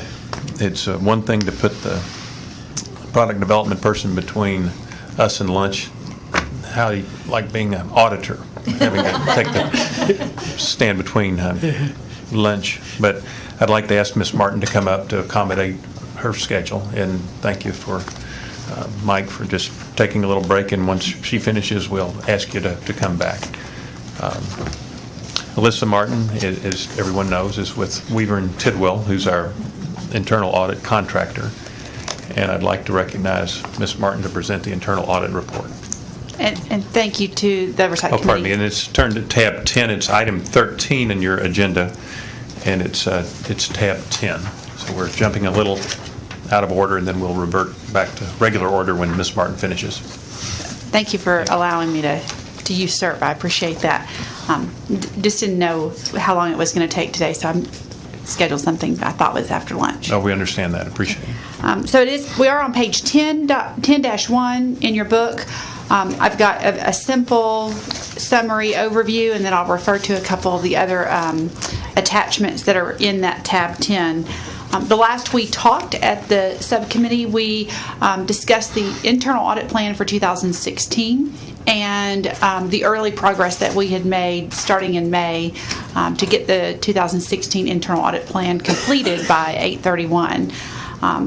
it's one thing to put the product development person between us and lunch. How do you like being an auditor, having to take the stand between lunch? But I'd like to ask Ms. Martin to come up to accommodate her schedule, and thank you for Mike for just taking a little break, and once she finishes we'll ask you to come back. Alyssa Martin, as everyone knows, is with Weaver and Tidwell, who's our internal audit contractor, and I'd like to recognize Ms. Martin to present the internal audit report. And thank you to the Oversight Committee. Pardon me, and it's turned to tab 10. It's item 13 in your agenda, and it's tab 10. So we're jumping a little out of order, and then we'll revert back to regular order when Ms. Martin finishes. Thank you for allowing me to usurp. I appreciate that. Just didn't know how long it was going to take today, so I scheduled something I thought was after lunch. Oh, we understand that. Appreciate it. So we are on page 10-1 in your book. I've got a simple summary overview, and then I'll refer to a couple of the other attachments that are in that tab 10. The last we talked at the subcommittee, we discussed the internal audit plan for 2016 and the early progress that we had made starting in May to get the 2016 internal audit plan completed by 8/31.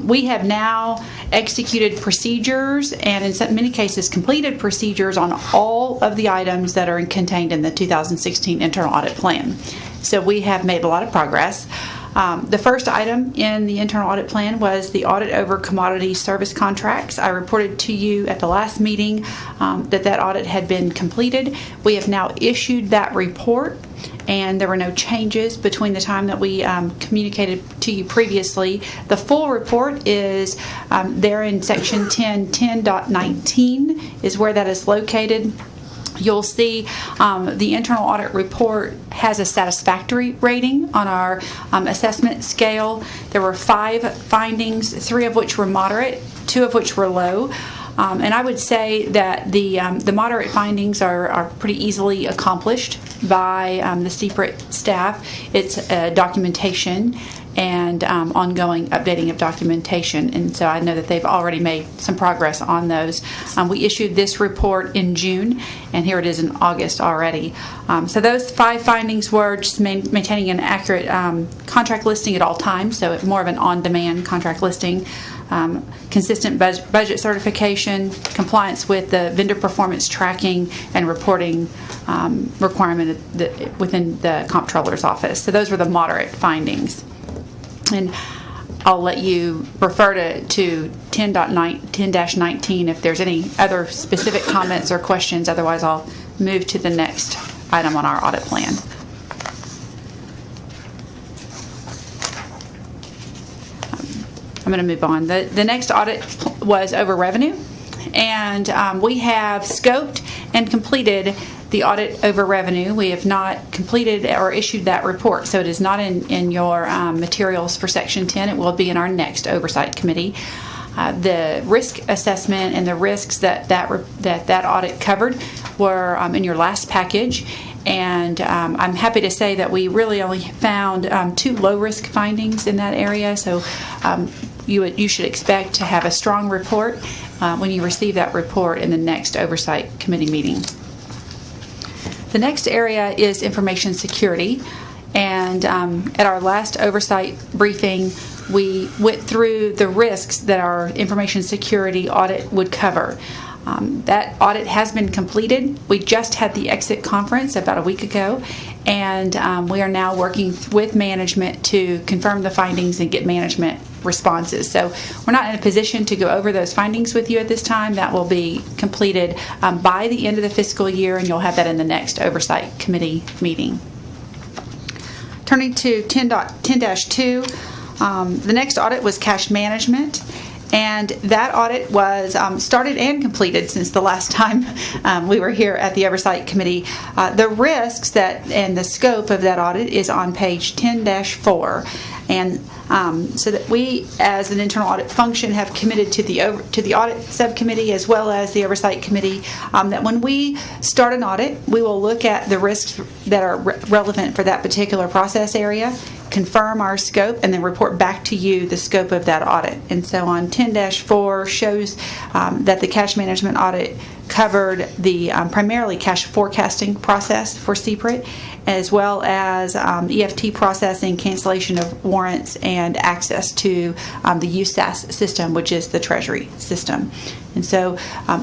We have now executed procedures and in many cases completed procedures on all of the items that are contained in the 2016 internal audit plan. So we have made a lot of progress. The first item in the internal audit plan was the audit over commodity service contracts. I reported to you at the last meeting that audit had been completed. We have now issued that report, and there were no changes between the time that we communicated to you previously. The full report is there in section 10.19 is where that is located. You'll see the internal audit report has a satisfactory rating on our assessment scale. There were 5 findings, 3 of which were moderate, 2 of which were low. And I would say that the moderate findings are pretty easily accomplished by the CPRIT staff. It's documentation and ongoing updating of documentation. And so I know that they've already made some progress on those. We issued this report in June, and here it is in August already. So those 5 findings were just maintaining an accurate contract listing at all times, so more of an on-demand contract listing. Consistent budget certification, compliance with the vendor performance tracking and reporting requirement within the comptroller's office. So those were the moderate findings. And I'll let you refer to 10.19 if there's any other specific comments or questions. Otherwise, I'll move to the next item on our audit plan. I'm going to move on. The next audit was over revenue, and we have scoped and completed the audit over revenue. We have not completed or issued that report, so it is not in your materials for Section 10. It will be in our next Oversight Committee. The risk assessment and the risks that audit covered were in your last package. And I'm happy to say that we really only found 2 low-risk findings in that area. So you should expect to have a strong report when you receive that report in the next Oversight Committee meeting. The next area is information security. And at our last Oversight briefing, we went through the risks that our information security audit would cover. That audit has been completed. We just had the exit conference about a week ago, and we are now working with management to confirm the findings and get management responses. So we're not in a position to go over those findings with you at this time. That will be completed by the end of the fiscal year, and you'll have that in the next Oversight Committee meeting. Turning to 10.2, the next audit was cash management. And that audit was started and completed since the last time we were here at the Oversight Committee. The risks and the scope of that audit is on page 10-4. And so that we, as an internal audit function, have committed to the audit subcommittee as well as the Oversight Committee that when we start an audit, we will look at the risks that are relevant for that particular process area, confirm our scope, and then report back to you the scope of that audit. And so on 10-4 shows that the cash management audit covered the primarily cash forecasting process for CPRIT, as well as EFT processing, cancellation of warrants, and access to the USAS system, which is the Treasury system. And so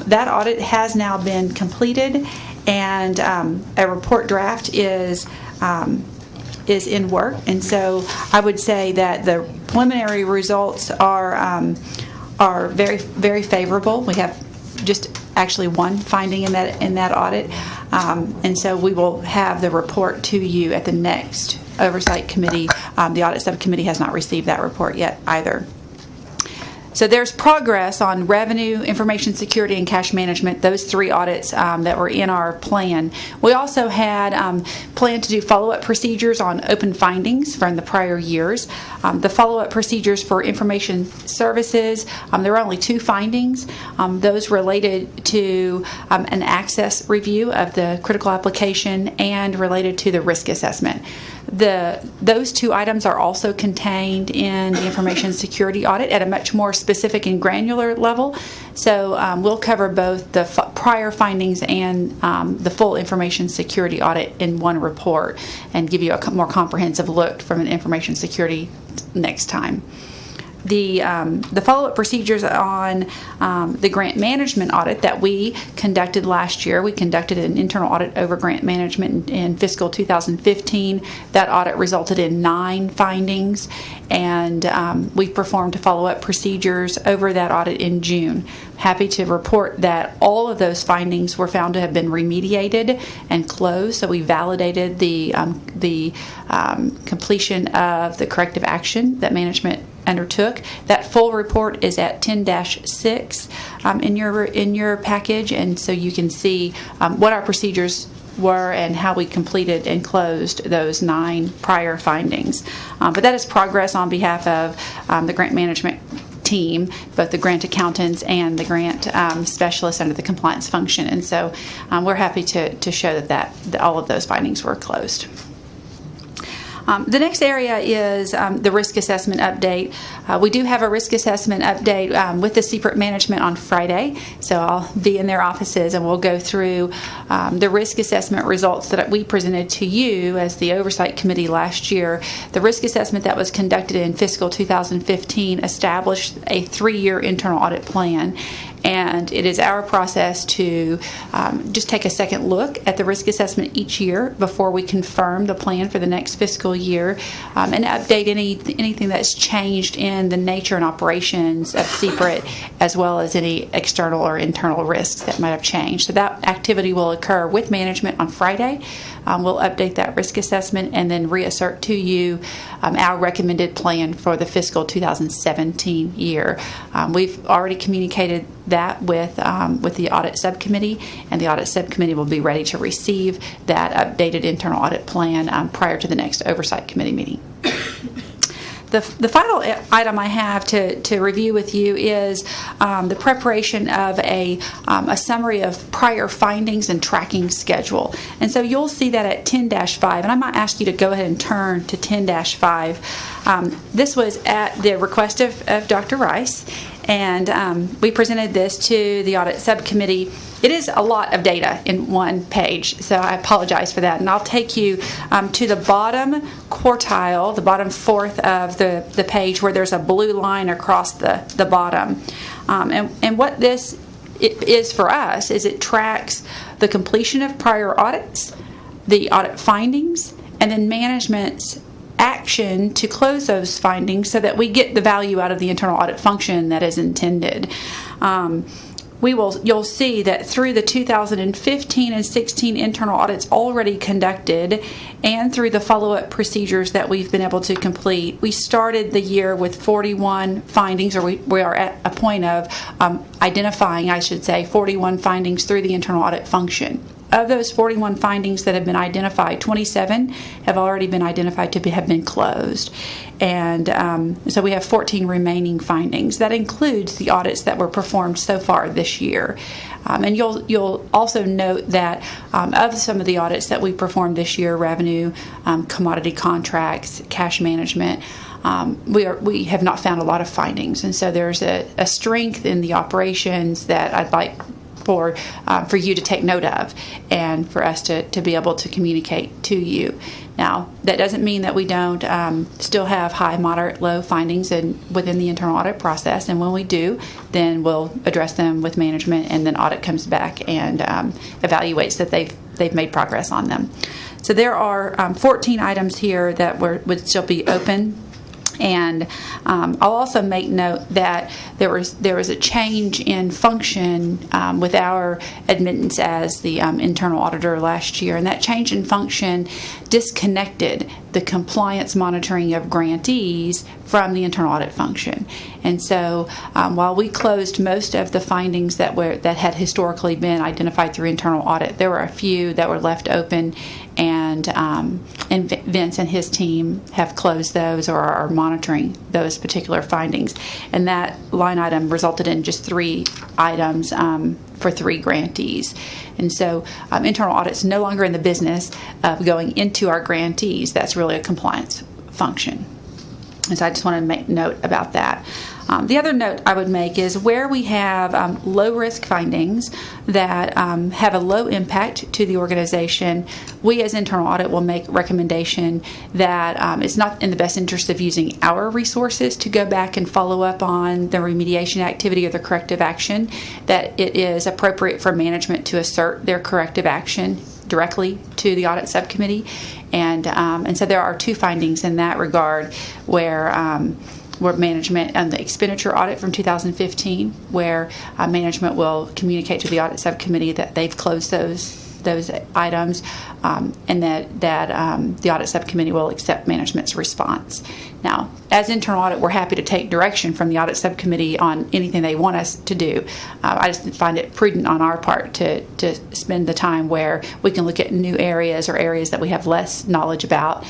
that audit has now been completed, and a report draft is in work. And so I would say that the preliminary results are very, very favorable. We have just actually one finding in that audit, and so we will have the report to you at the next Oversight Committee. The audit subcommittee has not received that report yet either. So there's progress on revenue, information security, and cash management, those 3 audits that were in our plan. We also had planned to do follow-up procedures on open findings from the prior years. The follow-up procedures for information services, there were only 2 findings. Those related to an access review of the critical application and related to the risk assessment. Those 2 items are also contained in the information security audit at a much more specific and granular level. So we'll cover both the prior findings and the full information security audit in one report and give you a more comprehensive look from an information security next time. the follow-up procedures on the grant management audit that we conducted last year. We conducted an internal audit over grant management in fiscal 2015. That audit resulted in 9 findings, and we performed follow-up procedures over that audit in June. Happy to report that all of those findings were found to have been remediated and closed, so we validated the completion of the corrective action that management undertook. That full report is at 10-6 in your package, and so you can see what our procedures were and how we completed and closed those 9 prior findings. But that is progress on behalf of the grant management team, both the grant accountants and the grant specialists under the compliance function. And so we're happy to show that all of those findings were closed. The next area is the risk assessment update. We do have a risk assessment update with the CPRIT management on Friday, so I'll be in their offices and we'll go through the risk assessment results that we presented to you as the Oversight Committee last year. The risk assessment that was conducted in fiscal 2015 established a 3-year internal audit plan. And it is our process to just take a second look at the risk assessment each year before we confirm the plan for the next fiscal year and update anything that's changed in the nature and operations of CPRIT, as well as any external or internal risks that might have changed. So that activity will occur with management on Friday. We'll update that risk assessment and then reassert to you our recommended plan for the fiscal 2017 year. We've already communicated that with the audit subcommittee, and the audit subcommittee will be ready to receive that updated internal audit plan prior to the next Oversight Committee meeting. The final item I have to review with you is the preparation of a summary of prior findings and tracking schedule. And so you'll see that at 10-5, and I might ask you to go ahead and turn to 10-5. This was at the request of Dr. Rice, and we presented this to the audit subcommittee. It is a lot of data in one page, so I apologize for that. And I'll take you to the bottom quartile, the bottom fourth of the page, where there's a blue line across the bottom. And what this is for us is it tracks the completion of prior audits, the audit findings, and then management's action to close those findings so that we get the value out of the internal audit function that is intended. You'll see that through the 2015 and 16 internal audits already conducted and through the follow-up procedures that we've been able to complete, we started the year with 41 findings, or we are at a point of identifying, 41 findings through the internal audit function. Of those 41 findings that have been identified, 27 have already been identified to have been closed. And so we have 14 remaining findings. That includes the audits that were performed so far this year. And you'll also note that of some of the audits that we performed this year, revenue, commodity contracts, cash management, we have not found a lot of findings. And so there's a strength in the operations that I'd like for you to take note of and for us to be able to communicate to you. Now, that doesn't mean that we don't still have high, moderate, low findings within the internal audit process, and when we do, then we'll address them with management, and then audit comes back and evaluates that they've made progress on them. So there are 14 items here that would still be open. And I'll also make note that there was a change in function with our admittance as the internal auditor last year, and that change in function disconnected the compliance monitoring of grantees from the internal audit function. And so while we closed most of the findings that had historically been identified through internal audit, there were a few that were left open, and Vince and his team have closed those or are monitoring those particular findings. And that line item resulted in just 3 items for 3 grantees. And so internal audit's no longer in the business of going into our grantees. That's really a compliance function. And so I just want to make note about that. The other note I would make is where we have low-risk findings that have a low impact to the organization, we as internal audit will make recommendation that it's not in the best interest of using our resources to go back and follow up on the remediation activity or the corrective action, that it is appropriate for management to assert their corrective action directly to the audit subcommittee. And so there are 2 findings in that regard where management and the expenditure audit from 2015, where management will communicate to the audit subcommittee that they've closed those items, and that the audit subcommittee will accept management's response. Now, as internal audit, we're happy to take direction from the audit subcommittee on anything they want us to do. I just find it prudent on our part to spend the time where we can look at new areas or areas that we have less knowledge about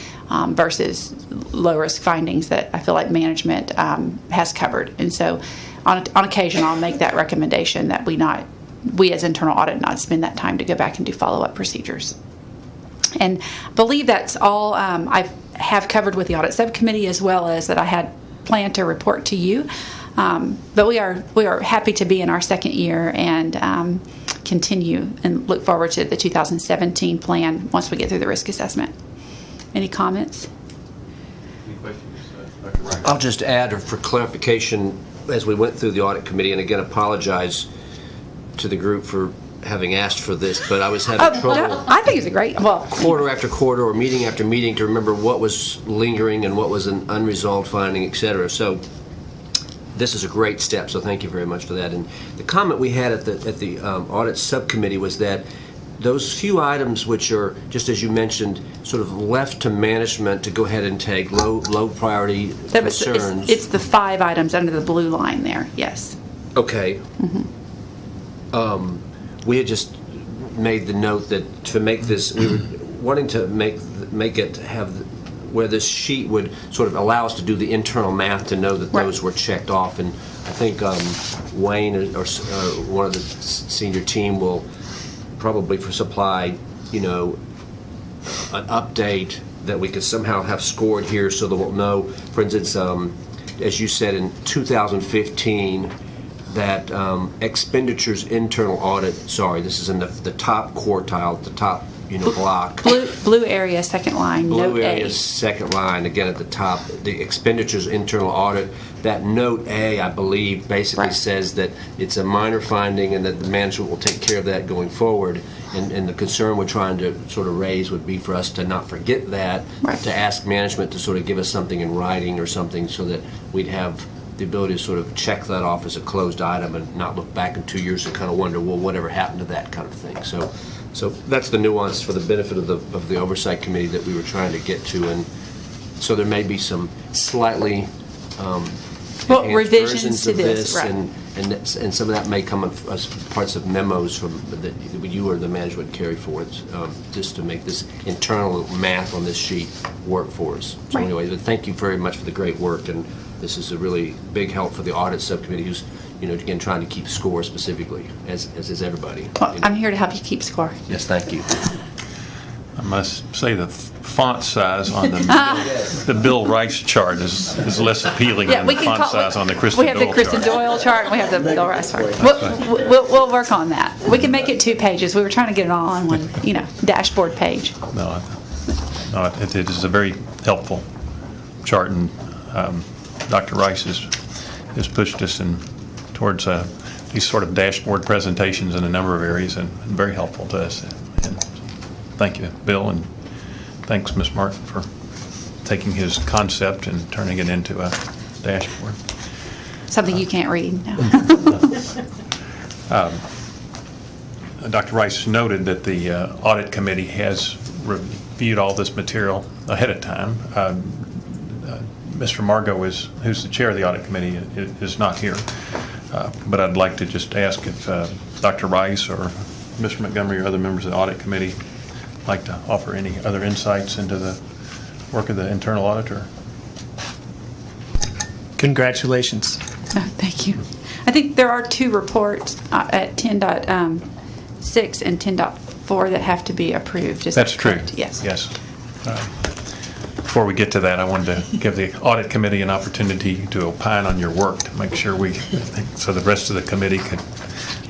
versus low-risk findings that I feel like management has covered. And so on occasion, I'll make that recommendation that we as internal audit not spend that time to go back and do follow-up procedures. And I believe that's all I have covered with the audit subcommittee, as well as that I had planned to report to you. But we are happy to be in our second year and continue and look forward to the 2017 plan once we get through the risk assessment. Any comments? Any questions, Dr. Wright? I'll just add for clarification, as we went through the audit committee, and again apologize to the group for having asked for this, but I was having trouble. No, I think it's a great. Quarter after quarter or meeting after meeting to remember what was lingering and what was an unresolved finding, et cetera. So this is a great step, so thank you very much for that. And the comment we had at the audit subcommittee was that those few items which are, just as you mentioned, sort of left to management to go ahead and take low priority concerns. It's the 5 items under the blue line there, yes. Okay. We had just made the note that to make this, we were wanting to make it have where this sheet would sort of allow us to do the internal math to know that those were checked off. And I think Wayne or one of the senior team will probably supply, an update that we could somehow have scored here so that we'll know. For instance, as you said, in 2015, that expenditures internal audit, this is in the top quartile, the top block. Blue area, second line, Blue note area, A. second line, again at the top, the expenditures internal audit. That note A, I believe, basically says that it's a minor finding and that the management will take care of that going forward. And the concern we're trying to sort of raise would be for us to not forget that, to ask management to sort of give us something in writing or something so that we'd have the ability to sort of check that off as a closed item and not look back in 2 years and kind of wonder, well, whatever happened to that kind of thing. So that's the nuance for the benefit of the Oversight Committee that we were trying to get to. And so there may be some slightly enhanced revisions versions to of this, and some of that may come as parts of memos that you or the management carry forward, just to make this internal math on this sheet work for us. So anyway, thank you very much for the great work, and this is a really big help for the audit subcommittee, who's again trying to keep score specifically, as is everybody. Well, I'm here to help you keep score. Yes, thank you. I must say the font size on the Bill Rice chart is less appealing than the font size on the Kristen Doyle chart. We have the Kristen Doyle chart and we have the Bill Rice chart. We'll work on that. We can make it 2 pages. We were trying to get it all on one, dashboard page. No, it is a very helpful chart, and Dr. Rice has pushed us towards these sort of dashboard presentations in a number of areas, and very helpful to us. And thank you, Bill, and thanks, Ms. Martin, for taking his concept and turning it into a dashboard. Something you can't read. No. Dr. Rice noted that the audit committee has reviewed all this material ahead of time. Mr. Margot, who's the chair of the audit committee, is not here. But I'd like to just ask if Dr. Rice or Mr. Montgomery or other members of the audit committee like to offer any other insights into the work of the internal auditor. Congratulations. Thank you. I think there are 2 reports at 10.6 and 10.4 that have to be approved. That's true. Yes. Yes. Before we get to that, I wanted to give the audit committee an opportunity to opine on your work to make sure so the rest of the committee could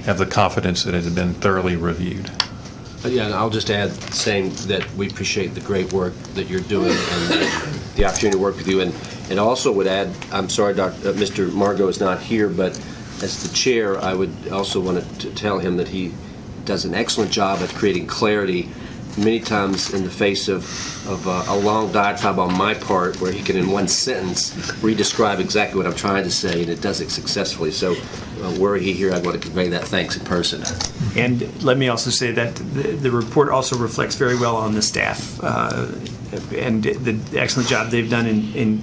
have the confidence that it had been thoroughly reviewed. Yeah, and I'll just add saying that we appreciate the great work that you're doing and the opportunity to work with you. And also would add, I'm sorry, Mr. Margot is not here, but as the chair, I would also want to tell him that he does an excellent job at creating clarity many times in the face of a long diatribe on my part where he can in one sentence re-describe exactly what I'm trying to say, and it does it successfully. So were he here, I'd want to convey that thanks in person. And let me also say that the report also reflects very well on the staff and the excellent job they've done in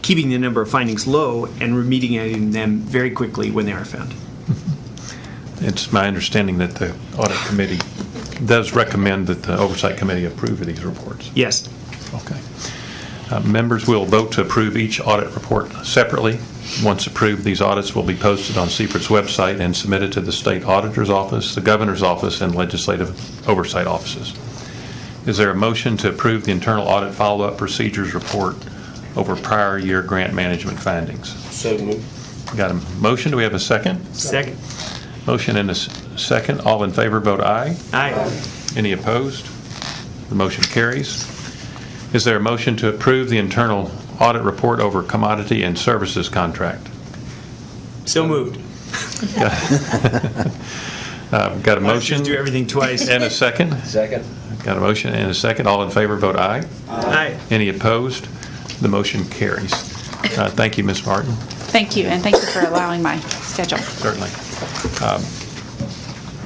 keeping the number of findings low and remediating them very quickly when they are found. It's my understanding that the audit committee does recommend that the oversight committee approve of these reports. Yes. Okay. Members will vote to approve each audit report separately. Once approved, these audits will be posted on CPRIT's website and submitted to the state auditor's office, the governor's office, and legislative oversight offices. Is there a motion to approve the internal audit follow-up procedures report over prior year grant management findings? So moved. Got a motion? Do we have a second? Second. Motion and a second. All in favor, vote aye. Aye. Any opposed? The motion carries. Is there a motion to approve the internal audit report over commodity and services contract? So moved. Got a motion? Just do everything twice. And a second? Second. Got a motion and a second. All in favor, vote aye. Aye. Any opposed? The motion carries. Thank you, Ms. Martin. Thank you, and thank you for allowing my schedule. Certainly.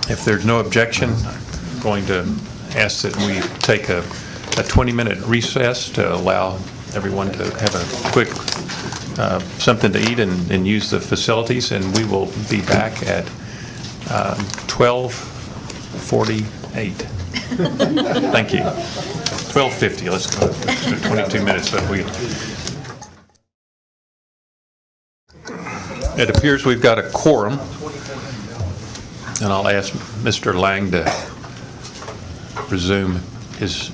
If there's no objection, I'm going to ask that we take a 20-minute recess to allow everyone to have a quick something to eat and use the facilities, and we will be back at 12:48. Thank you. 12:50. Let's go. 22 minutes, but it appears we've got a quorum, and I'll ask Mr. Lang to resume his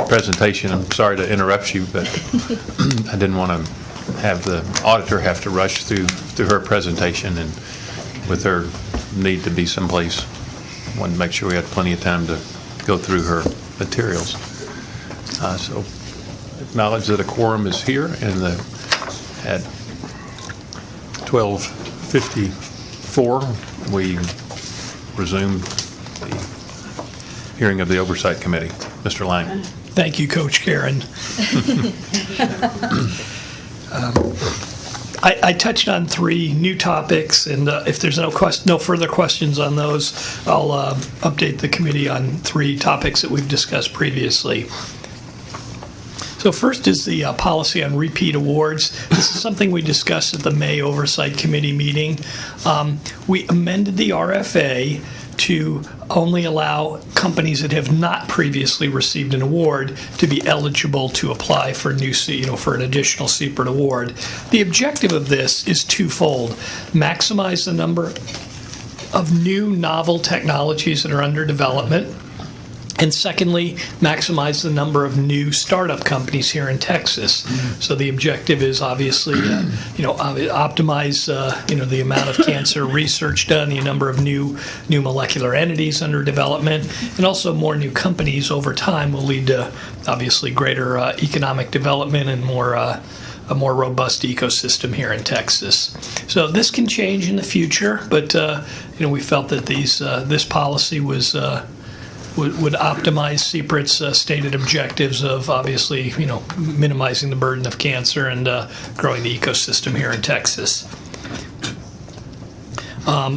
presentation. I'm sorry to interrupt you, but I didn't want to have the auditor have to rush through her presentation, and with her need to be someplace, wanted to make sure we had plenty of time to go through her materials. So acknowledge that a quorum is here, and at 12:54 we resume the hearing of the Oversight Committee. Mr. Lang. Thank you, Coach Karen. I touched on 3 new topics, and if there's no further questions on those, I'll update the committee on 3 topics that we've discussed previously. So first is the policy on repeat awards. This is something we discussed at the May Oversight Committee meeting. We amended the RFA to only allow companies that have not previously received an award to be eligible to apply for for an additional CPRIT award. The objective of this is twofold: maximize the number of new novel technologies that are under development, and secondly, maximize the number of new startup companies here in Texas. So the objective is obviously, optimize, the amount of cancer research done, the number of new molecular entities under development, and also more new companies over time will lead to obviously greater economic development and a more robust ecosystem here in Texas. So this can change in the future, but we felt that this policy would optimize CPRIT's stated objectives of obviously, minimizing the burden of cancer and growing the ecosystem here in Texas.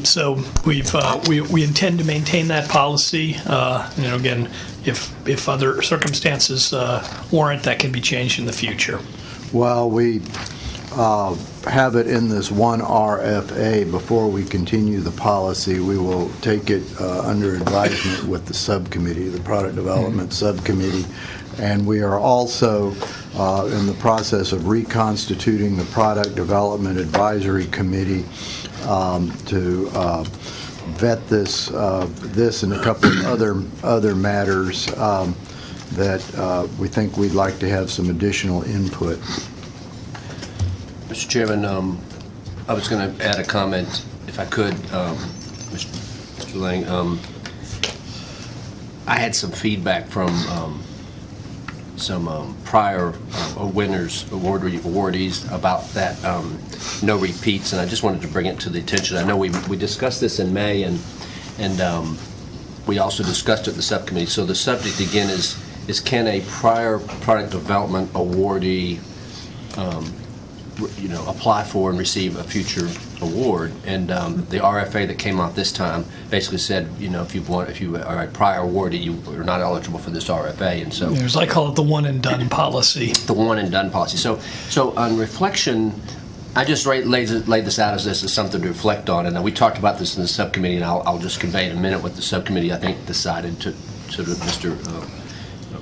So we intend to maintain that policy. Again, if other circumstances warrant, that can be changed in the future. Well, we have it in this one RFA. Before we continue the policy, we will take it under advisement with the subcommittee, the product development subcommittee, and we are also in the process of reconstituting the product development advisory committee to vet this and a couple of other matters. that we think we'd like to have some additional input. Mr. Chairman, I was going to add a comment, if I could, Mr. Lang. I had some feedback from some prior awardees about that no repeats, and I just wanted to bring it to the attention. I know we discussed this in May, and we also discussed it at the subcommittee. So the subject again is can a prior product development awardee apply for and receive a future award? And the RFA that came out this time basically said, if you are a prior awardee, you are not eligible for this RFA. And so I call it the one and done policy. The one and done policy. So on reflection, I just laid this out as something to reflect on, and we talked about this in the subcommittee, and I'll just convey in a minute what the subcommittee, I think, decided to Mr.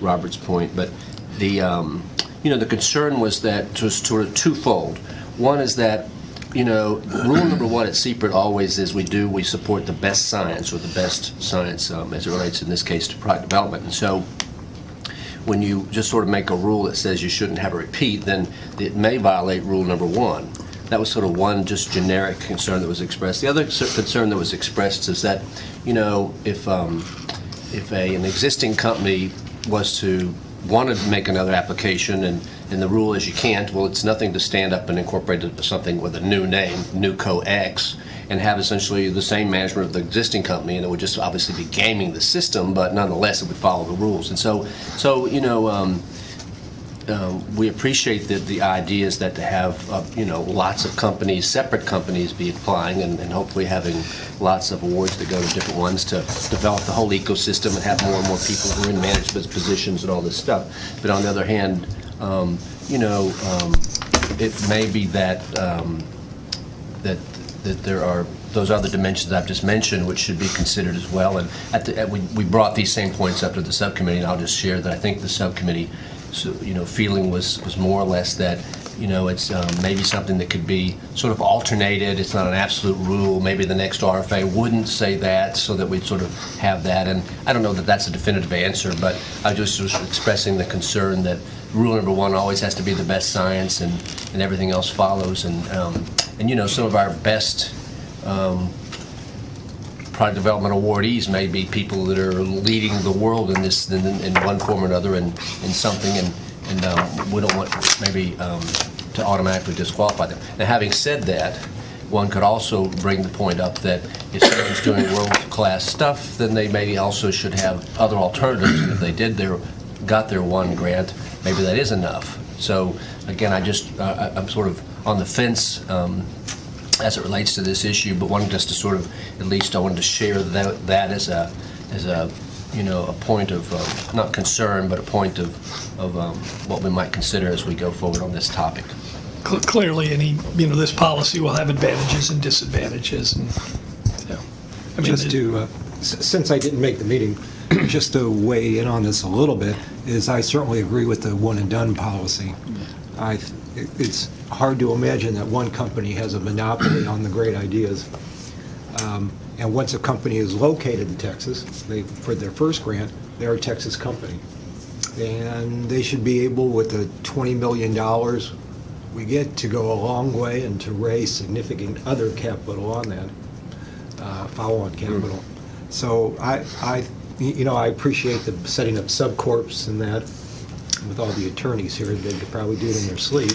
Roberts' point. But the concern was that it was sort of twofold. One is that, rule number one at CPRIT always is we support the best science, or the best science as it relates in this case to product development. And so when you just sort of make a rule that says you shouldn't have a repeat, then it may violate rule number one. That was sort of one just generic concern that was expressed. The other concern that was expressed is that, if an existing company was to want to make another application, and the rule is you can't, well, it's nothing to stand up and incorporate something with a new name, NewCo X, and have essentially the same management of the existing company, and it would just obviously be gaming the system, but nonetheless it would follow the rules. And so we appreciate the idea is that to have lots of companies, separate companies, be applying and hopefully having lots of awards that go to different ones to develop the whole ecosystem and have more and more people who are in management positions and all this stuff. But on the other hand, it may be that that there are those other dimensions I've just mentioned which should be considered as well. And we brought these same points up to the subcommittee, and I'll just share that I think the subcommittee feeling was more or less that it's maybe something that could be sort of alternated. It's not an absolute rule. Maybe the next RFA wouldn't say that, so that we'd sort of have that. And I don't know that that's a definitive answer, but I just was expressing the concern that rule number one always has to be the best science, and everything else follows. And some of our best product development awardees may be people that are leading the world in this in one form or another in something, and we don't want maybe to automatically disqualify them. Now, having said that, one could also bring the point up that if someone's doing world-class stuff, then they maybe also should have other alternatives, and if they got their one grant, maybe that is enough. So again, I'm sort of on the fence as it relates to this issue, but wanted just to sort of, at least I wanted to share that as a point of not concern, but a point of what we might consider as we go forward on this topic. Clearly, this policy will have advantages and disadvantages, and since I didn't make the meeting, just to weigh in on this a little bit, is I certainly agree with the one and done policy. It's hard to imagine that one company has a monopoly on the great ideas. And once a company is located in Texas, for their first grant, they're a Texas company. And they should be able, with the $20 million we get, to go a long way and to raise significant other capital on that, follow-on capital. So I appreciate the setting up subcorps and that. With all the attorneys here, they could probably do it in their sleep.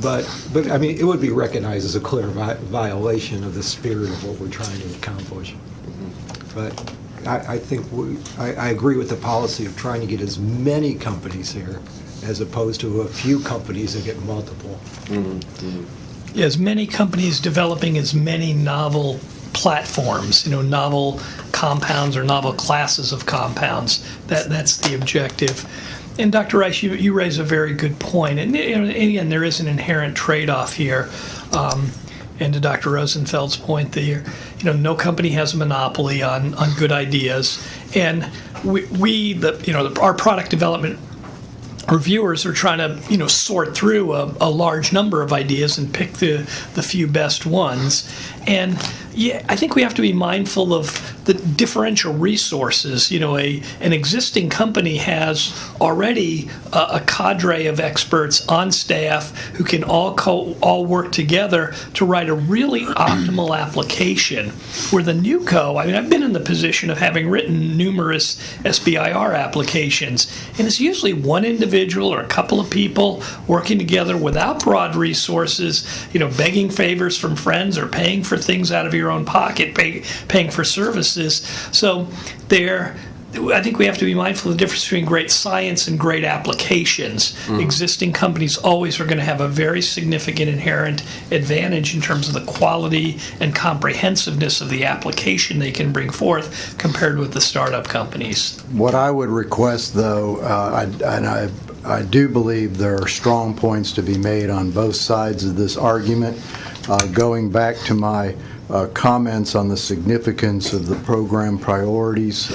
But I mean, it would be recognized as a clear violation of the spirit of what we're trying to accomplish. But I think I agree with the policy of trying to get as many companies here as opposed to a few companies that get multiple. As many companies developing as many novel platforms, novel compounds or novel classes of compounds. That's the objective. And Dr. Rice, you raise a very good point. And again, there is an inherent trade-off here. And to Dr. Rosenfeld's point, no company has a monopoly on good ideas. And our product development reviewers are trying to, sort through a large number of ideas and pick the few best ones. And yeah, I think we have to be mindful of the differential resources. An existing company has already a cadre of experts on staff who can all work together to write a really optimal application. Where the new I've been in the position of having written numerous SBIR applications, and it's usually one individual or a couple of people working together without broad resources, begging favors from friends or paying for things out of your own pocket, paying for services. So I think we have to be mindful of the difference between great science and great applications. Existing companies always are going to have a very significant inherent advantage in terms of the quality and comprehensiveness of the application they can bring forth compared with the startup companies. What I would request, though, I do believe there are strong points to be made on both sides of this argument. Going back to my comments on the significance of the program priorities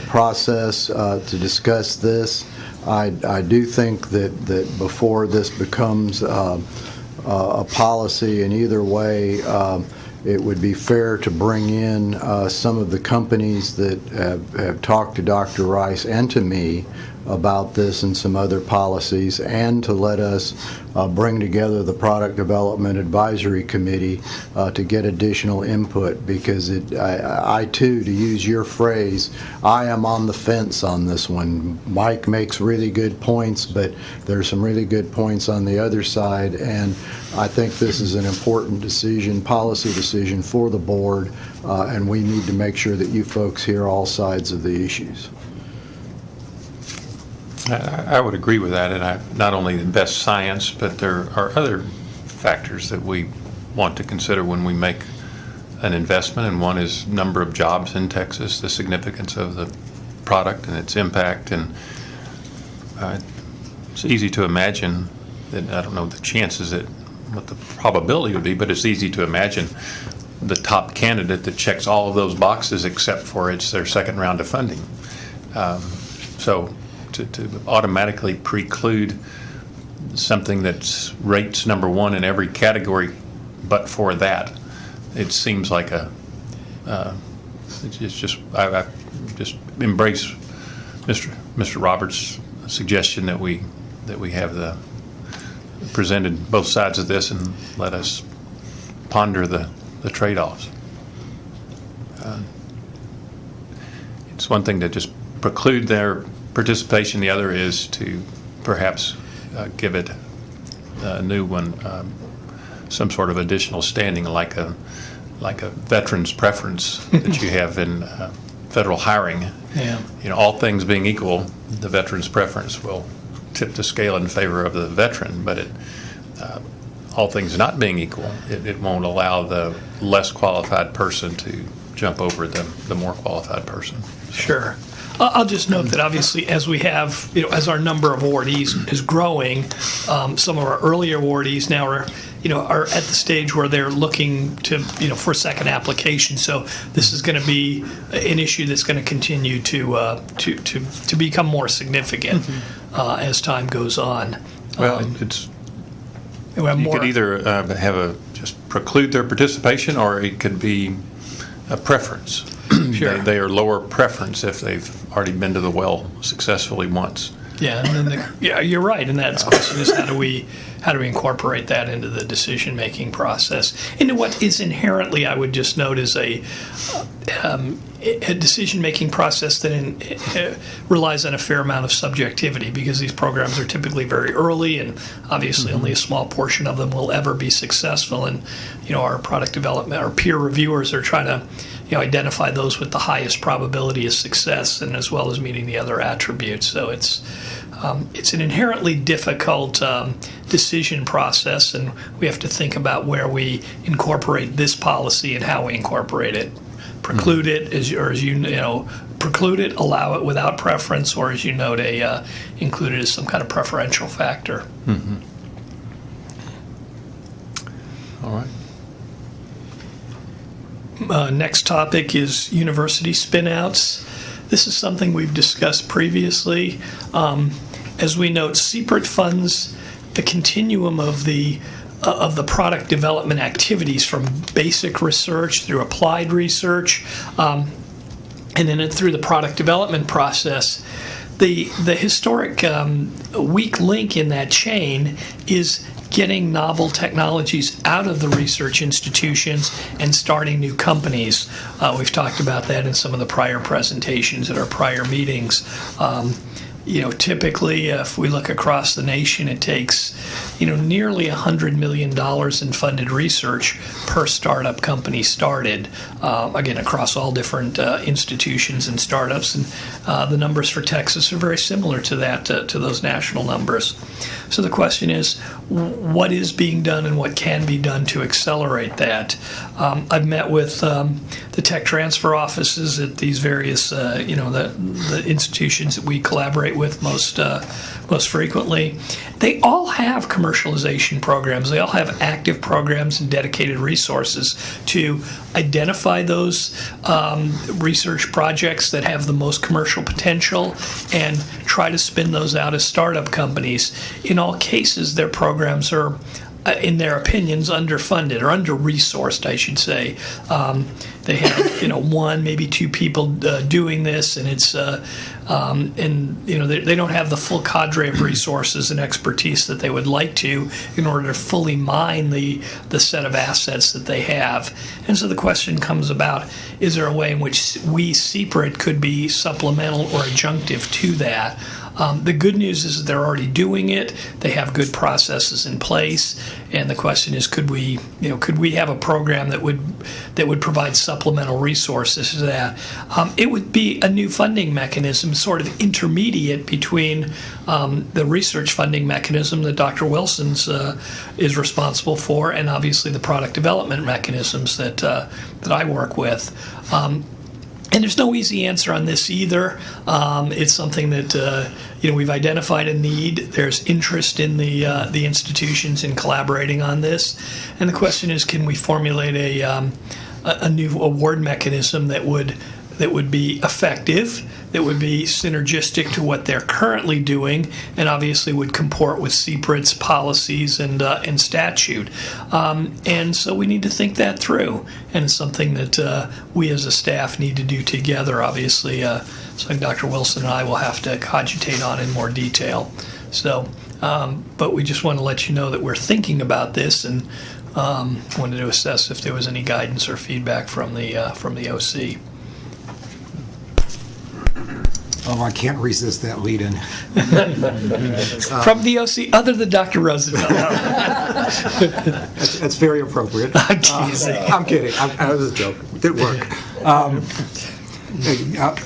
process to discuss this, I do think that before this becomes a policy in either way, it would be fair to bring in some of the companies that have talked to Dr. Rice and to me about this and some other policies, and to let us bring together the Product Development Advisory Committee to get additional input, because I too, to use your phrase, I am on the fence on this one. Mike makes really good points, but there's some really good points on the other side, and I think this is an important decision, policy decision for the board, and we need to make sure that you folks hear all sides of the issues. I would agree with that, and not only invest science, but there are other factors that we want to consider when we make an investment, and one is number of jobs in Texas, the significance of the product and its impact, and it's easy to imagine that, I don't know the chances, what the probability would be, but it's easy to imagine the top candidate that checks all of those boxes except for it's their second round of funding. So to automatically preclude something that's rates number one in every category but for that, it seems like I just embrace Mr. Roberts' suggestion that we have presented both sides of this and let us ponder the trade-offs. It's one thing to just preclude their participation. The other is to perhaps give it a new one some sort of additional standing, like a veteran's preference that you have in federal hiring. Yeah. All things being equal, the veteran's preference will tip the scale in favor of the veteran, but all things not being equal, it won't allow the less qualified person to jump over the more qualified person. Sure. I'll just note that obviously as we have, as our number of awardees is growing, some of our earlier awardees now are at the stage where they're looking to, for second application. So this is going to be an issue that's going to continue to become more significant as time goes on. Well, you could either just preclude their participation, or it could be a preference. Sure. They are lower preference if they've already been to the well successfully once. Yeah, and then you're right, and that's the question is how do we incorporate that into the decision-making process, into what is inherently, I would just note, is a decision-making process that relies on a fair amount of subjectivity, because these programs are typically very early, and obviously only a small portion of them will ever be successful. And our product development, our peer reviewers are trying to identify those with the highest probability of success, and as well as meeting the other attributes. So it's an inherently difficult decision process, and we have to think about where we incorporate this policy and how we incorporate it. Preclude it, preclude it, allow it without preference, or as you note, include it as some kind of preferential factor. Mm-hmm. All right. Next topic is university spin-outs. This is something we've discussed previously. As we note, CPRIT funds the continuum of the product development activities from basic research through applied research, and then through the product development process. The historic weak link in that chain is getting novel technologies out of the research institutions and starting new companies. We've talked about that in some of the prior presentations at our prior meetings. Typically, if we look across the nation, it takes, nearly $100 million in funded research per startup company started, again, across all different institutions and startups. And the numbers for Texas are very similar to that, to those national numbers. So the question is, what is being done and what can be done to accelerate that? I've met with the tech transfer offices at these various, the institutions that we collaborate with most frequently. They all have commercialization programs. They all have active programs and dedicated resources to identify those research projects that have the most commercial potential and try to spin those out as startup companies. In all cases, their programs are, in their opinions, underfunded or under-resourced, I should say. They have, one, maybe two people doing this, and it's, they don't have the full cadre of resources and expertise that they would like to in order to fully mine the set of assets that they have. And so the question comes about, is there a way in which we, CPRIT, could be supplemental or adjunctive to that? The good news is that they're already doing it. They have good processes in place, and the question is, could we have a program that would provide supplemental resources to that? It would be a new funding mechanism, sort of intermediate between the research funding mechanism that Dr. Wilson's is responsible for, and obviously the product development mechanisms that I work with. And there's no easy answer on this either. It's something that we've identified a need. There's interest in the institutions in collaborating on this, and the question is, can we formulate a new award mechanism that would be effective, that would be synergistic to what they're currently doing, and obviously would comport with CPRIT's policies and statute. And so we need to think that through, and it's something that we as a staff need to do together, obviously. Something Dr. Wilson and I will have to cogitate on in more detail. So, but we just want to let you know that we're thinking about this, and wanted to assess if there was any guidance or feedback from the OC. Oh, I can't resist that lead-in. From the OC, other than Dr. Roosevelt. That's very appropriate. I'm teasing. I'm kidding. That was a joke. It did work.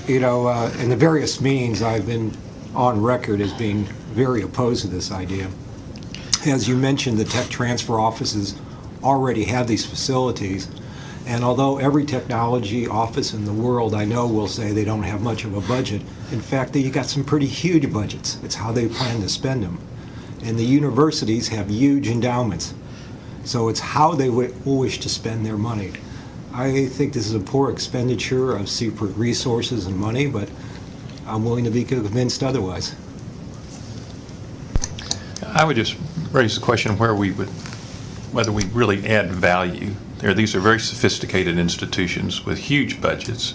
In the various meetings, I've been on record as being very opposed to this idea. As you mentioned, the tech transfer offices already have these facilities. And although every technology office in the world I know will say they don't have much of a budget, in fact, they got some pretty huge budgets. It's how they plan to spend them. And the universities have huge endowments. So it's how they wish to spend their money. I think this is a poor expenditure of CPRIT resources and money, but I'm willing to be convinced otherwise. I would just raise the question whether we really add value. These are very sophisticated institutions with huge budgets.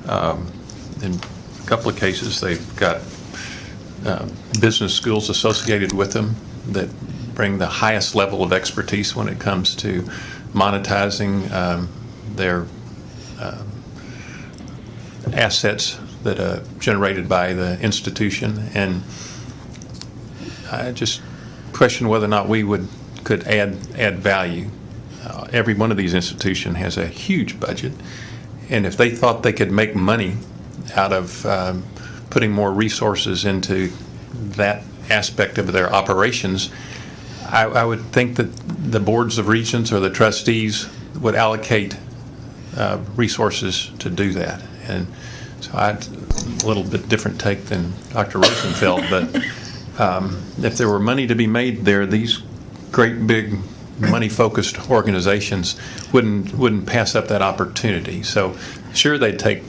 In a couple of cases, they've got business schools associated with them that bring the highest level of expertise when it comes to monetizing their assets that are generated by the institution. And I just question whether or not we could add value. Every one of these institutions has a huge budget, and if they thought they could make money out of putting more resources into that aspect of their operations, I would think that the boards of regents or the trustees would allocate resources to do that. And so I had a little bit different take than Dr. Rosenfeld, but if there were money to be made there, these great big money-focused organizations wouldn't pass up that opportunity. So sure, they'd take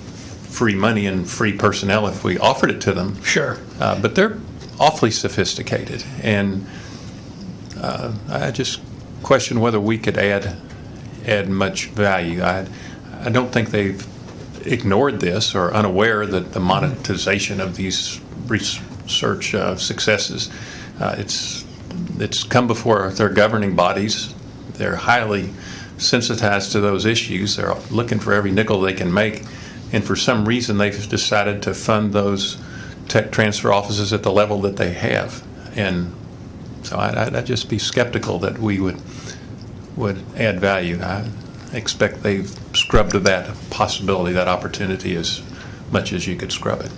free money and free personnel if we offered it to them. Sure. But they're awfully sophisticated, and I just question whether we could add much value. I don't think they've ignored this or unaware that the monetization of these research successes, it's come before their governing bodies. They're highly sensitized to those issues. They're looking for every nickel they can make, and for some reason they've decided to fund those tech transfer offices at the level that they have. And so I'd just be skeptical that we would add value. I expect they've scrubbed that possibility, that opportunity, as much as you could scrub it.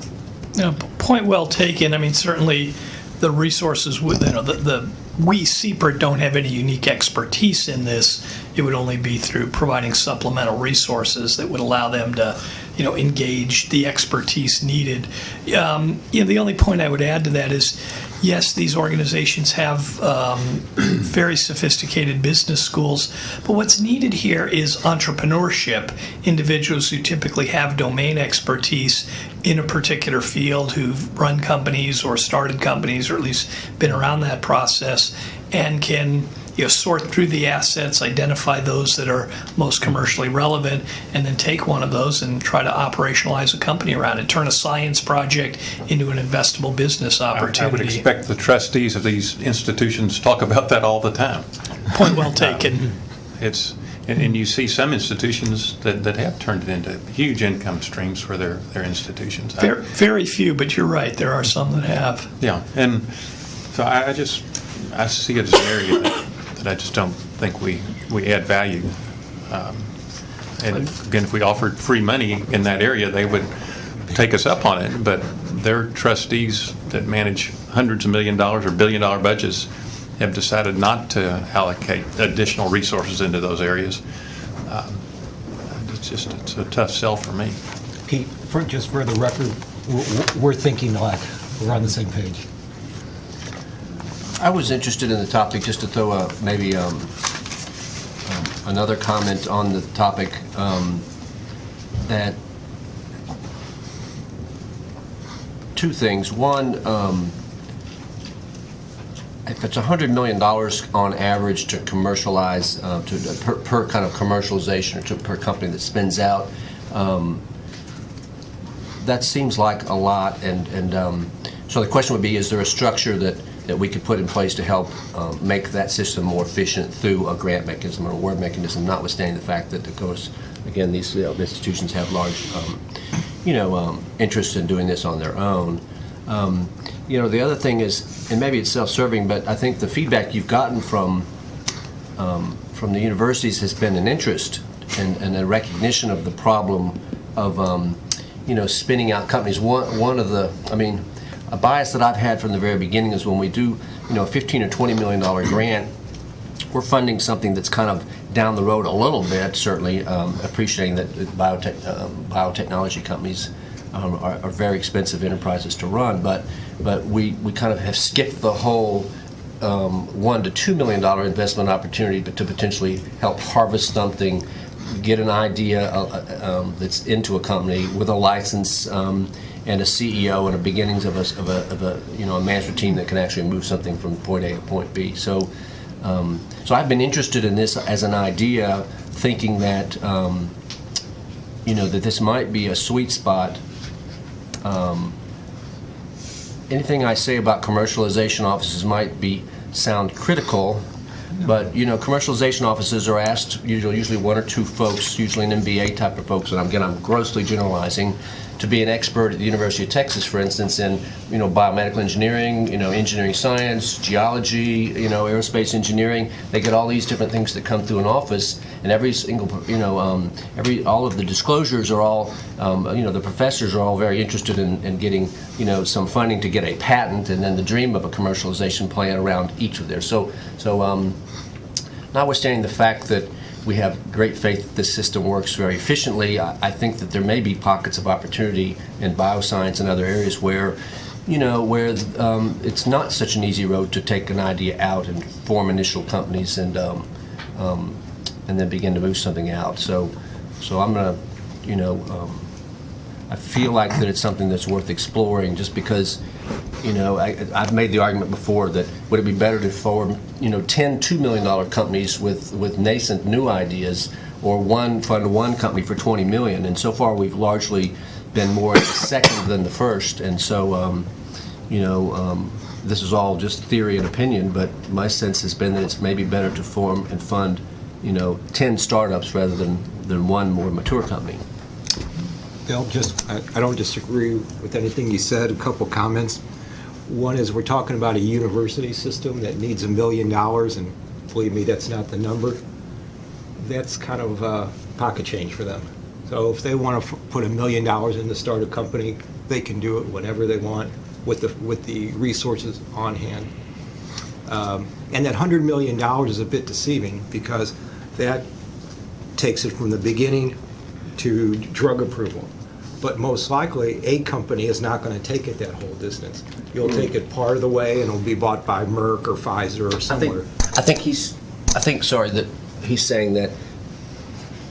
Point well taken. I mean, certainly the resources, we CPRIT don't have any unique expertise in this. It would only be through providing supplemental resources that would allow them to, engage the expertise needed. The only point I would add to that is, yes, these organizations have very sophisticated business schools, but what's needed here is entrepreneurship, individuals who typically have domain expertise in a particular field, who've run companies or started companies, or at least been around that process, and can sort through the assets, identify those that are most commercially relevant, and then take one of those and try to operationalize a company around it, turn a science project into an investable business opportunity. I would expect the trustees of these institutions talk about that all the time. Point well taken. And you see some institutions that have turned it into huge income streams for their institutions. Very few, but you're right. There are some that have. Yeah, and so I see it as an area that I just don't think we add value. And again, if we offered free money in that area, they would take us up on it. But their trustees that manage hundreds of $1 million or $1 billion budgets have decided not to allocate additional resources into those areas. It's a tough sell for me. Pete, just for the record, we're thinking alike. We're on the same page. I was interested in the topic, just to throw maybe another comment on the topic, that two things. One, if it's $100 million on average to commercialize, per kind of commercialization, or per company that spins out, that seems like a lot. And so the question would be, is there a structure that we could put in place to help make that system more efficient through a grant mechanism or a award mechanism, notwithstanding the fact that, of course, again, these institutions have large, interest in doing this on their own. The other thing is, and maybe it's self-serving, but I think the feedback you've gotten from the universities has been an interest and a recognition of the problem of, spinning out companies. One of the, a bias that I've had from the very beginning is when we do, a $15 or $20 million grant, we're funding something that's kind of down the road a little bit, certainly appreciating that biotechnology companies are very expensive enterprises to run, but we kind of have skipped the whole $1 to $2 million investment opportunity, but to potentially help harvest something, get an idea that's into a company with a license, and a CEO and a beginnings of a management team that can actually move something from point A to point B. So I've been interested in this as an idea, thinking that that this might be a sweet spot. Anything I say about commercialization offices might sound critical, but commercialization offices are asked, usually one or two folks, usually an MBA type of folks, and I'm grossly generalizing, to be an expert at the University of Texas, for instance, in biomedical engineering, engineering science, geology, aerospace engineering. They get all these different things that come through an office, and every single, all of the disclosures are all, the professors are all very interested in getting, some funding to get a patent, and then the dream of a commercialization plan around each of theirs. So notwithstanding the fact that we have great faith that this system works very efficiently, I think that there may be pockets of opportunity in bioscience and other areas where it's not such an easy road to take an idea out and form initial companies and then begin to move something out. So I'm going to I feel like that it's something that's worth exploring, just because, I've made the argument before that would it be better to form, 10 $2 million companies with nascent new ideas, or fund one company for $20 million? And so far, we've largely been more the second than the first. And so, this is all just theory and opinion, but my sense has been that it's maybe better to form and fund, 10 startups rather than one more mature company. Bill, I don't disagree with anything you said. A couple comments. One is we're talking about a university system that needs $1 million, and believe me, that's not the number. That's kind of pocket change for them. So if they want to put $1 million in to start a company, they can do it whenever they want with the resources on hand. And that $100 million is a bit deceiving, because that takes it from the beginning to drug approval. But most likely, a company is not going to take it that whole distance. You'll take it part of the way, and it'll be bought by Merck or Pfizer or somewhere. I think that he's saying that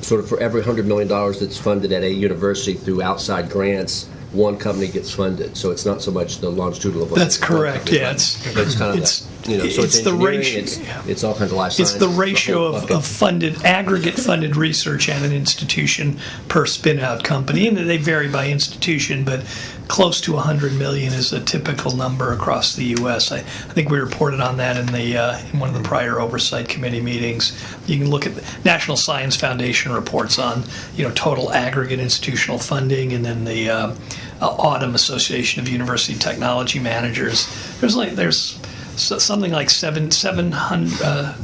sort of for every $100 million that's funded at a university through outside grants, one company gets funded. So it's not so much the longitudinal. That's correct. Yeah, it's kind of so it's the ratio. It's all kinds of life sciences. It's the ratio of aggregate funded research at an institution per spin-out company, and they vary by institution, but close to 100 million is a typical number across the U.S. I think we reported on that in one of the prior Oversight Committee meetings. You can look at the National Science Foundation reports on total aggregate institutional funding, and then the Autumn Association of University Technology Managers. There's something like 700.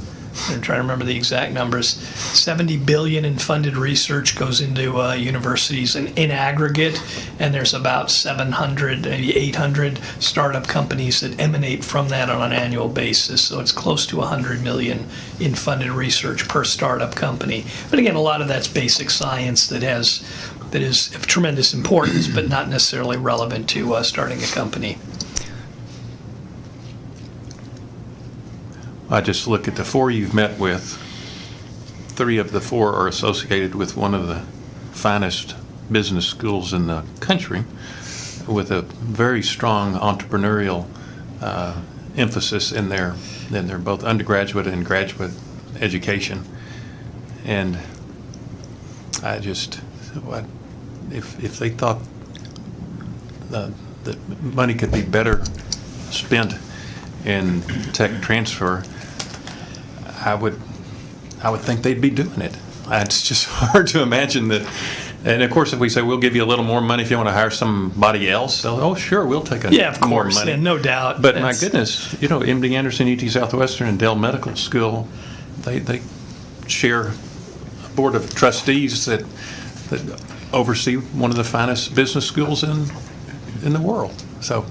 I'm trying to remember the exact numbers. 70 billion in funded research goes into universities in aggregate, and there's about 700, maybe 800 startup companies that emanate from that on an annual basis. So it's close to 100 million in funded research per startup company. But again, a lot of that's basic science that is of tremendous importance, but not necessarily relevant to starting a company. I just look at the 4 you've met with. 3 of the 4 are associated with one of the finest business schools in the country, with a very strong entrepreneurial emphasis in their both undergraduate and graduate education. And I just, if they thought that money could be better spent in tech transfer, I would think they'd be doing it. It's just hard to imagine that. And of course, if we say we'll give you a little more money if you want to hire somebody else, oh sure, we'll take more money. Yeah, no doubt. But my goodness, MD Anderson, UT Southwestern, and Dell Medical School, they share a board of trustees that oversee one of the finest business schools in the world. So.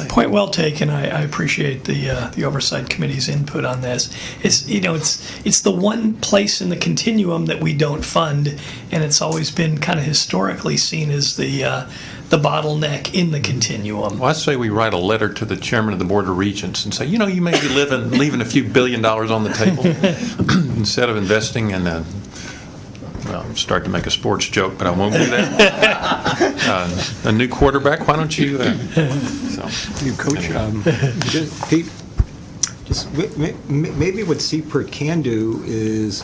Point well taken. I appreciate the Oversight Committee's input on this. It's the one place in the continuum that we don't fund, and it's always been kind of historically seen as the bottleneck in the continuum. Well, I say we write a letter to the chairman of the Board of Regents and say, you may be leaving a few $1 billion on the table instead of investing in I'm starting to make a sports joke, but I won't do that. A new quarterback, why don't you? You coach, Pete, maybe what CPRIT can do is,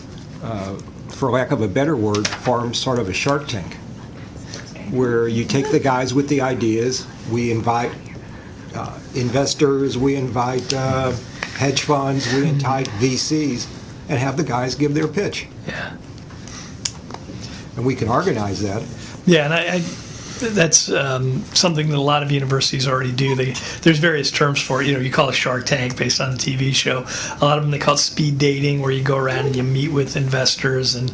for lack of a better word, form sort of a Shark Tank, where you take the guys with the ideas, we invite investors, we invite hedge funds, we invite VCs, and have the guys give their pitch. Yeah. And we can organize that. Yeah, and that's something that a lot of universities already do. There's various terms for it. You call it Shark Tank based on the TV show. A lot of them they call it speed dating, where you go around and you meet with investors. And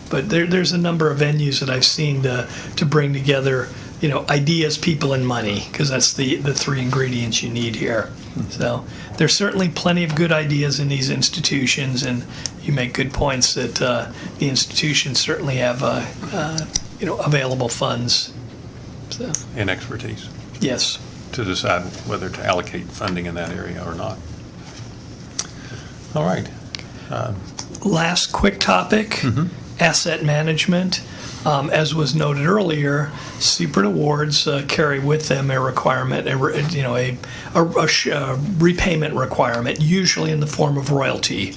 but there's a number of venues that I've seen to bring together, ideas, people, and money, because that's the 3 ingredients you need here. So there's certainly plenty of good ideas in these institutions, and you make good points that the institutions certainly have available funds. So. And expertise. Yes. To decide whether to allocate funding in that area or not. All right. Last quick topic asset management. As was noted earlier, CPRIT awards carry with them a requirement, a repayment requirement, usually in the form of royalty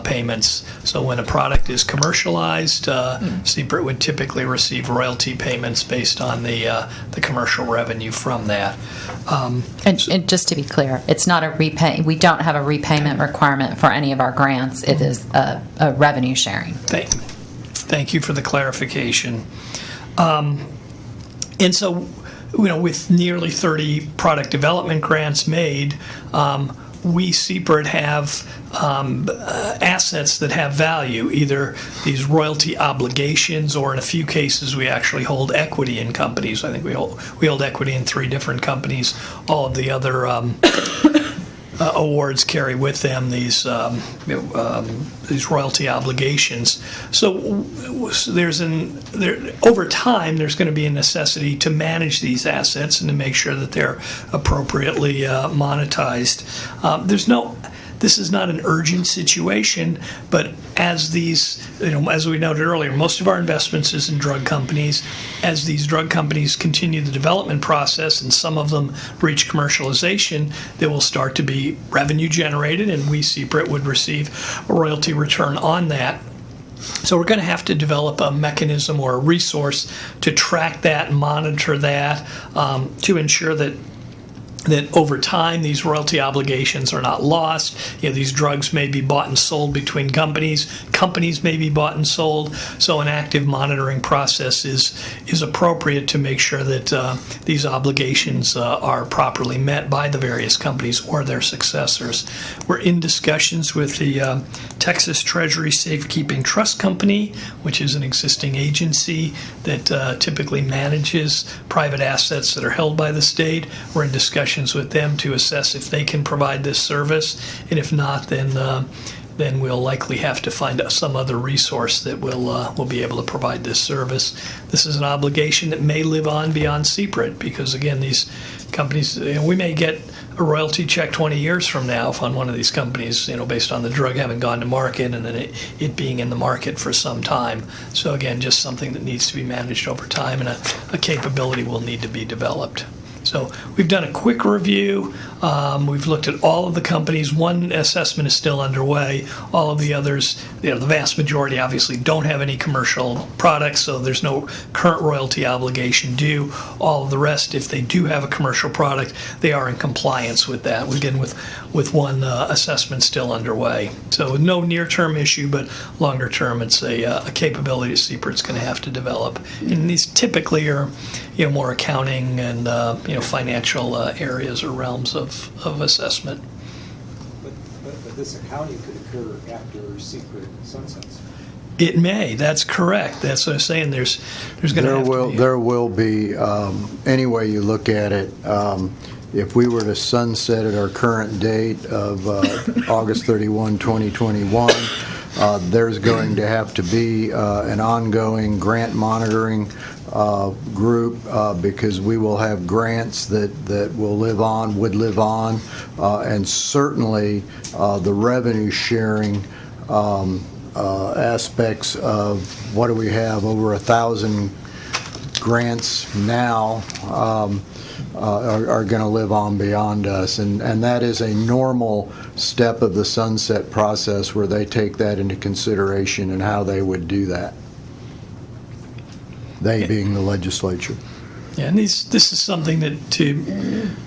payments. So when a product is commercialized, CPRIT would typically receive royalty payments based on the commercial revenue from that. And just to be clear, it's not we don't have a repayment requirement for any of our grants. It is a revenue sharing. Thank you for the clarification. And so, with nearly 30 product development grants made, we, CPRIT, have assets that have value, either these royalty obligations, or in a few cases we actually hold equity in companies. I think we hold equity in 3 different companies. All of the other awards carry with them these royalty obligations. So over time, there's going to be a necessity to manage these assets and to make sure that they're appropriately monetized. This is not an urgent situation, but as we noted earlier, most of our investments is in drug companies. As these drug companies continue the development process and some of them reach commercialization, there will start to be revenue generated, and we, CPRIT, would receive a royalty return on that. So we're going to have to develop a mechanism or a resource to track that and monitor that, to ensure that over time these royalty obligations are not lost. These drugs may be bought and sold between companies. Companies may be bought and sold. So an active monitoring process is appropriate to make sure that these obligations are properly met by the various companies or their successors. We're in discussions with the Texas Treasury Safekeeping Trust Company, which is an existing agency that typically manages private assets that are held by the state. We're in discussions with them to assess if they can provide this service, and if not, then we'll likely have to find some other resource that will be able to provide this service. This is an obligation that may live on beyond CPRIT, because again, these companies, we may get a royalty check 20 years from now on one of these companies, based on the drug having gone to market and then it being in the market for some time. So again, just something that needs to be managed over time, and a capability will need to be developed. So we've done a quick review. We've looked at all of the companies. One assessment is still underway. All of the others, the vast majority obviously don't have any commercial products, so there's no current royalty obligation due. All of the rest, if they do have a commercial product, they are in compliance with that. Again, with one assessment still underway. So no near-term issue, but longer term, it's a capability that CPRIT's going to have to develop. And these typically are more accounting and financial areas or realms of assessment. But this accounting could occur after CPRIT sunsets. It may. That's correct. That's what I'm saying. There's going to have to be. There will be, any way you look at it, if we were to sunset at our current date of August 31, 2021, there's going to have to be an ongoing grant monitoring group, because we will have grants that would live on, and certainly the revenue sharing aspects of what do we have, over 1,000 grants now are going to live on beyond us, and that is a normal step of the sunset process where they take that into consideration and how they would do that. They being the legislature. Yeah, and this is something that, to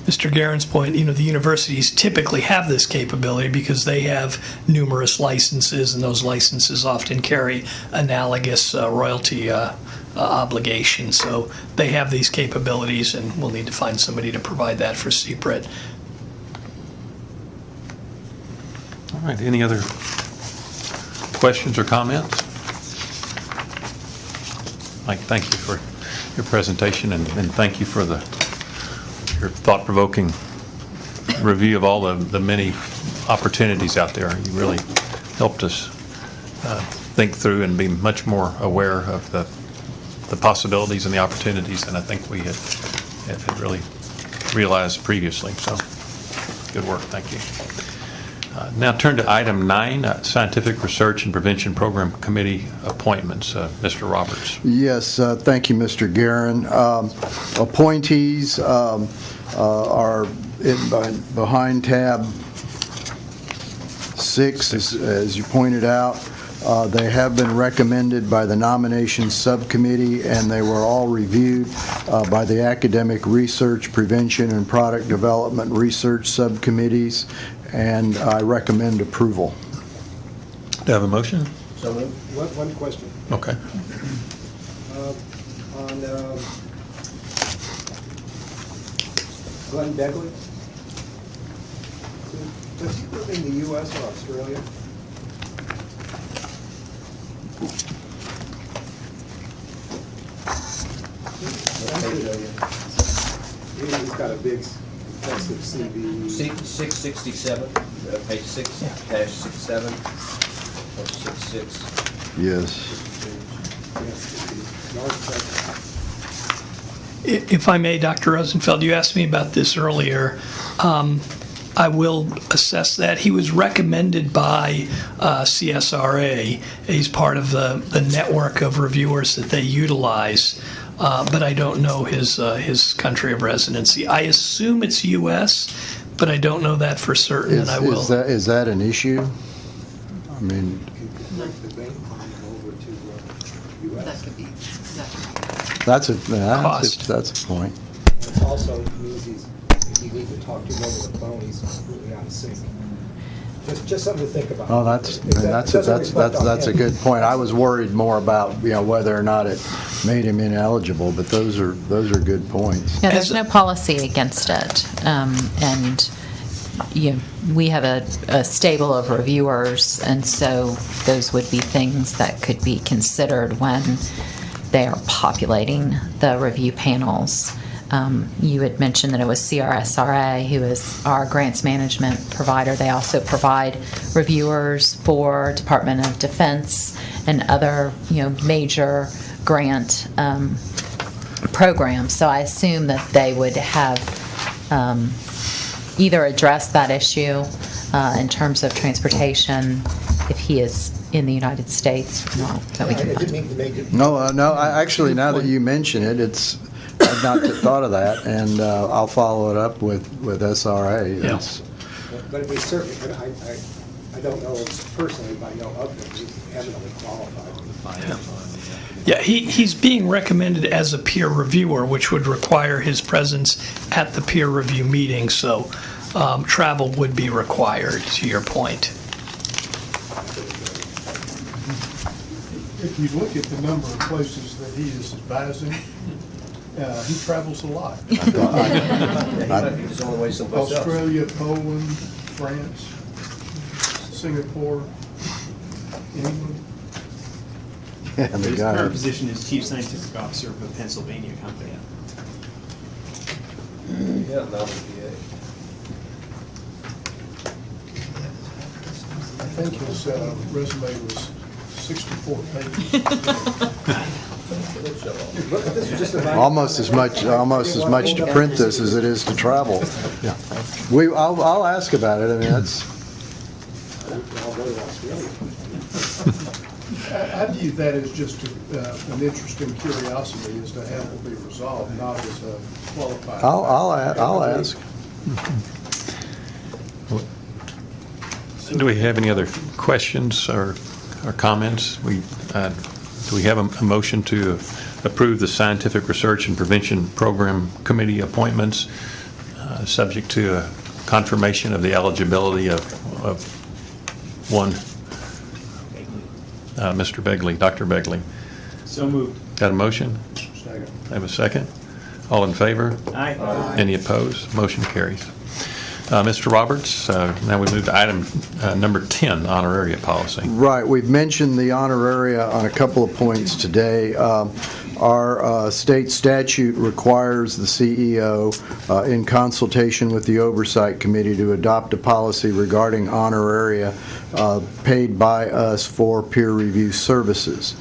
Mr. Guerin's point, the universities typically have this capability because they have numerous licenses, and those licenses often carry analogous royalty obligations. So they have these capabilities, and we'll need to find somebody to provide that for CPRIT. All right, any other questions or comments? Mike, thank you for your presentation, and thank you for your thought-provoking review of all the many opportunities out there. You really helped us think through and be much more aware of the possibilities and the opportunities than I think we had really realized previously. So, good work. Thank you. Now turn to item 9, Scientific Research and Prevention Program Committee appointments. Mr. Roberts. Yes, thank you, Mr. Guerin. Appointees are behind tab 6, as you pointed out. They have been recommended by the Nominations Subcommittee, and they were all reviewed by the Academic Research, Prevention, and Product Development Research Subcommittees, and I recommend approval. Do I have a motion? So one question. Okay. On Glenn Begley, does he live in the U.S. or Australia? He's got a big, extensive CV. 667, page 6-67, or 66. Yes. If I may, Dr. Rosenfeld, you asked me about this earlier. I will assess that. He was recommended by CSRA. He's part of the network of reviewers that they utilize, but I don't know his country of residency. I assume it's U.S., but I don't know that for certain, and I will. Is that an issue? I mean, That could be. that's a point. It also means if you need to talk to him over the phone, he's completely out of sync. Just something to think about. Oh, that's a good point. I was worried more about, whether or not it made him ineligible, but those are good points. Yeah, there's no policy against it, and we have a stable of reviewers, and so those would be things that could be considered when they are populating the review panels. You had mentioned that it was CRSRA, who is our grants management provider. They also provide reviewers for Department of Defense and other, major grant programs. So I assume that they would have either addressed that issue in terms of transportation if he is in the United States or not. That we can find. No, actually, now that you mention it, I've not thought of that, and I'll follow it up with SRA. Yeah. But it was certainly, I don't know personally, but I know of them, he's eminently qualified. Yeah, he's being recommended as a peer reviewer, which would require his presence at the peer review meeting, so travel would be required, to your point. If you look at the number of places that he is advising, he travels a lot. He's on the way someplace else. Australia, Poland, France, Singapore, England. And His current position is Chief Scientific Officer of a Pennsylvania company. Yeah, that would be it. I think his resume was 64 pages. Almost as much to print this as it is to travel. Yeah. I'll ask about it. I mean, that's. I view that as just an interesting curiosity as to how it will be resolved, not as a qualified. I'll ask. Do we have any other questions or comments? Do we have a motion to approve the Scientific Research and Prevention Program Committee appointments, subject to a confirmation of the eligibility of one, Mr. Begley, Dr. Begley? So moved. Got a motion? Second. Have a second? All in favor? Aye. Any opposed? Motion carries. Mr. Roberts, now we move to item number 10, honoraria policy. Right. We've mentioned the honoraria on a couple of points today. Our state statute requires the CEO, in consultation with the Oversight Committee, to adopt a policy regarding honoraria paid by us for peer review services.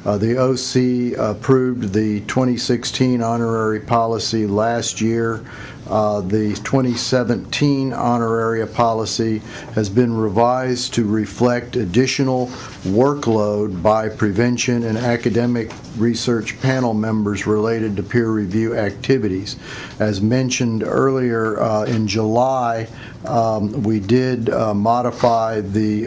The OC approved the 2016 honorary policy last year. The 2017 honoraria policy has been revised to reflect additional workload by prevention and academic research panel members related to peer review activities. As mentioned earlier, in July, we did modify the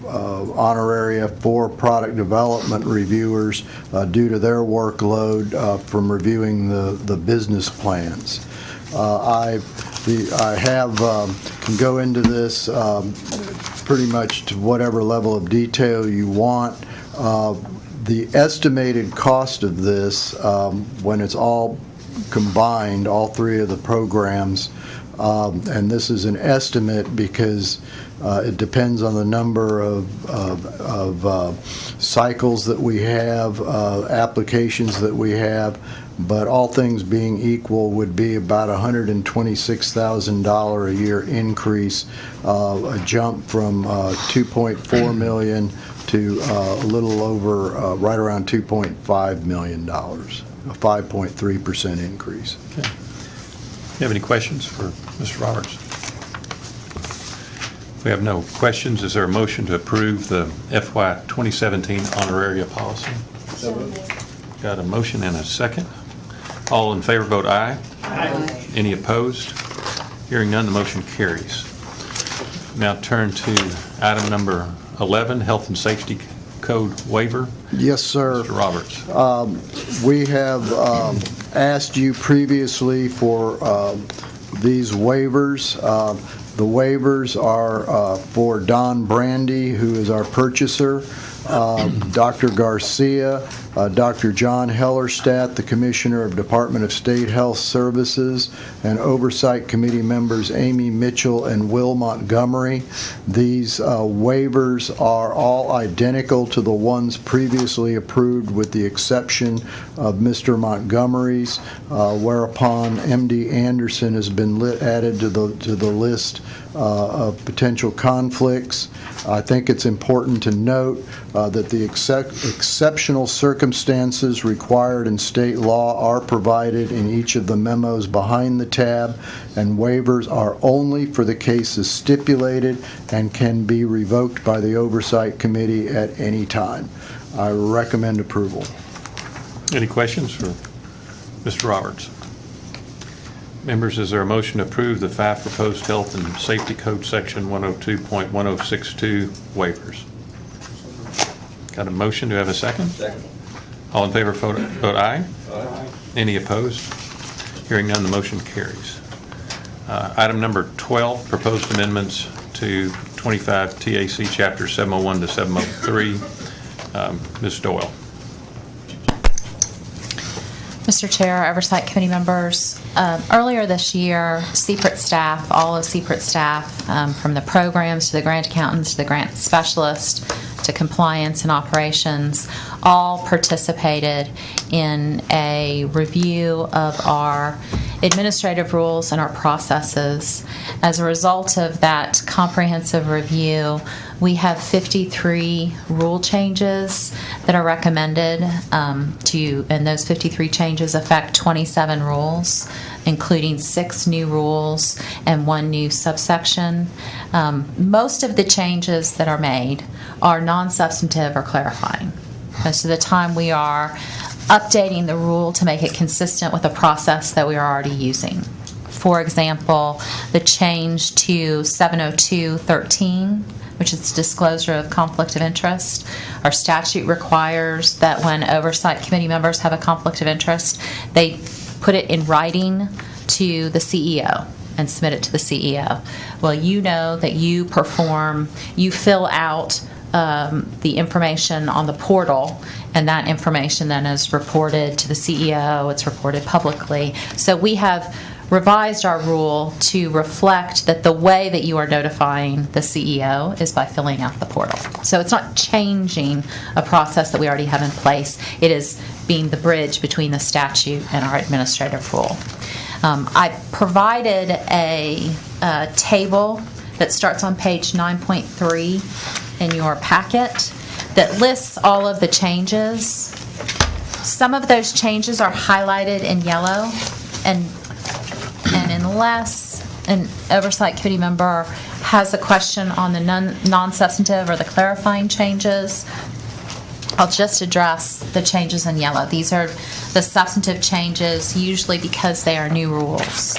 honoraria for product development reviewers due to their workload from reviewing the business plans. I can go into this pretty much to whatever level of detail you want. The estimated cost of this, when it's all combined, all three of the programs, and this is an estimate because it depends on the number of cycles that we have, applications that we have, but all things being equal would be about $126,000 a year increase, a jump from $2.4 million to a little over, right around $2.5 million, a 5.3% increase. Okay. You have any questions for Mr. Roberts? We have no questions. Is there a motion to approve the FY 2017 honoraria policy? Got a motion and a second. All in favor vote aye. Aye. Any opposed? Hearing none, the motion carries. Now turn to item number 11, Health and Safety Code waiver. Yes, sir. Mr. Roberts. We have asked you previously for these waivers. The waivers are for Don Brandy, who is our purchaser, Dr. Garcia, Dr. John Hellerstadt, the Commissioner of Department of State Health Services, and Oversight Committee members Amy Mitchell and Will Montgomery. These waivers are all identical to the ones previously approved with the exception of Mr. Montgomery's, whereupon MD Anderson has been added to the list of potential conflicts. I think it's important to note that the exceptional circumstances required in state law are provided in each of the memos behind the tab, and waivers are only for the cases stipulated and can be revoked by the Oversight Committee at any time. I recommend approval. Any questions for Mr. Roberts? Members, is there a motion to approve the 5 proposed Health and Safety Code Section 102.1062 waivers? Got a motion. Do I have a second? Second. All in favor vote aye. Aye. Any opposed? Hearing none, the motion carries. Item number 12, proposed amendments to 25 TAC Chapter 701 to 703. Ms. Doyle. Mr. Chair, Oversight Committee members, earlier this year, CPRIT staff, all of CPRIT staff, from the programs to the grant accountants to the grant specialist to compliance and operations, all participated in a review of our administrative rules and our processes. As a result of that comprehensive review, we have 53 rule changes that are recommended and those 53 changes affect 27 rules, including 6 new rules and 1 new subsection. Most of the changes that are made are non-substantive or clarifying. Most of the time we are updating the rule to make it consistent with the process that we are already using. For example, the change to 702.13, which is disclosure of conflict of interest. Our statute requires that when Oversight Committee members have a conflict of interest, they put it in writing to the CEO and submit it to the CEO. Well, you know that you fill out the information on the portal, and that information then is reported to the CEO. It's reported publicly. So we have revised our rule to reflect that the way that you are notifying the CEO is by filling out the portal. So it's not changing a process that we already have in place. It is being the bridge between the statute and our administrative rule. I provided a table that starts on page 9.3 in your packet that lists all of the changes. Some of those changes are highlighted in yellow, and unless an Oversight Committee member has a question on the non-substantive or the clarifying changes, I'll just address the changes in yellow. These are the substantive changes, usually because they are new rules.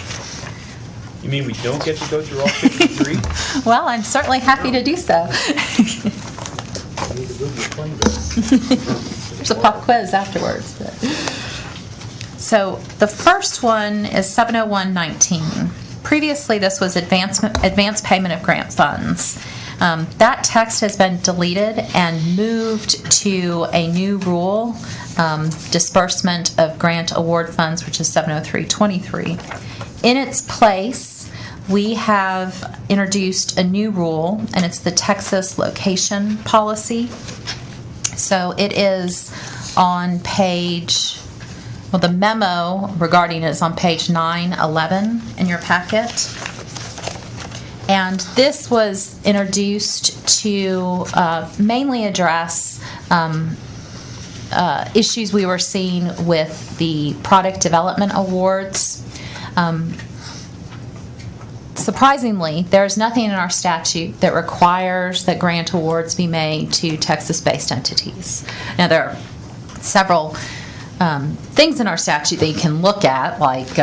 You mean we don't get to go through all 53? Well, I'm certainly happy to do so. There's a pop quiz afterwards. So the first one is 70119. Previously, this was advance payment of grant funds. That text has been deleted and moved to a new rule, disbursement of grant award funds, which is 70323. In its place, we have introduced a new rule, and it's the Texas location policy. So it is on page, well, the memo regarding it is on page 911 in your packet. And this was introduced to mainly address issues we were seeing with the product development awards. Surprisingly, there's nothing in our statute that requires that grant awards be made to Texas-based entities. Now, there are several things in our statute that you can look at, like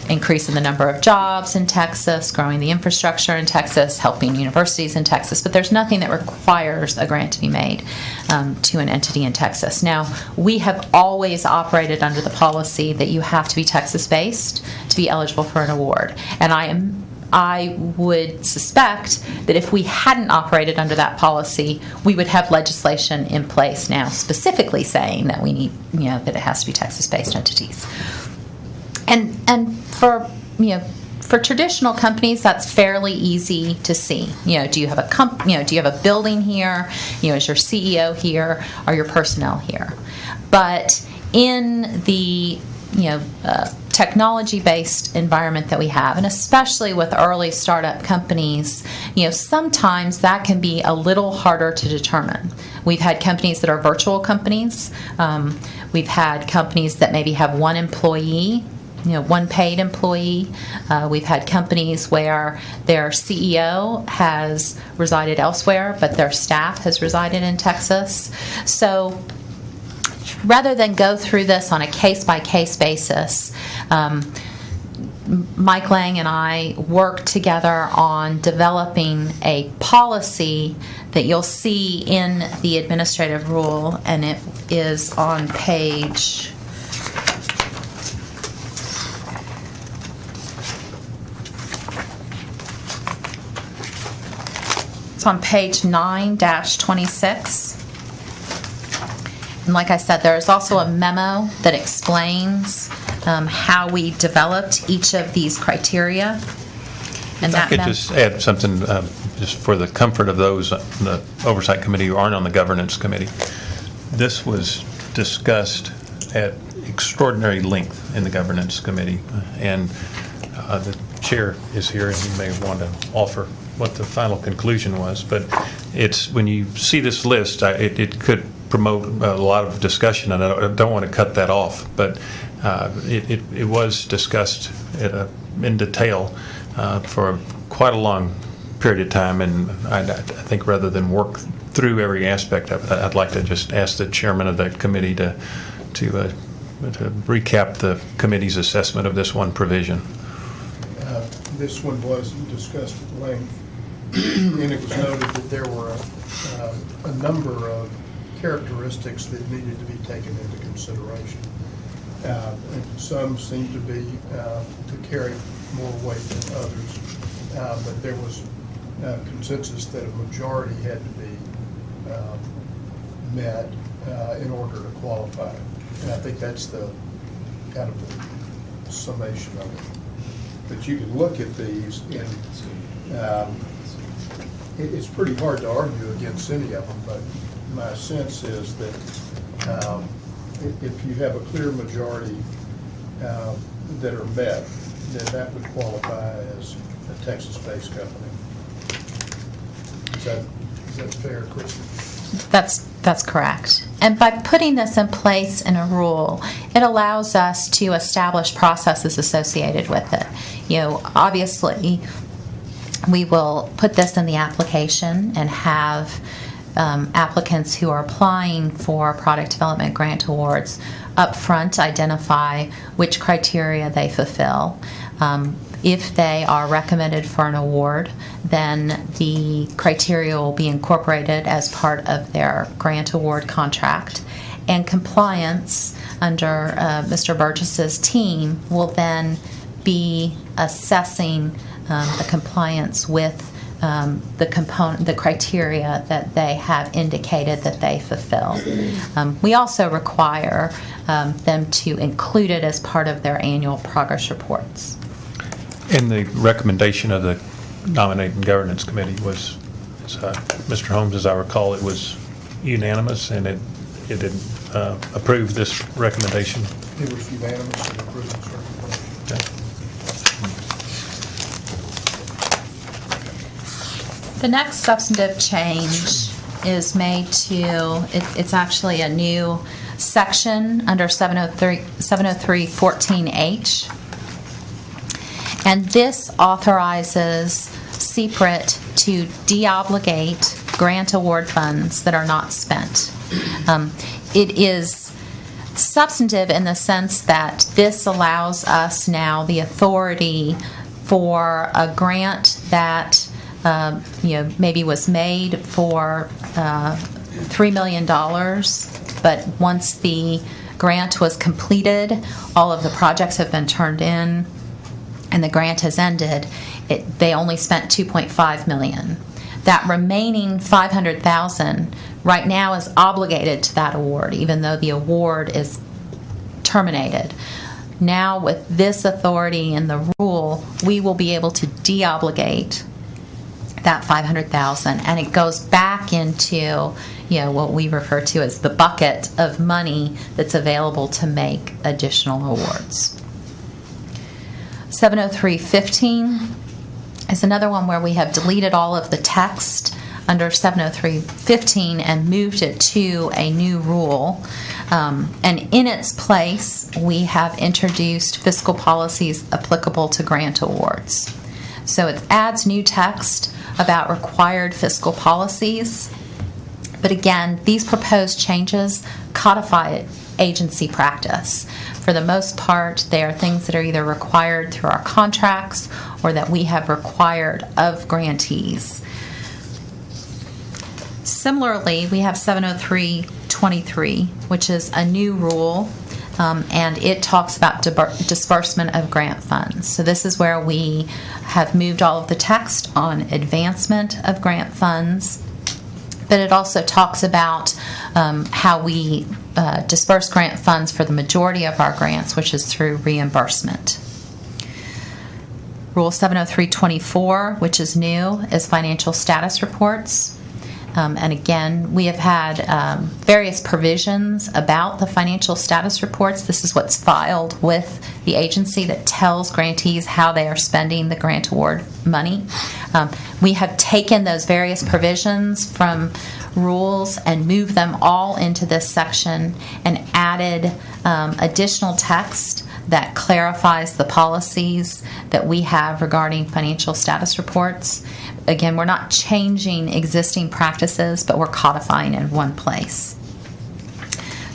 increasing the number of jobs in Texas, growing the infrastructure in Texas, helping universities in Texas, but there's nothing that requires a grant to be made to an entity in Texas. Now, we have always operated under the policy that you have to be Texas-based to be eligible for an award, and I would suspect that if we hadn't operated under that policy, we would have legislation in place now specifically saying that we need, that it has to be Texas-based entities. And for traditional companies, that's fairly easy to see. Do you have a do you have a building here? Is your CEO here? Are your personnel here? But in the technology-based environment that we have, and especially with early startup companies, sometimes that can be a little harder to determine. We've had companies that are virtual companies. We've had companies that maybe have one employee, one paid employee. We've had companies where their CEO has resided elsewhere, but their staff has resided in Texas. So rather than go through this on a case-by-case basis, Mike Lang and I worked together on developing a policy that you'll see in the administrative rule, and it is on page... It's on page 9-26. And like I said, there is also a memo that explains how we developed each of these criteria. And I could just add something, just for the comfort of those on the Oversight Committee who aren't on the Governance Committee. This was discussed at extraordinary length in the Governance Committee, and the chair is here, and he may want to offer what the final conclusion was. But it's, when you see this list, it could promote a lot of discussion, and I don't want to cut that off, but it was discussed in detail for quite a long period of time, and I think rather than work through every aspect of it, I'd like to just ask the chairman of that committee to recap the committee's assessment of this one provision. This one was discussed at length, and it was noted that there were a number of characteristics that needed to be taken into consideration. And some seem to be to carry more weight than others, but there was consensus that a majority had to be met in order to qualify. And I think that's the kind of the summation of it. But you can look at these, and it's pretty hard to argue against any of them, but my sense is that if you have a clear majority that are met, then that would qualify as a Texas-based company. Is that fair, Kristen? That's correct. And by putting this in place in a rule, it allows us to establish processes associated with it. Obviously, we will put this in the application and have applicants who are applying for product development grant awards up front identify which criteria they fulfill. If they are recommended for an award, then the criteria will be incorporated as part of their grant award contract. And compliance under Mr. Burgess's team will then be assessing the compliance with the criteria that they have indicated that they fulfill. We also require them to include it as part of their annual progress reports. And the recommendation of the Nominating Governance Committee was, Mr. Holmes, as I recall, it was unanimous, and it did approve this recommendation. It was unanimous and approved this recommendation. Okay. The next substantive change is made to, it's actually a new section under 703.14H. And this authorizes CPRIT to deobligate grant award funds that are not spent. It is substantive in the sense that this allows us now the authority for a grant that maybe was made for $3 million, but once the grant was completed, all of the projects have been turned in, and the grant has ended, they only spent $2.5 million. That remaining $500,000 right now is obligated to that award, even though the award is terminated. Now, with this authority in the rule, we will be able to deobligate that $500,000, and it goes back into what we refer to as the bucket of money that's available to make additional awards. 703.15 is another one where we have deleted all of the text under 703.15 and moved it to a new rule. And in its place, we have introduced fiscal policies applicable to grant awards. So it adds new text about required fiscal policies. But again, these proposed changes codify agency practice. For the most part, they are things that are either required through our contracts or that we have required of grantees. Similarly, we have 703.23, which is a new rule, and it talks about disbursement of grant funds. So this is where we have moved all of the text on advancement of grant funds, but it also talks about how we disperse grant funds for the majority of our grants, which is through reimbursement. Rule 703.24, which is new, is financial status reports. And again, we have had various provisions about the financial status reports. This is what's filed with the agency that tells grantees how they are spending the grant award money. We have taken those various provisions from rules and moved them all into this section and added additional text that clarifies the policies that we have regarding financial status reports. Again, we're not changing existing practices, but we're codifying in one place.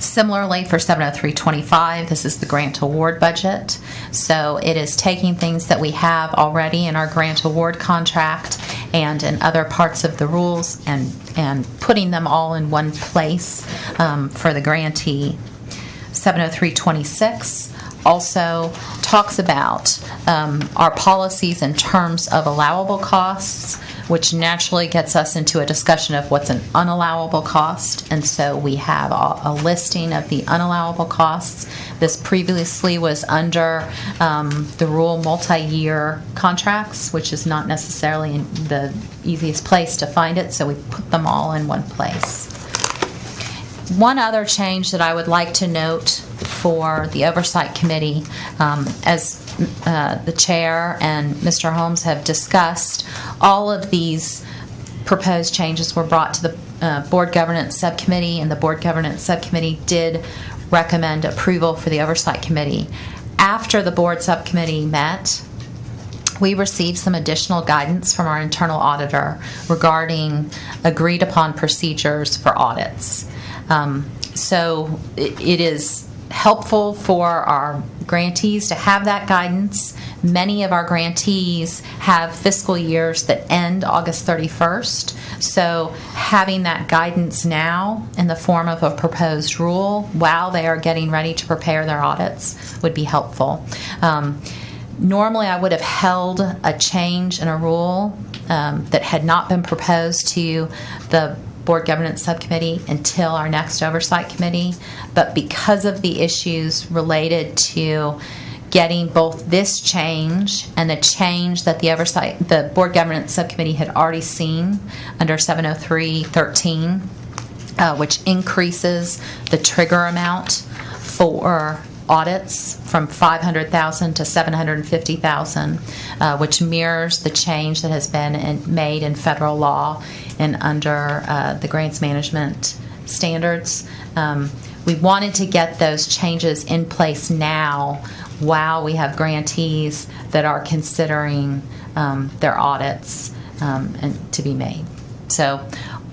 Similarly, for 703.25, this is the grant award budget. So it is taking things that we have already in our grant award contract and in other parts of the rules and putting them all in one place for the grantee. 703.26 also talks about our policies in terms of allowable costs, which naturally gets us into a discussion of what's an unallowable cost. And so we have a listing of the unallowable costs. This previously was under the rule multi-year contracts, which is not necessarily the easiest place to find it, so we put them all in one place. One other change that I would like to note for the Oversight Committee, as the Chair and Mr. Holmes have discussed, all of these proposed changes were brought to the Board Governance Subcommittee, and the Board Governance Subcommittee did recommend approval for the Oversight Committee. After the Board Subcommittee met, we received some additional guidance from our internal auditor regarding agreed upon procedures for audits. So it is helpful for our grantees to have that guidance. Many of our grantees have fiscal years that end August 31st. So having that guidance now in the form of a proposed rule while they are getting ready to prepare their audits would be helpful. Normally, I would have held a change in a rule that had not been proposed to the Board Governance Subcommittee until our next Oversight Committee, but because of the issues related to getting both this change and the change that the Board Governance Subcommittee had already seen under 703.13, which increases the trigger amount for audits from $500,000 to $750,000, which mirrors the change that has been made in federal law and under the grants management standards. We wanted to get those changes in place now while we have grantees that are considering their audits and to be made. So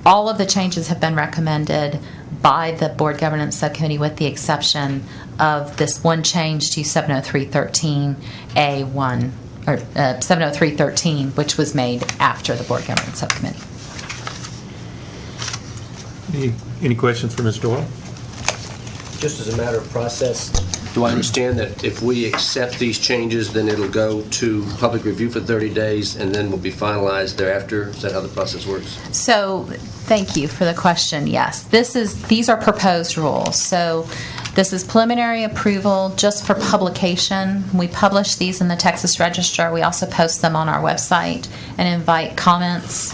all of the changes have been recommended by the Board Governance Subcommittee with the exception of this one change to 703.13A1, or 703.13, which was made after the Board Governance Subcommittee. Any questions for Ms. Doyle? Just as a matter of process, do I understand that if we accept these changes, then it'll go to public review for 30 days and then will be finalized thereafter? Is that how the process works? So, thank you for the question. Yes, these are proposed rules. So, this is preliminary approval just for publication. We publish these in the Texas Register. We also post them on our website and invite comments.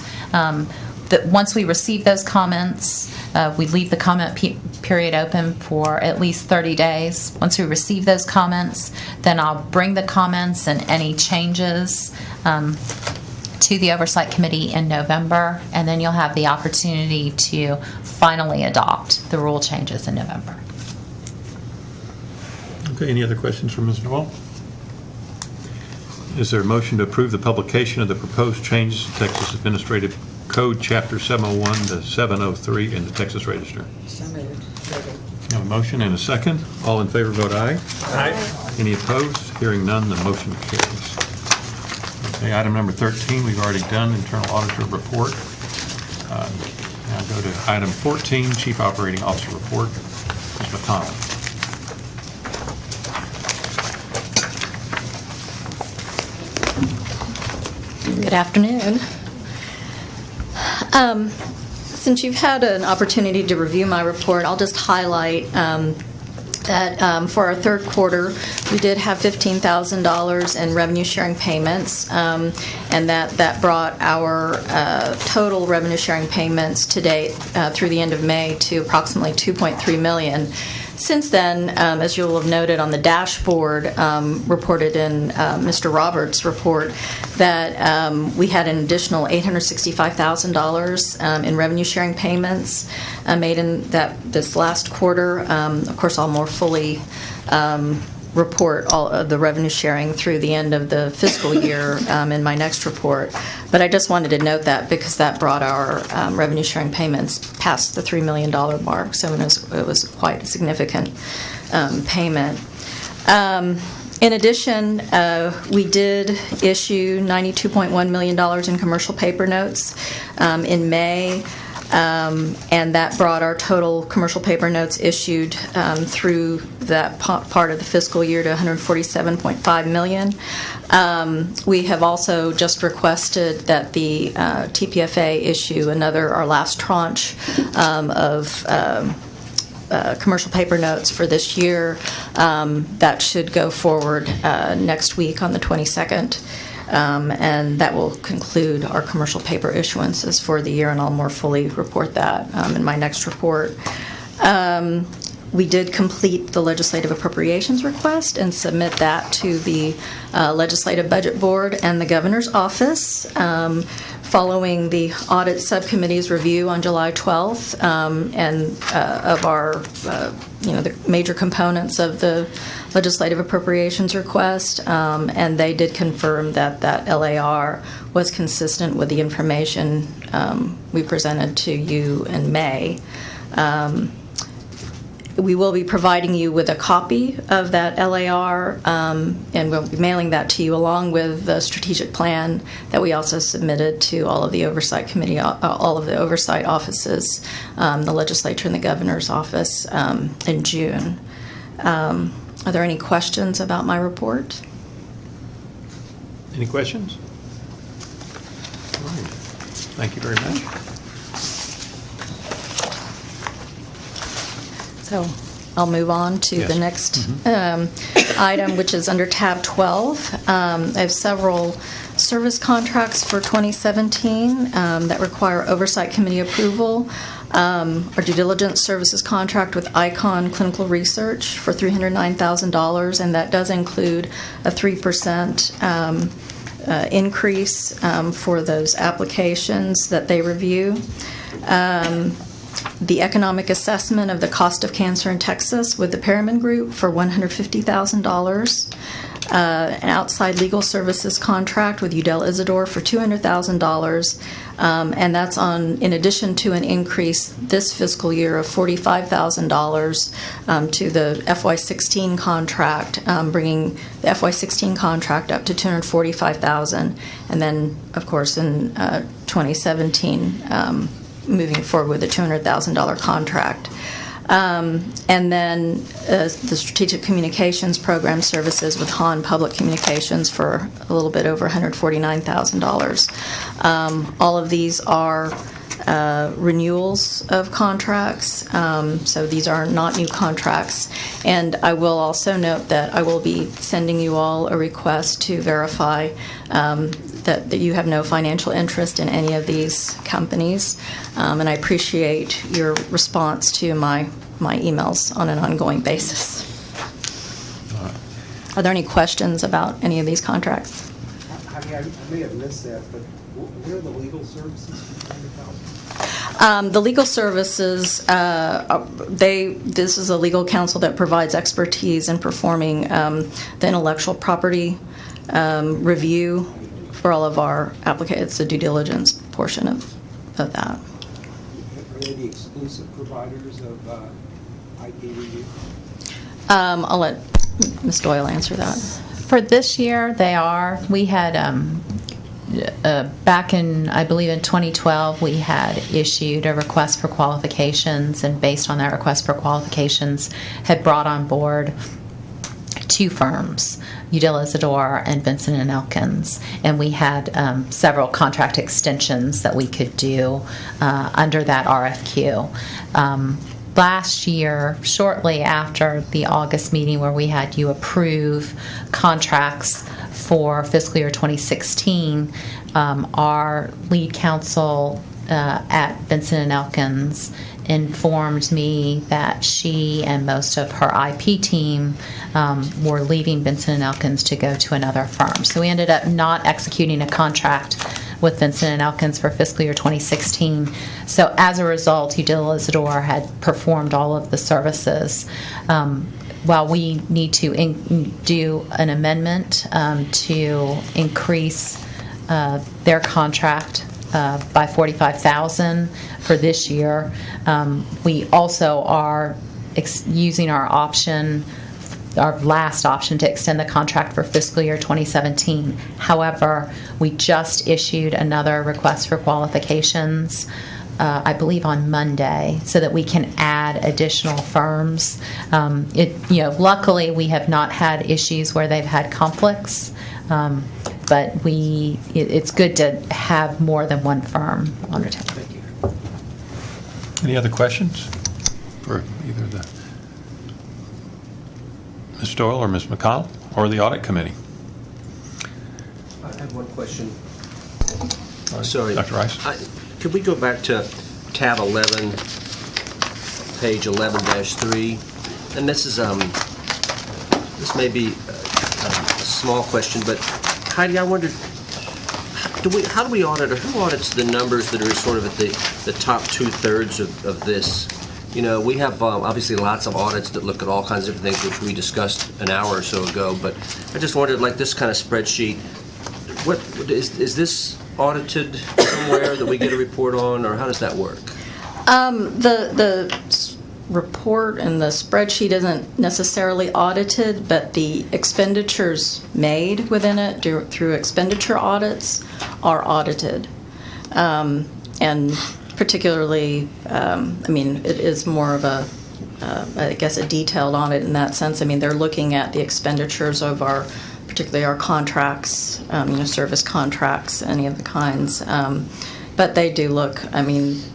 Once we receive those comments, we leave the comment period open for at least 30 days. Once we receive those comments, then I'll bring the comments and any changes to the Oversight Committee in November, and then you'll have the opportunity to finally adopt the rule changes in November. Okay, any other questions for Ms. Doyle? Is there a motion to approve the publication of the proposed changes to Texas Administrative Code Chapter 701 to 703 in the Texas Register? So moved. Second. A motion and a second. All in favor vote aye. Aye. Any opposed? Hearing none, the motion carries. Okay, item number 13, we've already done, Internal Auditor Report. Now go to item 14, Chief Operating Officer Report. Ms. McConnell. Good afternoon. Since you've had an opportunity to review my report, I'll just highlight that for our third quarter, we did have $15,000 in revenue sharing payments, and that brought our total revenue sharing payments to date through the end of May to approximately $2.3 million. Since then, as you'll have noted on the dashboard reported in Mr. Roberts' report, that we had an additional $865,000 in revenue sharing payments made in this last quarter. Of course, I'll more fully report all of the revenue sharing through the end of the fiscal year in my next report. But I just wanted to note that because that brought our revenue sharing payments past the $3 million mark, so it was quite a significant payment. In addition, we did issue $92.1 million in commercial paper notes in May. And that brought our total commercial paper notes issued through that part of the fiscal year to $147.5 million. We have also just requested that the TPFA issue our last tranche of commercial paper notes for this year. That should go forward next week on the 22nd. And that will conclude our commercial paper issuances for the year, and I'll more fully report that in my next report. We did complete the legislative appropriations request and submit that to the Legislative Budget Board and the Governor's Office. Following the Audit Subcommittee's review on July 12th and of our, the major components of the legislative appropriations request, and they did confirm that that LAR was consistent with the information we presented to you in May. We will be providing you with a copy of that LAR, and we'll be mailing that to you along with the strategic plan that we also submitted to all of the Oversight Committee, all of the Oversight offices, the Legislature and the Governor's Office in June. Are there any questions about my report? Any questions? All right. Thank you very much. So I'll move on to the next item, which is under tab 12. I have several service contracts for 2017 that require Oversight Committee approval. Our due diligence services contract with Icon Clinical Research for $309,000, and that does include a 3% increase for those applications that they review. The economic assessment of the cost of cancer in Texas with the Perriman Group for $150,000. An outside legal services contract with Udell Isidore for $200,000, and that's in addition to an increase this fiscal year of $45,000 to the FY16 contract, bringing the FY16 contract up to $245,000, and then, of course, in 2017. Moving forward with a $200,000 contract. And then the Strategic Communications Program Services with Hahn Public Communications for a little bit over $149,000. All of these are renewals of contracts, so these are not new contracts. And I will also note that I will be sending you all a request to verify that you have no financial interest in any of these companies, and I appreciate your response to my emails on an ongoing basis. Are there any questions about any of these contracts? I may have missed that, but where are the legal services for The legal services, this is a legal counsel that provides expertise in performing the intellectual property review for all of our applicants. It's the due diligence portion of that. Are they the exclusive providers of IP review? I'll let Ms. Doyle answer that. For this year, they are. We had, back in, I believe in 2012, we had issued a request for qualifications, and based on that request for qualifications, had brought on board two firms, Udell Isidore and Benson & Elkins, and we had several contract extensions that we could do under that RFQ. Last year, shortly after the August meeting where we had you approve contracts for fiscal year 2016, our lead counsel at Benson & Elkins informed me that she and most of her IP team were leaving Benson & Elkins to go to another firm. So we ended up not executing a contract with Benson & Elkins for fiscal year 2016. So as a result, Udell Isidore had performed all of the services. While we need to do an amendment to increase their contract by $45,000 for this year, we also are using our last option to extend the contract for fiscal year 2017. However, we just issued another request for qualifications, I believe on Monday, so that we can add additional firms. Luckily, we have not had issues where they've had conflicts, but it's good to have more than one firm on retainer. Thank you. Any other questions for either Ms. Doyle or Ms. McConnell or the Audit Committee? I have one question. Sorry. Dr. Rice? Could we go back to tab 11, page 11-3? and this may be a small question, but Heidi, I wondered, how do we audit, or who audits the numbers that are sort of at the top 2/3 of this? You know, we have obviously lots of audits that look at all kinds of different things, which we discussed an hour or so ago, but I just wondered, like this kind of spreadsheet, what is this audited somewhere that we get a report on, or how does that work? The report and the spreadsheet isn't necessarily audited, but the expenditures made within it through expenditure audits are audited. And particularly, it is more of a detailed audit in that sense. I mean, they're looking at the expenditures of particularly our contracts, service contracts, any of the kinds. But they do look,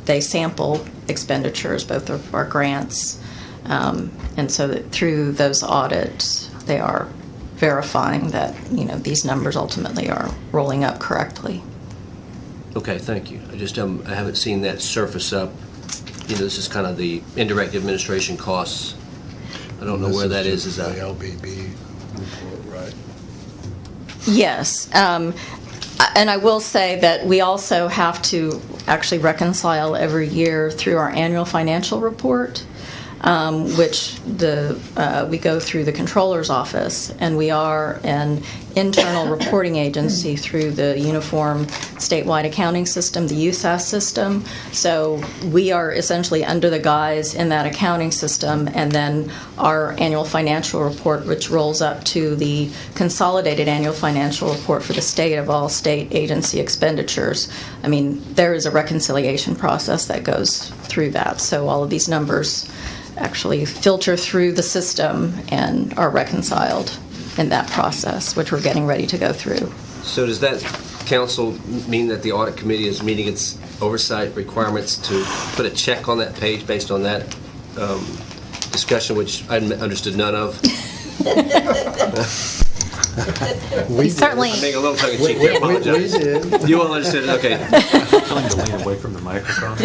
they sample expenditures, both of our grants, and so that through those audits, they are verifying that, these numbers ultimately are rolling up correctly. Okay, thank you. I just I haven't seen that surface up. This is kind of the indirect administration costs. I don't know where that is. Is that the LBB report, right? Yes. And I will say that we also have to actually reconcile every year through our annual financial report, which we go through the controller's office, and we are an internal reporting agency through the Uniform Statewide Accounting System, the USAS system. So we are essentially under the guise in that accounting system, and then our annual financial report, which rolls up to the consolidated annual financial report for the state of all state agency expenditures. There is a reconciliation process that goes through that. So all of these numbers actually filter through the system and are reconciled in that process, which we're getting ready to go through. So does that, council, mean that the audit committee is meeting its oversight requirements to put a check on that page based on that discussion, which I understood none of? We certainly. I'm making a little tongue in cheek there. I apologize. We did. You all understood it? Okay. Trying to lean away from the microphone.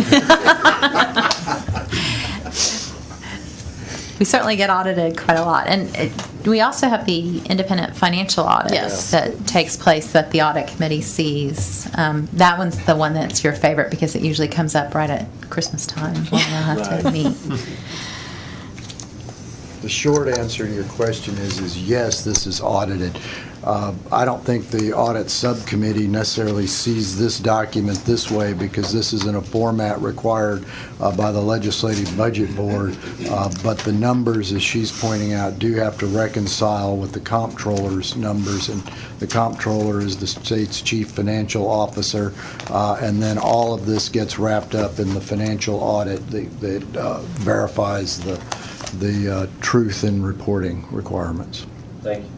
We certainly get audited quite a lot. And we also have the independent financial audit that takes place that the audit committee sees. That one's the one that's your favorite because it usually comes up right at Christmas time when we'll have to meet. The short answer to your question is yes, this is audited. I don't think the audit subcommittee necessarily sees this document this way because this is in a format required by the Legislative Budget Board, but the numbers, as she's pointing out, do have to reconcile with the comptroller's numbers, and the comptroller is the state's chief financial officer, and then all of this gets wrapped up in the financial audit that verifies the truth in reporting requirements. Thank you.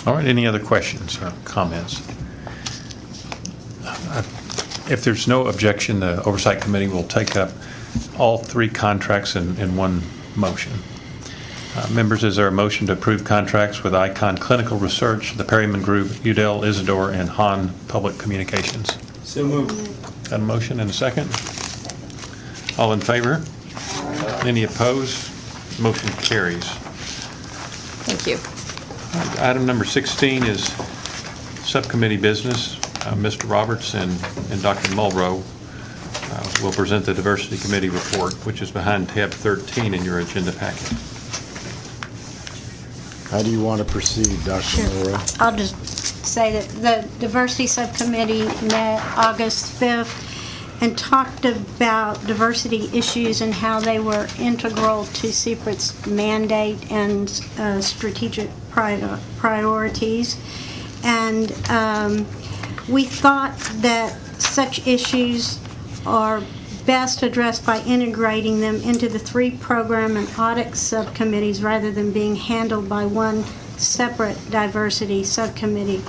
All right, any other questions or comments? If there's no objection, the Oversight Committee will take up all three contracts in one motion. Members, is there a motion to approve contracts with Icon Clinical Research, the Perryman Group, Udell Isidore, and Hahn Public Communications? So moved. Got a motion and a second? All in favor? Any opposed? Motion carries. Thank you. Item number 16 is subcommittee business. Mr. Roberts and Dr. Mulrow will present the Diversity Committee report, which is behind tab 13 in your agenda packet. How do you want to proceed, Dr. Mulrow? I'll just say that the Diversity Subcommittee met August 5th and talked about diversity issues and how they were integral to CPRIT's mandate and strategic priorities. And we thought that such issues are best addressed by integrating them into the three program and audit subcommittees rather than being handled by one separate diversity subcommittee.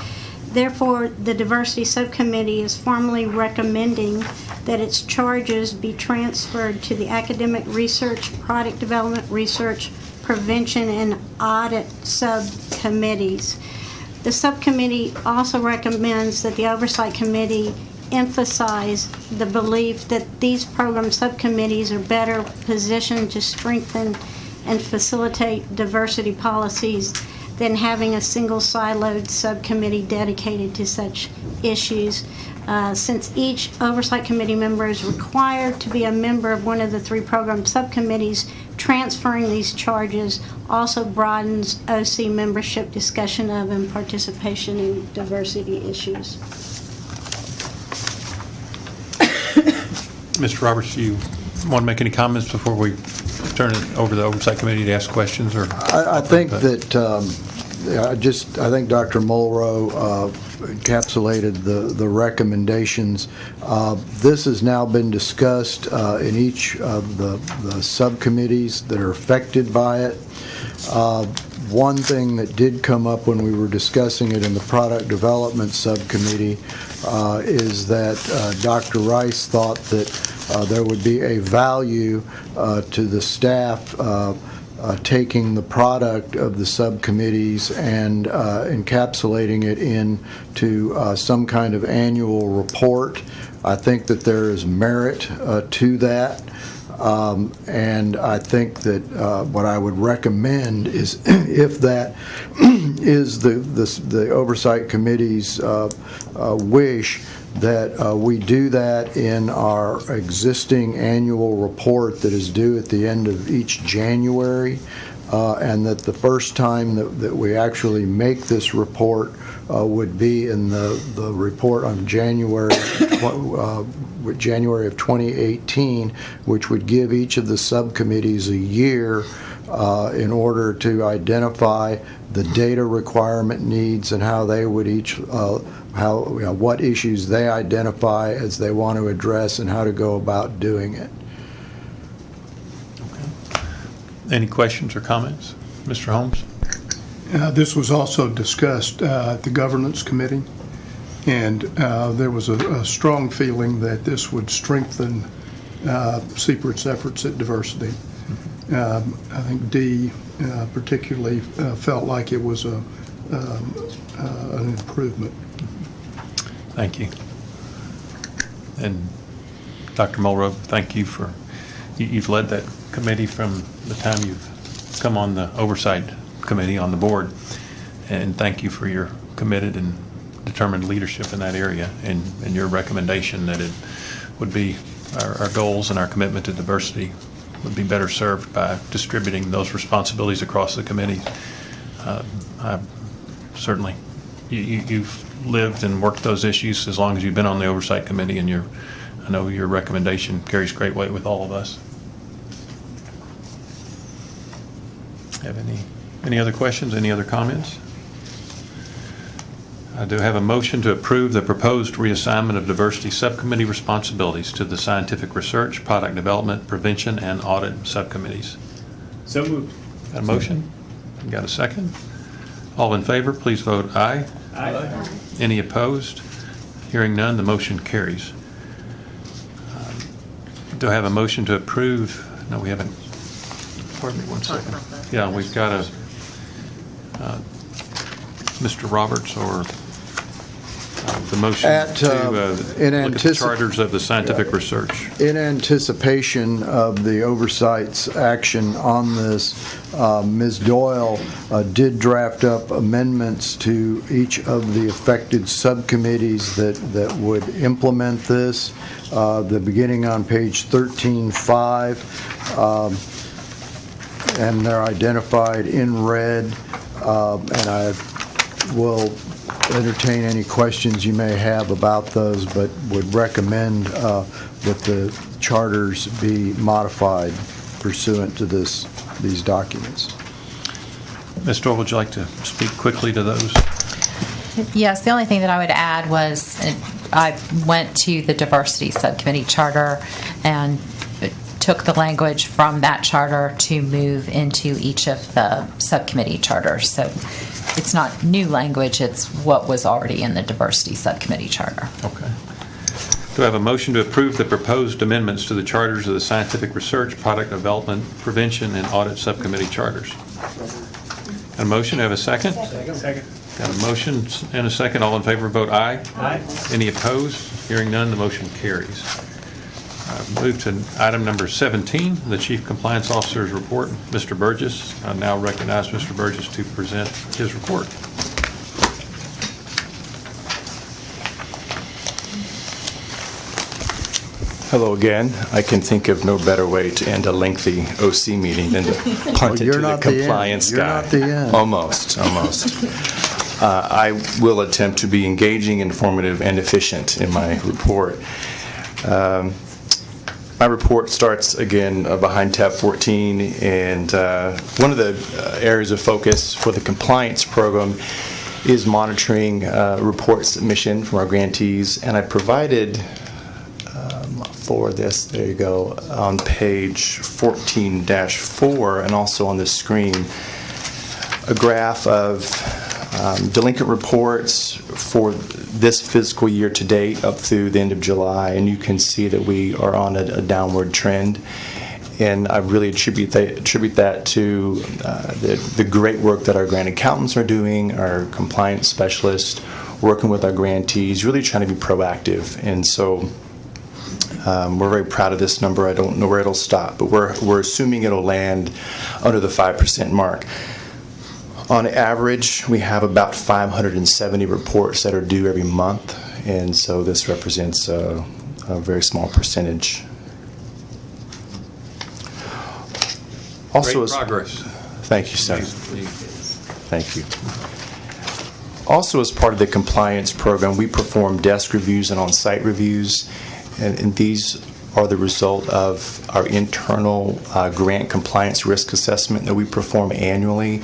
Therefore, the Diversity Subcommittee is formally recommending that its charges be transferred to the Academic Research, Product Development Research, Prevention, and Audit subcommittees. The subcommittee also recommends that the Oversight Committee emphasize the belief that these program subcommittees are better positioned to strengthen and facilitate diversity policies than having a single siloed subcommittee dedicated to such issues. Since each Oversight Committee member is required to be a member of one of the 3 program subcommittees, transferring these charges also broadens OC membership discussion of and participation in diversity issues. Mr. Roberts, do you want to make any comments before we turn it over to the Oversight Committee to ask questions? Or I think that I think Dr. Mulrow encapsulated the recommendations. This has now been discussed in each of the subcommittees that are affected by it. One thing that did come up when we were discussing it in the Product Development Subcommittee is that Dr. Rice thought that there would be a value to the staff taking the product of the subcommittees and encapsulating it into some kind of annual report. I think that there is merit to that. And I think that what I would recommend is if that is the Oversight Committee's wish, that we do that in our existing annual report that is due at the end of each January, and that the first time that we actually make this report would be in the report on January of 2018, which would give each of the subcommittees a year in order to identify the data requirement needs and how they would each what issues they identify as they want to address and how to go about doing it. Okay. Any questions or comments? Mr. Holmes? This was also discussed at the Governance Committee, and there was a strong feeling that this would strengthen CPRIT's efforts at diversity. I think Dee particularly felt like it was an improvement. Thank you. And Dr. Mulrow, thank you for, you've led that committee from the time you've come on the Oversight Committee on the board, and thank you for your committed and determined leadership in that area, and your recommendation that it would be our goals and our commitment to diversity would be better served by distributing those responsibilities across the committee. I certainly, you've lived and worked those issues as long as you've been on the Oversight Committee, and I know your recommendation carries great weight with all of us. Have any other questions, any other comments? I do have a motion to approve the proposed reassignment of diversity subcommittee responsibilities to the scientific research, product development, prevention, and audit subcommittees. So moved. Got a motion? Got a second? All in favor, please vote aye. Aye. Any opposed? Hearing none, the motion carries. Do I have a motion to approve? No, we haven't. Pardon me one second. Yeah, we've got a Mr. Roberts or the motion to look at the charters of the scientific research. In anticipation of the Oversight's action on this, Ms. Doyle did draft up amendments to each of the affected subcommittees that would implement this. The beginning on page 13.5, and they're identified in red, and I will entertain any questions you may have about those, but would recommend that the charters be modified pursuant to these documents. Ms. Doyle, would you like to speak quickly to those? Yes, the only thing that I would add was I went to the diversity subcommittee charter and took the language from that charter to move into each of the subcommittee charters. So it's not new language, it's what was already in the diversity subcommittee charter. Okay. Do I have a motion to approve the proposed amendments to the charters of the scientific research, product development, prevention, and audit subcommittee charters? Got a motion? Do I have a second? Second. Got a motion and a second. All in favor, vote aye. Aye. Any opposed? Hearing none, the motion carries. Move to item number 17, the Chief Compliance Officer's report. Mr. Burgess, I now recognize Mr. Burgess to present his report. Hello again. I can think of no better way to end a lengthy OC meeting than to punt it to the compliance guy. You're not the end. Almost. I will attempt to be engaging, informative, and efficient in my report. My report starts again behind tab 14, and one of the areas of focus for the compliance program is monitoring report submission from our grantees, and I provided for this, there you go, on page 14-4 and also on the screen, a graph of delinquent reports for this fiscal year to date up through the end of July, and you can see that we are on a downward trend. And I really attribute that to the great work that our grant accountants are doing, our compliance specialists, working with our grantees, really trying to be proactive. And so we're very proud of this number. I don't know where it'll stop, but we're assuming it'll land under the 5% mark. On average, we have about 570 reports that are due every month, and so this represents a very small percentage. Also, Great progress. Thank you, sir. Thank you. Also, as part of the compliance program, we perform desk reviews and on-site reviews, and these are the result of our internal grant compliance risk assessment that we perform annually,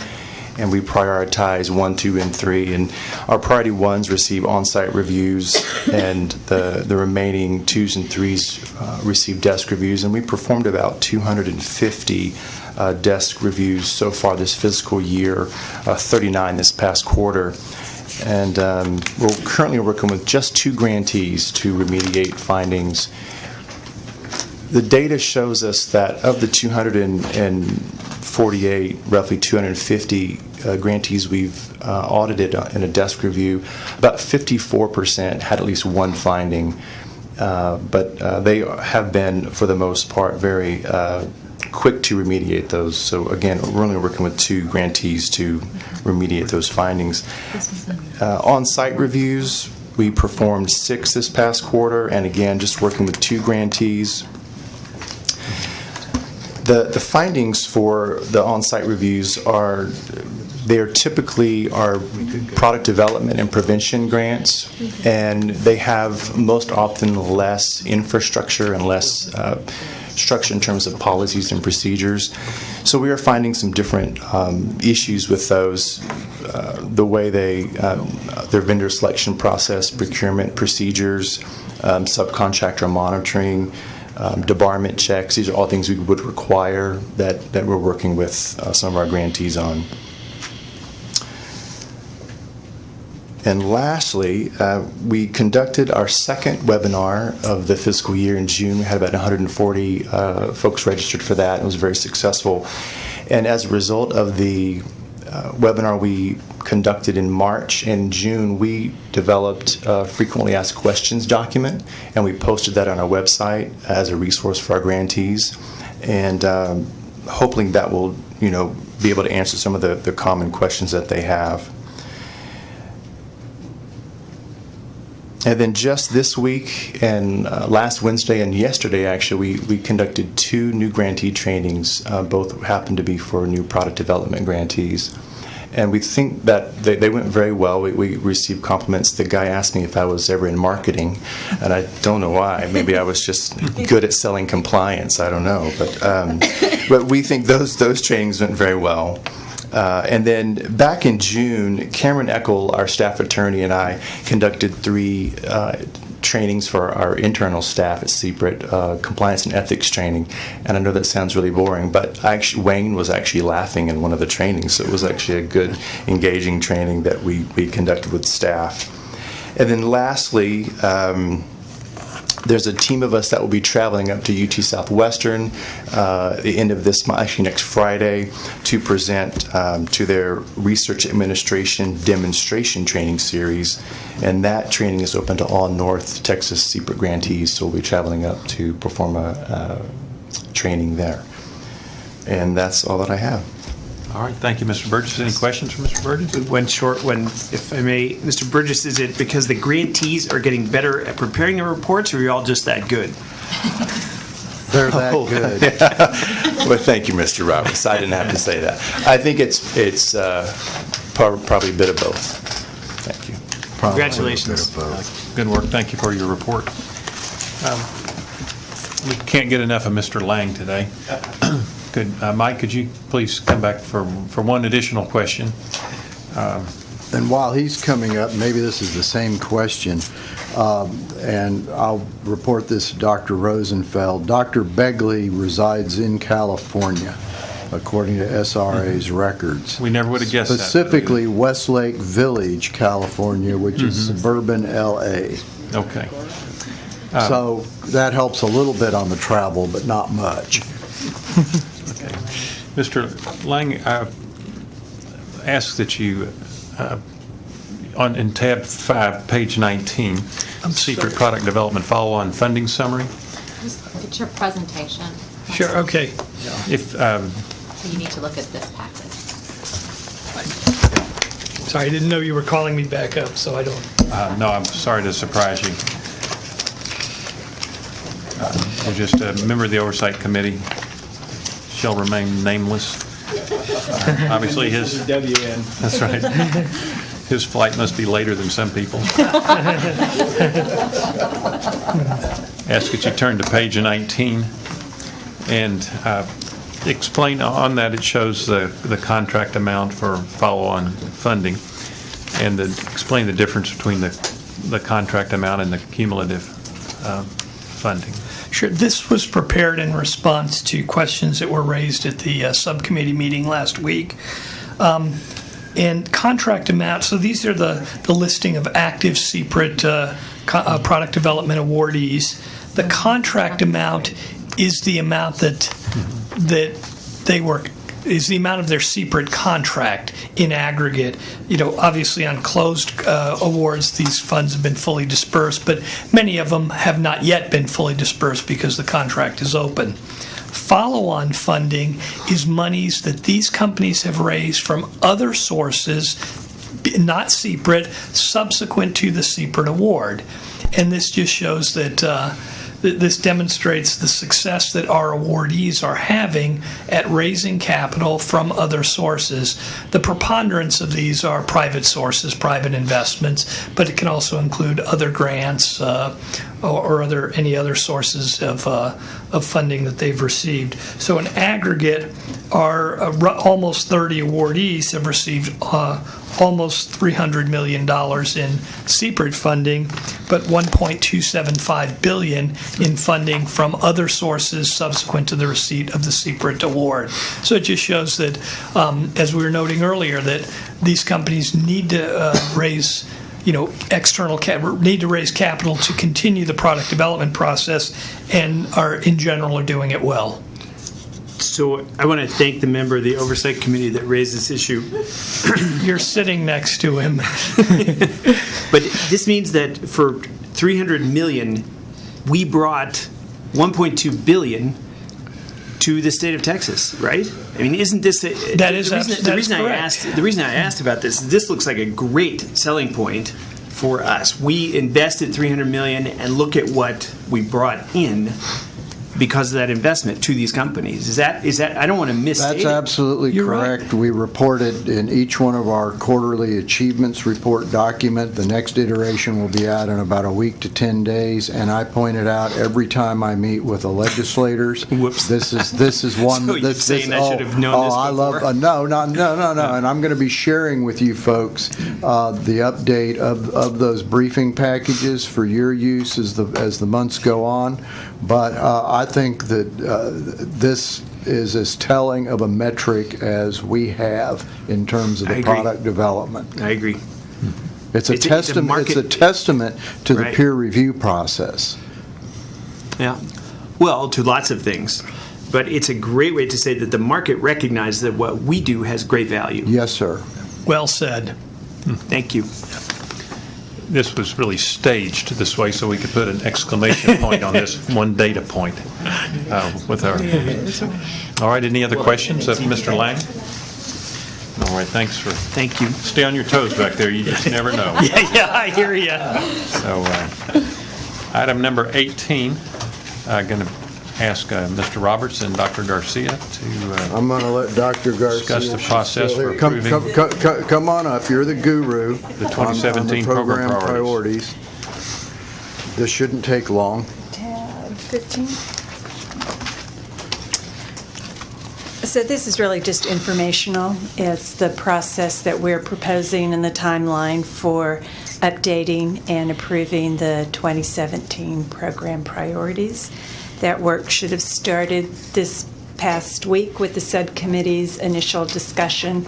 and we prioritize 1, 2, and 3. And our priority 1s receive on-site reviews, and the remaining 2s and 3s receive desk reviews. And we performed about 250 desk reviews so far this fiscal year, 39 this past quarter. And we're currently working with just 2 grantees to remediate findings. The data shows us that of the 248, roughly 250 grantees we've audited in a desk review, about 54% had at least one finding, but they have been, for the most part, very quick to remediate those. So again, we're only working with 2 grantees to remediate those findings. On-site reviews, we performed 6 this past quarter, and again, just working with 2 grantees. The findings for the on-site reviews are typically our product development and prevention grants, and they have most often less infrastructure and less structure in terms of policies and procedures. So we are finding some different issues with those, the way their vendor selection process, procurement procedures, subcontractor monitoring, debarment checks. These are all things we would require that we're working with some of our grantees on. And lastly, we conducted our second webinar of the fiscal year in June. We had about 140 folks registered for that. It was very successful. And as a result of the webinar we conducted in March and June, we developed a frequently asked questions document, and we posted that on our website as a resource for our grantees. And hopefully that will, be able to answer some of the common questions that they have. And then just this week and last Wednesday and yesterday, actually, we conducted 2 new grantee trainings. Both happened to be for new product development grantees. And we think that they went very well. We received compliments. The guy asked me if I was ever in marketing, and I don't know why. Maybe I was just good at selling compliance. I don't know. But we think those trainings went very well. And then back in June, Cameron Eckel, our staff attorney, and I conducted 3 trainings for our internal staff at CPRIT, compliance and ethics training. And I know that sounds really boring, but Wayne was actually laughing in one of the trainings, so it was actually a good, engaging training that we conducted with staff. And then lastly, There's a team of us that will be traveling up to UT Southwestern the end of this month, actually next Friday, to present to their Research Administration Demonstration Training Series. And that training is open to all North Texas CPRIT grantees, so we'll be traveling up to perform a training there. And that's all that I have. All right, thank you, Mr. Burgess. Any questions for Mr. Burgess? One short one, if I may. Mr. Burgess, is it because the grantees are getting better at preparing the reports, or are you all just that good? They're that good. Well, thank you, Mr. Roberts. I didn't have to say that. I think it's probably a bit of both. Thank you. Congratulations. Good work. Thank you for your report. We can't get enough of Mr. Lang today. Mike, could you please come back for one additional question? And while he's coming up, maybe this is the same question, and I'll report this to Dr. Rosenfeld. Dr. Begley resides in California, according to SRA's records. We never would have guessed that. Specifically, Westlake Village, California, which is suburban L.A. Okay. So that helps a little bit on the travel, but not much. Okay. Mr. Lang, I ask that you, in tab 5, page 19, Secret Product Development Follow-on Funding Summary. It's your presentation. Sure, okay. If So you need to look at this packet. Sorry, I didn't know you were calling me back up, so I don't. No, I'm sorry to surprise you. We're just a member of the Oversight Committee. Shall remain nameless. Obviously, his WN. That's right. His flight must be later than some people's. Ask that you turn to page 19 and explain on that. It shows the contract amount for follow-on funding, and explain the difference between the contract amount and the cumulative funding. Sure. This was prepared in response to questions that were raised at the subcommittee meeting last week. And contract amount, so these are the listing of active CPRIT product development awardees. The contract amount is the amount that is the amount of their CPRIT contract in aggregate. You know, obviously on closed awards, these funds have been fully dispersed, but many of them have not yet been fully dispersed because the contract is open. Follow-on funding is monies that these companies have raised from other sources, not CPRIT, subsequent to the CPRIT award. And this just shows that this demonstrates the success that our awardees are having at raising capital from other sources. The preponderance of these are private sources, private investments, but it can also include other grants or any other sources of funding that they've received. So in aggregate, our almost 30 awardees have received almost $300 million in CPRIT funding, but $1.275 billion in funding from other sources subsequent to the receipt of the CPRIT award. So it just shows that, as we were noting earlier, that these companies need to raise need to raise capital to continue the product development process, and in general are doing it well. So I want to thank the member of the Oversight Committee that raised this issue. You're sitting next to him. But this means that for $300 million, we brought $1.2 billion to the state of Texas, right? I mean, isn't this the reason I asked about this looks like a great selling point for us. We invested $300 million, and look at what we brought in because of that investment to these companies. Is that I don't want to misstate. That's absolutely correct. Right. We reported in each one of our quarterly achievements report document. The next iteration will be out in about a week to 10 days, and I pointed out every time I meet with the legislators. Whoops. This is one. So you're saying I should have known this before? I love no, and I'm going to be sharing with you folks the update of those briefing packages for your use as the months go on. But I think that this is as telling of a metric as we have in terms of the product development. I agree. It's a testament to the peer review process. Yeah. Well, to lots of things. But it's a great way to say that the market recognizes that what we do has great value. Yes, sir. Well said. Thank you. This was really staged this way so we could put an exclamation point on this one data point with our. All right, any other questions of Mr. Lang? All right, thanks for. Thank you. Stay on your toes back there. You just never know. Yeah, I hear you. So, item number 18, going to ask Mr. Roberts and Dr. Garcia to. I'm going to let Dr. Garcia discuss the process for approving. Come on up. You're the guru. The 2017 on the program priorities. This shouldn't take long. Tab 15. So this is really just informational. It's the process that we're proposing and the timeline for updating and approving the 2017 program priorities. That work should have started this past week with the subcommittee's initial discussion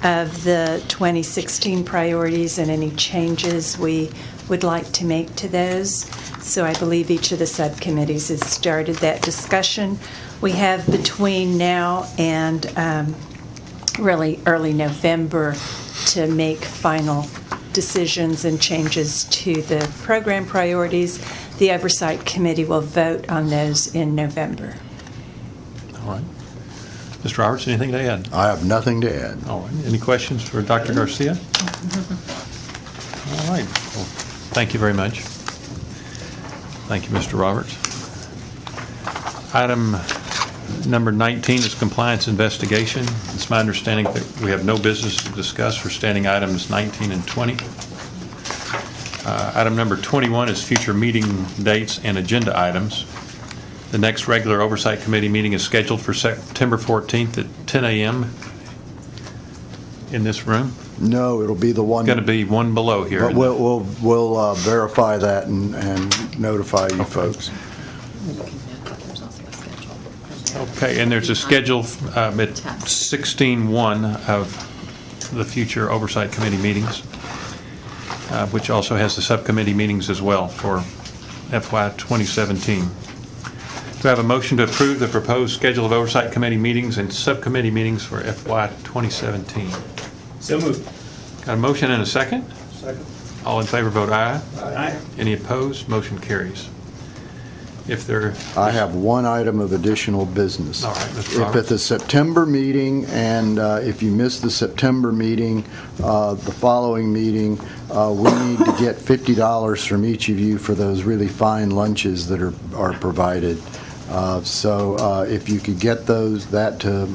of the 2016 priorities and any changes we would like to make to those. So I believe each of the subcommittees has started that discussion. We have between now and really early November to make final decisions and changes to the program priorities. The Oversight Committee will vote on those in November. All right. Mr. Roberts, anything to add? I have nothing to add. All right. Any questions for Dr. Garcia? All right. Well, thank you very much. Thank you, Mr. Roberts. Item number 19 is compliance investigation. It's my understanding that we have no business to discuss for standing items 19 and 20. Item number 21 is future meeting dates and agenda items. The next regular Oversight Committee meeting is scheduled for September 14th at 10 a.m. in this room. No, it'll be the one. Going to be one below here. But we'll verify that and notify you folks. Okay, and there's a schedule at 16:1 of the future Oversight Committee meetings, which also has the subcommittee meetings as well for FY 2017. Do I have a motion to approve the proposed schedule of Oversight Committee meetings and subcommittee meetings for FY 2017? So moved. Got a motion and a second? Second. All in favor vote aye. Aye. Any opposed? Motion carries. If there, I have one item of additional business. All right, Mr. If Roberts. at the September meeting, and if you missed the September meeting, the following meeting, we need to get $50 from each of you for those really fine lunches that are provided. So if you could get that to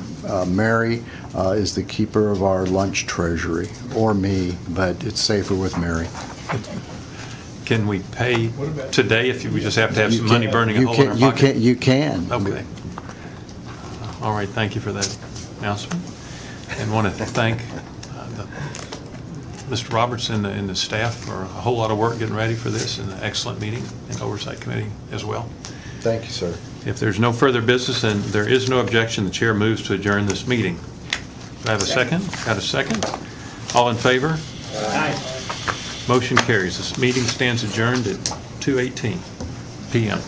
Mary, is the keeper of our lunch treasury, or me, but it's safer with Mary. Can we pay today if we just have to have some money burning a hole in our pocket? You can. Okay. All right, thank you for that announcement. And want to thank Mr. Roberts and the staff for a whole lot of work getting ready for this, and an excellent meeting and Oversight Committee as well. Thank you, sir. If there's no further business and there is no objection, the chair moves to adjourn this meeting. Do I have a second? Got a second? All in favor? Aye. Motion carries. This meeting stands adjourned at 2:18 p.m.